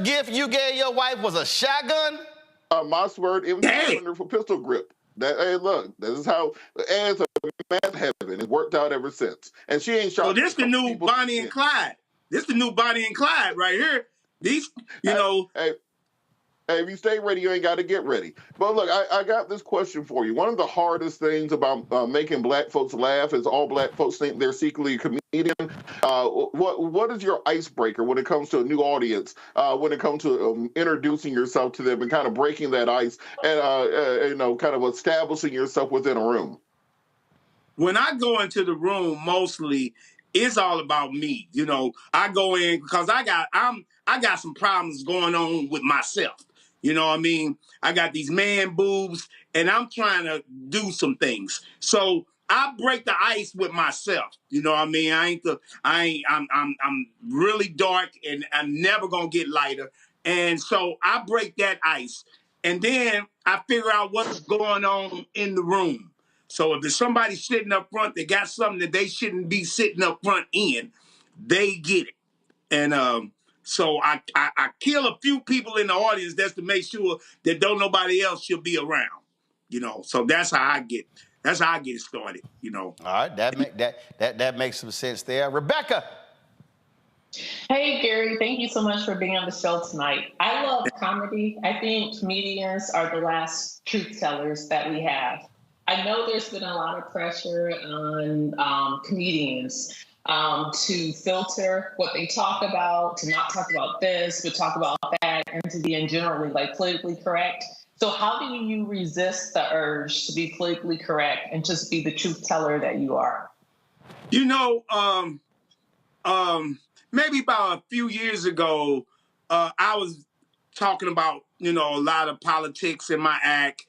S1: gift you gave your wife was a shotgun?
S21: Moss word, it was a for pistol grip. Hey, look, this is how, and it's a math heaven. It worked out ever since. And she ain't shot.
S16: So this the new Bonnie and Clyde. This the new Bonnie and Clyde right here. These,
S21: Hey, if you stay ready, you ain't got to get ready. But look, I got this question for you. One of the hardest things about making black folks laugh is all black folks think they're secretly a comedian. What is your icebreaker when it comes to a new audience, when it comes to introducing yourself to them and kind of breaking that ice and, kind of establishing yourself within a room?
S16: When I go into the room, mostly it's all about me. I go in because I got some problems going on with myself. You know what I mean? I got these man boobs and I'm trying to do some things. So I break the ice with myself. You know what I mean? I'm really dark and I'm never gonna get lighter. And so I break that ice. And then I figure out what's going on in the room. So if there's somebody sitting up front that got something that they shouldn't be sitting up front in, they get it. And so I kill a few people in the audience just to make sure that don't nobody else should be around. So that's how I get it started.
S1: All right, that makes some sense there. Rebecca.
S6: Hey, Gary, thank you so much for being on the show tonight. I love comedy. I think comedians are the last truth tellers that we have. I know there's been a lot of pressure on comedians to filter what they talk about, to not talk about this, but talk about that, and to be generally politically correct. So how do you resist the urge to be politically correct and just be the truth teller that you are?
S16: Maybe about a few years ago, I was talking about, a lot of politics in my act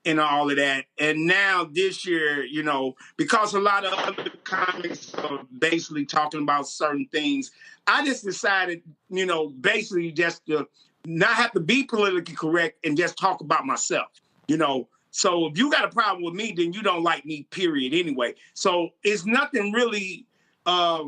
S16: and all of that. And now this year, because a lot of other comics are basically talking about certain things, I just decided, basically just to not have to be politically correct and just talk about myself, So if you got a problem with me, then you don't like me, period, anyway. So it's nothing really, I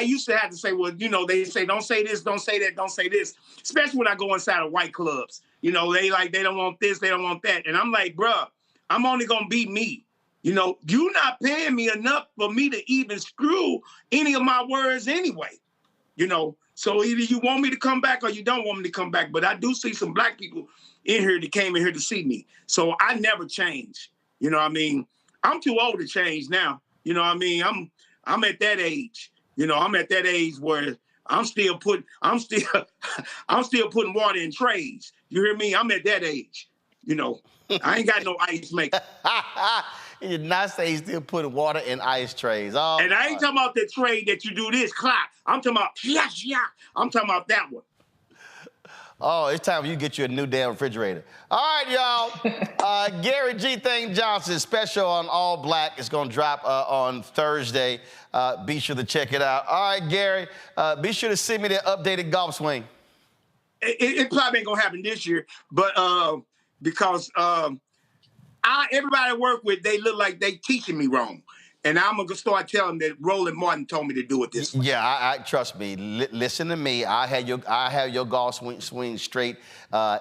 S16: used to have to say, well, they say, don't say this, don't say that, don't say this, especially when I go inside of white clubs. They don't want this, they don't want that. And I'm like, bruh, I'm only going to be me. You're not paying me enough for me to even screw any of my words anyway. So either you want me to come back or you don't want me to come back. But I do see some black people in here that came in here to see me. So I never change. You know what I mean? I'm too old to change now. You know what I mean? I'm at that age. I'm at that age where I'm still putting water in trays. You hear me? I'm at that age. I ain't got no ice maker.
S1: You did not say he's still putting water in ice trays. Oh,
S16: and I ain't talking about the tray that you do this, clap. I'm talking about, I'm talking about that one.
S1: Oh, it's time for you to get you a new damn refrigerator. All right, y'all. Gary G. Thing Johnson special on All Black is going to drop on Thursday. Be sure to check it out. All right, Gary, be sure to send me the updated golf swing.
S16: It probably ain't going to happen this year, but because everybody I work with, they look like they teaching me wrong. And I'm going to start telling them that Roland Martin told me to do it this way.
S1: Yeah, I trust me. Listen to me. I have your golf swing straight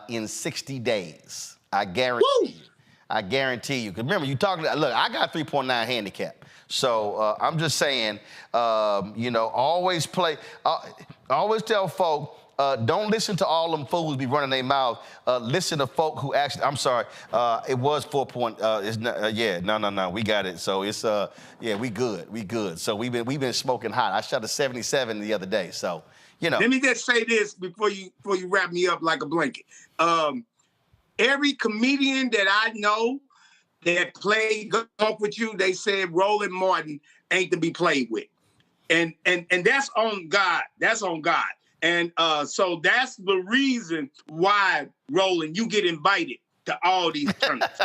S1: in 60 days. I guarantee you. I guarantee you. Because remember, you talking. Look, I got a 3.9 handicap. So I'm just saying, always play. Always tell folk, don't listen to all them fools be running their mouth. Listen to folk who actually, I'm sorry, it was 4 point, no, we got it. So it's, we good. So we've been smoking hot. I shot a 77 the other day, so,
S16: Let me just say this before you wrap me up like a blanket. Every comedian that I know that played golf with you, they said Roland Martin ain't to be played with. And that's on God. That's on God. And so that's the reason why, Roland, you get invited to all these tournaments.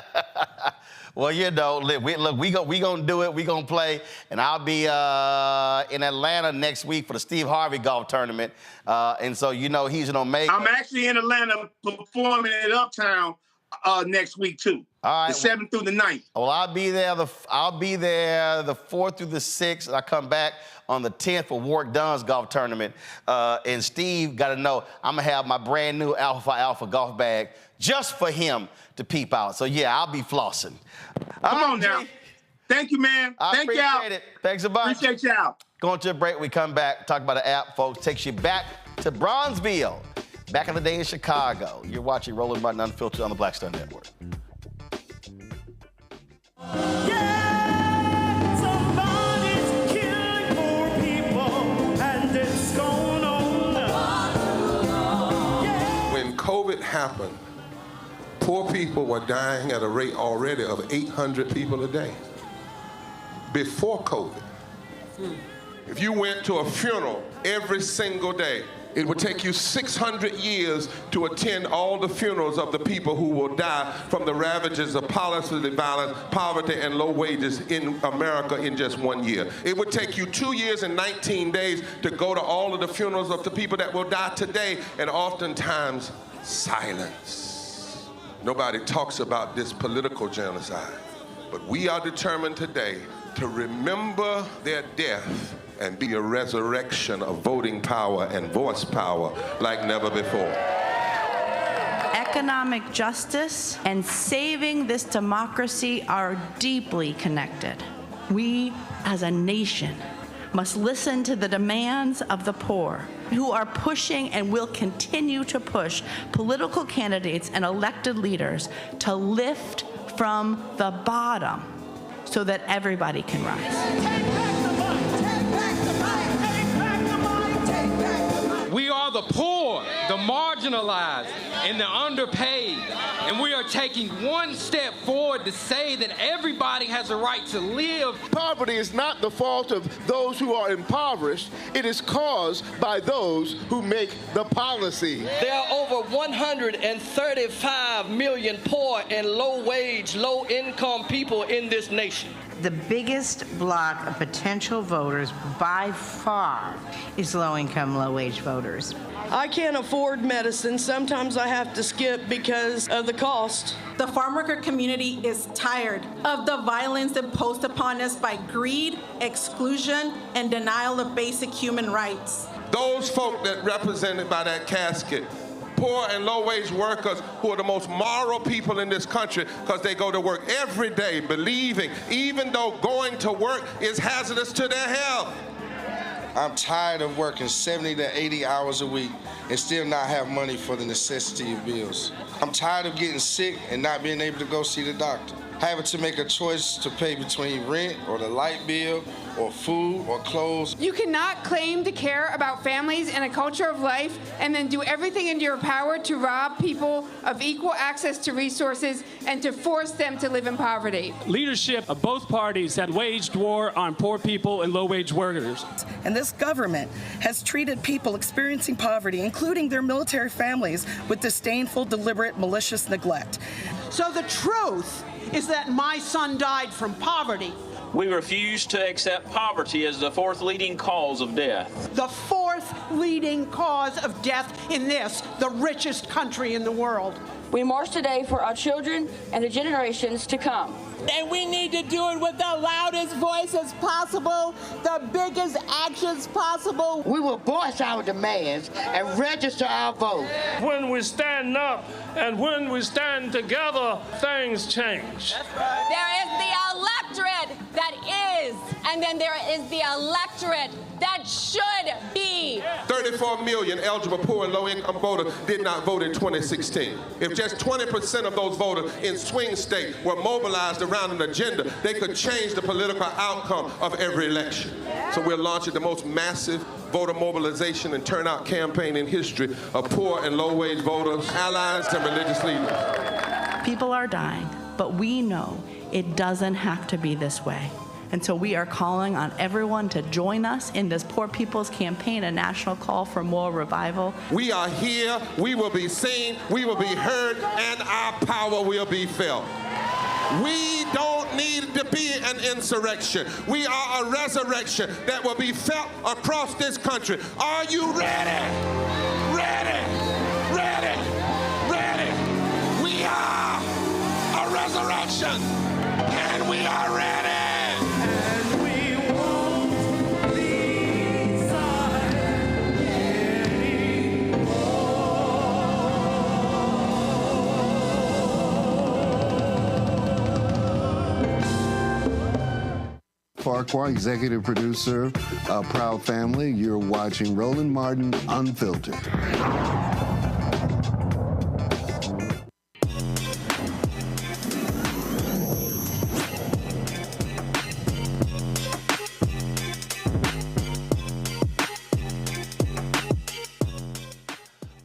S1: Well, you know, we gonna do it. We gonna play, and I'll be in Atlanta next week for the Steve Harvey golf tournament. And so, you know, he's an Omega.
S16: I'm actually in Atlanta performing at Uptown next week too.
S1: All right.
S16: The 7th through the 9th.
S1: Well, I'll be there the 4th through the 6th. I come back on the 10th for Warwick Dunn's golf tournament. And Steve got to know I'm gonna have my brand new Alpha golf bag just for him to peep out. So yeah, I'll be flossing.
S16: Come on now. Thank you, man. Thank y'all.
S1: Appreciate it. Thanks a bunch.
S16: Appreciate y'all.
S1: Going to a break. We come back, talk about the app, folks. Takes you back to Bronzeville, back in the day in Chicago. You're watching Roland Martin Unfiltered on the Black Star Network.
S18: When COVID happened, poor people were dying at a rate already of 800 people a day. Before COVID, if you went to a funeral every single day, it would take you 600 years to attend all the funerals of the people who will die from the ravages of policy violence, poverty, and low wages in America in just 1 year. It would take you 2 years and 19 days to go to all of the funerals of the people that will die today, and oftentimes silence. Nobody talks about this political genocide, but we are determined today to remember their death and be a resurrection of voting power and voice power like never before.
S19: Economic justice and saving this democracy are deeply connected. We, as a nation, must listen to the demands of the poor, who are pushing and will continue to push political candidates and elected leaders to lift from the bottom so that everybody can rise.
S17: We are the poor, the marginalized, and the underpaid. And we are taking one step forward to say that everybody has a right to live.
S20: Poverty is not the fault of those who are impoverished. It is caused by those who make the policy.
S22: There are over 135 million poor and low-wage, low-income people in this nation.
S23: The biggest block of potential voters by far is low-income, low-wage voters.
S22: I can't afford medicine. Sometimes I have to skip because of the cost.
S24: The farm worker community is tired of the violence imposed upon us by greed, exclusion, and denial of basic human rights.
S18: Those folk that represented by that casket, poor and low-wage workers who are the most moral people in this country because they go to work every day believing, even though going to work is hazardous to their health.
S25: I'm tired of working 70 to 80 hours a week and still not have money for the necessity of bills. I'm tired of getting sick and not being able to go see the doctor. Having to make a choice to pay between rent or the light bill or food or clothes.
S2: You cannot claim to care about families and a culture of life and then do everything in your power to rob people of equal access to resources and to force them to live in poverty.
S10: Leadership of both parties had waged war on poor people and low-wage workers.
S26: And this government has treated people experiencing poverty, including their military families, with disdainful, deliberate, malicious neglect.
S14: So the truth is that my son died from poverty.
S27: We refuse to accept poverty as the fourth leading cause of death.
S14: The fourth leading cause of death in this, the richest country in the world.
S29: We march today for our children and the generations to come.
S28: And we need to do it with the loudest voices possible, the biggest actions possible.
S30: We will voice our demands and register our vote.
S31: When we stand up and when we stand together, things change.
S32: There is the electorate that is, and then there is the electorate that should be.
S18: 34 million eligible poor and low-income voters did not vote in 2016. If just 20% of those voters in swing states were mobilized around an agenda, they could change the political outcome of every election. So we're launching the most massive voter mobilization and turnout campaign in history of poor and low-wage voters, allies, and religious leaders.
S19: People are dying, but we know it doesn't have to be this way. And so we are calling on everyone to join us in this Poor People's Campaign, a national call for more revival.
S18: We are here, we will be seen, we will be heard, and our power will be felt. We don't need to be an insurrection. We are a resurrection that will be felt across this country. Are you ready? Ready? Ready? Ready? We are a resurrection, and we are ready.
S3: Farquhar, executive producer, Proud Family. You're watching Roland Martin Unfiltered.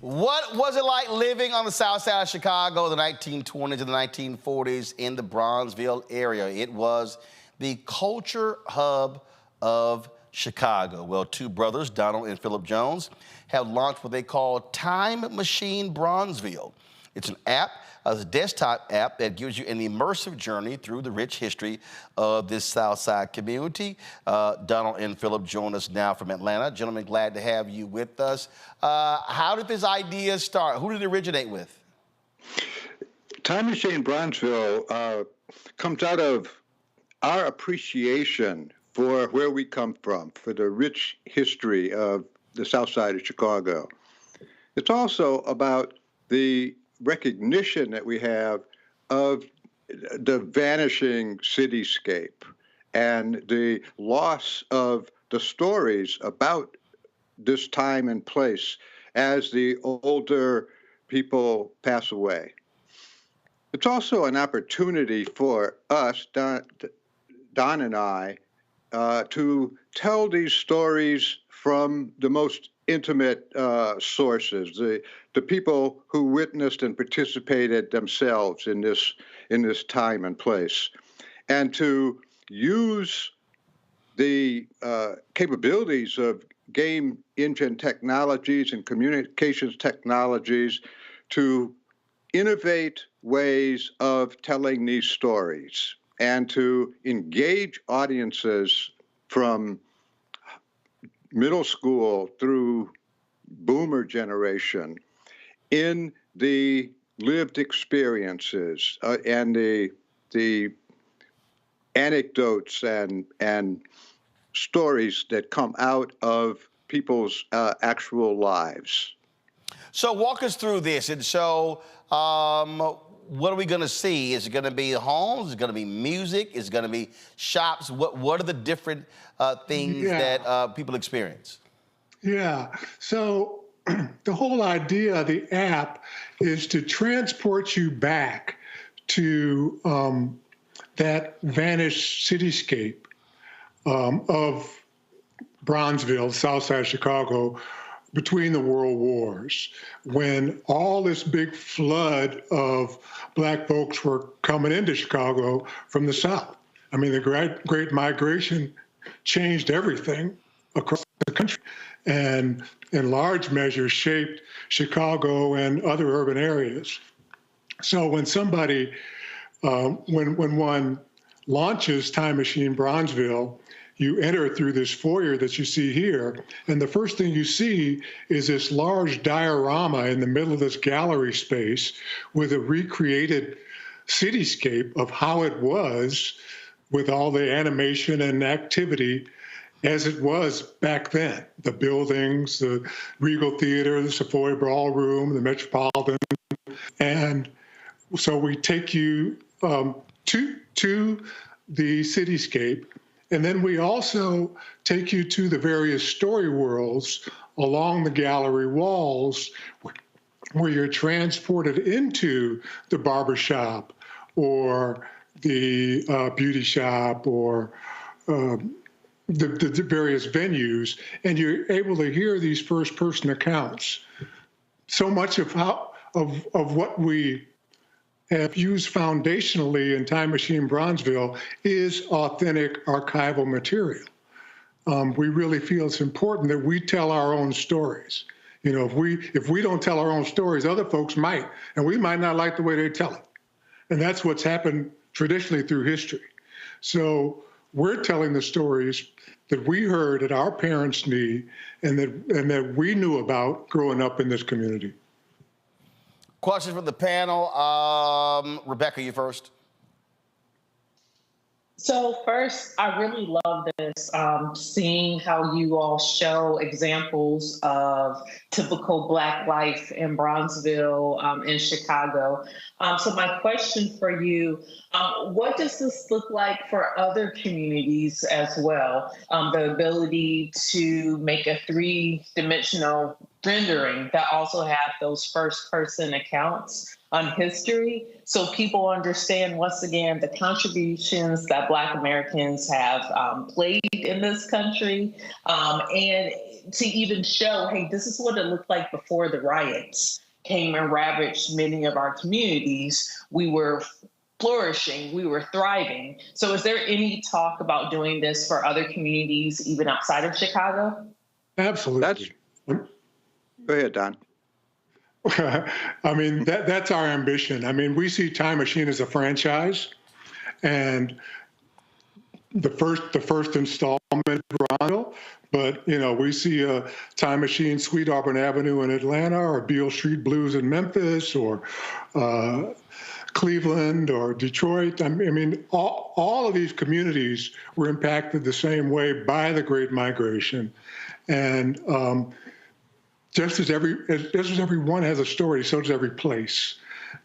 S1: What was it like living on the south side of Chicago in the 1920s and the 1940s in the Bronzeville area? It was the culture hub of Chicago. Well, two brothers, Donald and Philip Jones, have launched what they call Time Machine Bronzeville. It's an app, a desktop app that gives you an immersive journey through the rich history of this South Side community. Donald and Philip join us now from Atlanta. Gentlemen, glad to have you with us. How did this idea start? Who did it originate with?
S4: Time Machine Bronzeville comes out of our appreciation for where we come from, for the rich history of the South Side of Chicago. It's also about the recognition that we have of the vanishing cityscape and the loss of the stories about this time and place as the older people pass away. It's also an opportunity for us, Don and I, to tell these stories from the most intimate sources, the people who witnessed and participated themselves in this time and place, and to use the capabilities of game engine technologies and communications technologies to innovate ways of telling these stories and to engage audiences from middle school through boomer generation in the lived experiences and the anecdotes and stories that come out of people's actual lives.
S1: So walk us through this. And so what are we going to see? Is it going to be homes? Is it going to be music? Is it going to be shops? What are the different things that people experience?
S5: Yeah. So the whole idea of the app is to transport you back to that vanished cityscape of Bronzeville, south side of Chicago, between the world wars, when all this big flood of black folks were coming into Chicago from the South. I mean, the Great Migration changed everything across the country and in large measure shaped Chicago and other urban areas. So when somebody, when one launches Time Machine Bronzeville, you enter through this foyer that you see here, and the first thing you see is this large diorama in the middle of this gallery space with a recreated cityscape of how it was with all the animation and activity as it was back then. The buildings, the Regal Theater, the Savoy Ballroom, the Metropolitan. And so we take you to the cityscape. And then we also take you to the various story worlds along the gallery walls where you're transported into the barbershop or the beauty shop or the various venues, and you're able to hear these first-person accounts. So much of what we have used foundationally in Time Machine Bronzeville is authentic archival material. We really feel it's important that we tell our own stories. You know, if we don't tell our own stories, other folks might, and we might not like the way they tell it. And that's what's happened traditionally through history. So we're telling the stories that we heard that our parents knew and that we knew about growing up in this community.
S1: Questions from the panel. Rebecca, you first.
S6: So first, I really love this, seeing how you all show examples of typical Black life in Bronzeville, in Chicago. So my question for you, what does this look like for other communities as well? The ability to make a three-dimensional rendering that also have those first-person accounts on history, so people understand, once again, the contributions that Black Americans have played in this country, and to even show, hey, this is what it looked like before the riots came and ravaged many of our communities. We were flourishing, we were thriving. So is there any talk about doing this for other communities, even outside of Chicago?
S5: Absolutely.
S4: Go ahead, Don.
S5: I mean, that's our ambition. I mean, we see Time Machine as a franchise, and the first installment, Bronzeville, but you know, we see a Time Machine, Sweet Auburn Avenue in Atlanta, or Beale Street Blues in Memphis, or Cleveland, or Detroit. I mean, all of these communities were impacted the same way by the Great Migration, and just as everyone has a story, so does every place.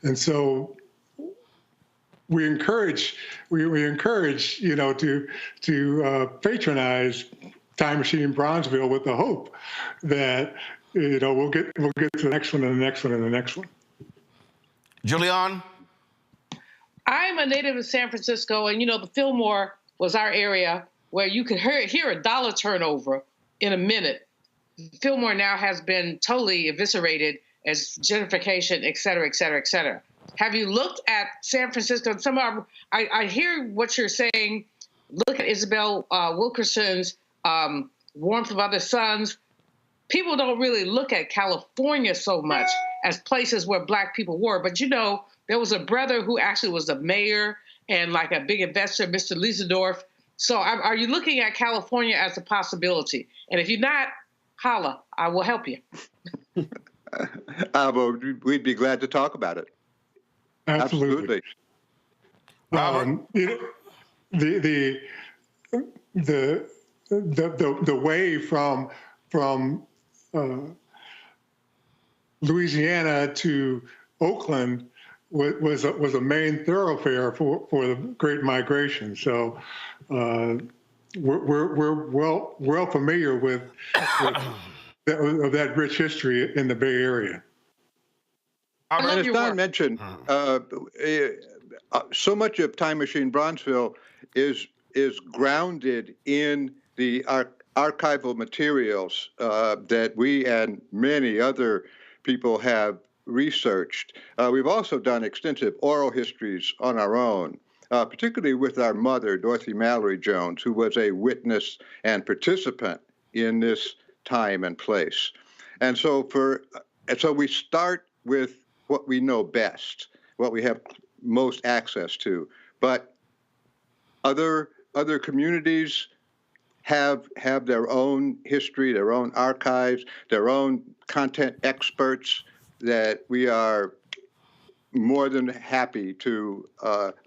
S5: And so we encourage, you know, to patronize Time Machine Bronzeville with the hope that, you know, we'll get to the next one and the next one and the next one.
S1: Julianne?
S7: I'm a native of San Francisco, and, you know, the Fillmore was our area where you could hear a dollar turnover in a minute. Fillmore now has been totally eviscerated as gentrification, et cetera, et cetera, et cetera. Have you looked at San Francisco? I hear what you're saying. Look at Isabel Wilkerson's Warmth of Other Suns. People don't really look at California so much as places where Black people were. But, you know, there was a brother who actually was the mayor and like a big investor, Mr. Liesendorf. So are you looking at California as a possibility? And if you're not, holla, I will help you.
S4: Well, we'd be glad to talk about it.
S5: Absolutely. You know, the way from Louisiana to Oakland was a main thoroughfare for the Great Migration. So we're well familiar with that rich history in the Bay Area.
S4: And as Don mentioned, so much of Time Machine Bronzeville is grounded in the archival materials that we and many other people have researched. We've also done extensive oral histories on our own, particularly with our mother, Dorothy Mallory Jones, who was a witness and participant in this time and place. And so we start with what we know best, what we have most access to. But other communities have their own history, their own archives, their own content experts that we are more than happy to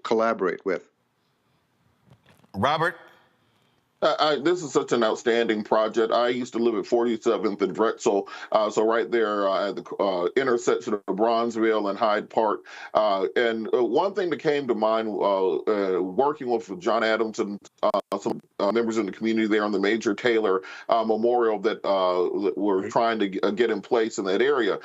S4: collaborate with.
S1: Robert?
S8: This is such an outstanding project. I used to live at 47th and Drexel, so right there at the intersection of Bronzeville and Hyde Park. And one thing that came to mind working with John Adams and some members in the community there on the Major Taylor Memorial that we're trying to get in place in that area.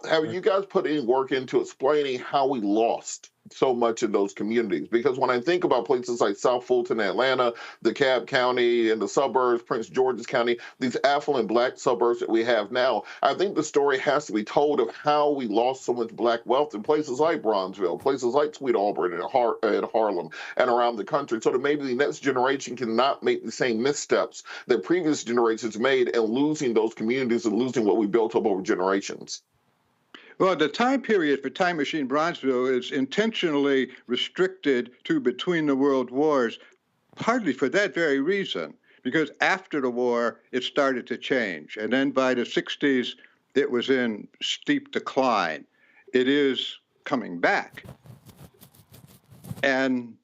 S8: Have you guys put any work into explaining how we lost so much in those communities. Because when I think about places like South Fulton, Atlanta, DeKalb County, and the suburbs, Prince George's County, these affluent Black suburbs that we have now, I think the story has to be told of how we lost so much Black wealth in places like Bronzeville, places like Sweet Auburn and Harlem, and around the country, so that maybe the next generation cannot make the same missteps that previous generations made and losing those communities and losing what we built up over generations.
S4: Well, the time period for Time Machine Bronzeville is intentionally restricted to between the world wars, partly for that very reason, because after the war, it started to change. And then by the 60s, it was in steep decline. It is coming back. And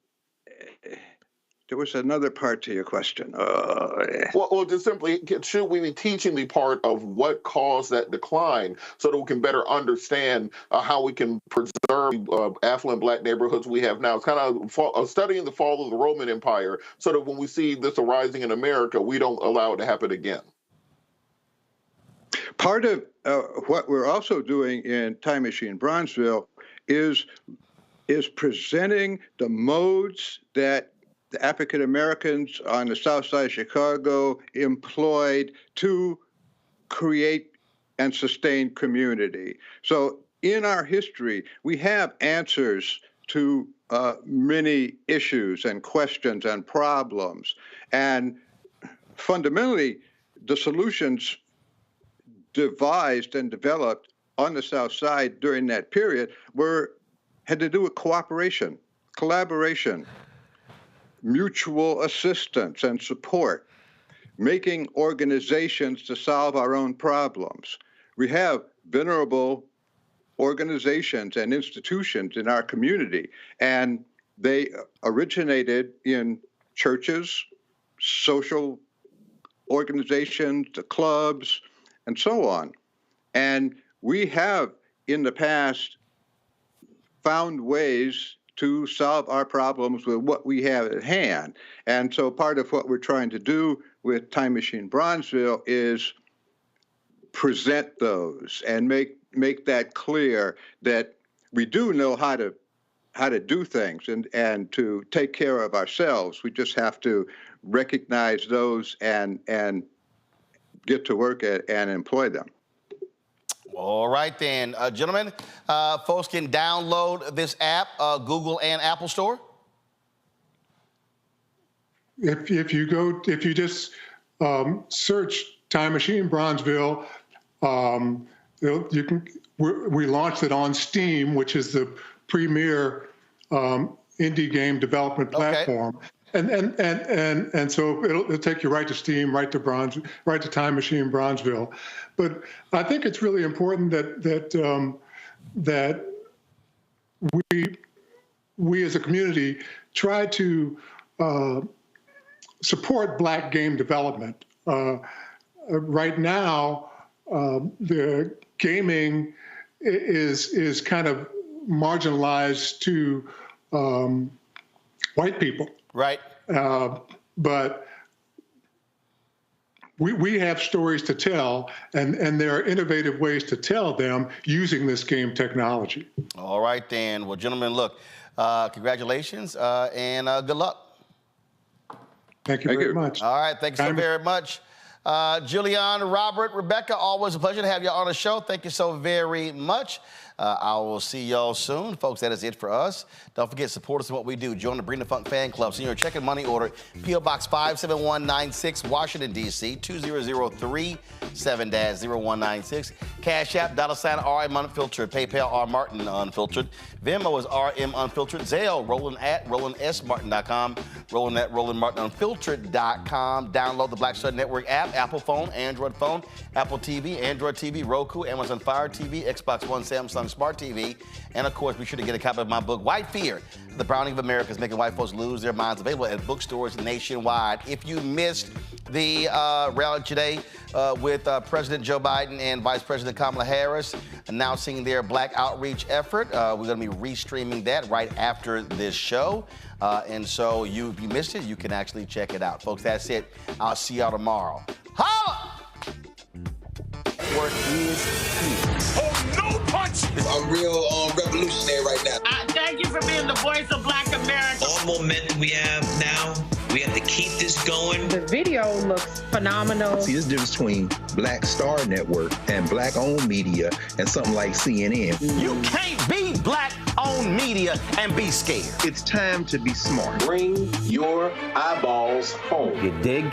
S4: there was another part to your question.
S8: Well, just simply, should we be teaching the part of what caused that decline so that we can better understand how we can preserve affluent Black neighborhoods we have now? It's kind of studying the fall of the Roman Empire so that when we see this arising in America, we don't allow it to happen again.
S4: Part of what we're also doing in Time Machine Bronzeville is presenting the modes that the African Americans on the south side of Chicago employed to create and sustain community. So in our history, we have answers to many issues and questions and problems. And fundamentally, the solutions devised and developed on the south side during that period had to do with cooperation, collaboration, mutual assistance and support, making organizations to solve our own problems. We have venerable organizations and institutions in our community, and they originated in churches, social organizations, the clubs, and so on. And we have, in the past, found ways to solve our problems with what we have at hand. And so part of what we're trying to do with Time Machine Bronzeville is present those and make that clear that we do know how to do things and to take care of ourselves. We just have to recognize those and get to work and employ them.
S1: All right, then. Gentlemen, folks can download this app, Google and Apple Store?
S5: If you just search Time Machine Bronzeville, we launched it on Steam, which is the premier indie game development platform. Okay. And so it'll take you right to Steam, right to Time Machine Bronzeville. But I think it's really important that we as a community try to support Black game development. Right now, the gaming is kind of marginalized to white people.
S1: Right.
S5: But we have stories to tell, and there are innovative ways to tell them using this game technology.
S1: All right, then. Well, gentlemen, look, congratulations and good luck.
S5: Thank you very much.
S1: All right, thank you so very much. Julian, Robert, Rebecca, always a pleasure to have you on the show. Thank you so very much. I will see y'all soon. Folks, that is it for us. Don't forget, support us in what we do. Join the Bring the Funk fan club. Send your check and money order, P.O. Box 57196, Washington, D.C., 20037-0196. Cash App, $RM Unfiltered. PayPal, R Martin Unfiltered. Venmo is RM Unfiltered. Zelle, Roland at RolandSMartin.com. Roland at RolandMartinUnfiltered.com. Download the Black Star Network app, Apple phone, Android phone, Apple TV, Android TV, Roku, Amazon Fire TV, Xbox One, Samsung Smart TV, and of course, be sure to get a copy of my book, White Fear, The Browning of America is Making White Folks Lose Their Minds, available at bookstores nationwide. If you missed the rally today with President Joe Biden and Vice President Kamala Harris announcing their Black outreach effort, we're going to be restreaming that right after this show. And so if you missed it, you can actually check it out. Folks, that's it. I'll see y'all tomorrow. Holla! Work is here.
S9: Oh, no punch! I'm real revolutionary right now.
S7: Thank you
S9: for being the voice of Black America.
S11: All momentum we have now, we have to keep this going.
S12: The video looks phenomenal.
S13: See, this difference between Black Star Network and Black-owned media and something like CNN.
S1: You can't be Black-owned media and be scared.
S13: It's time to be smart.
S15: Bring your eyeballs home.
S1: You dig?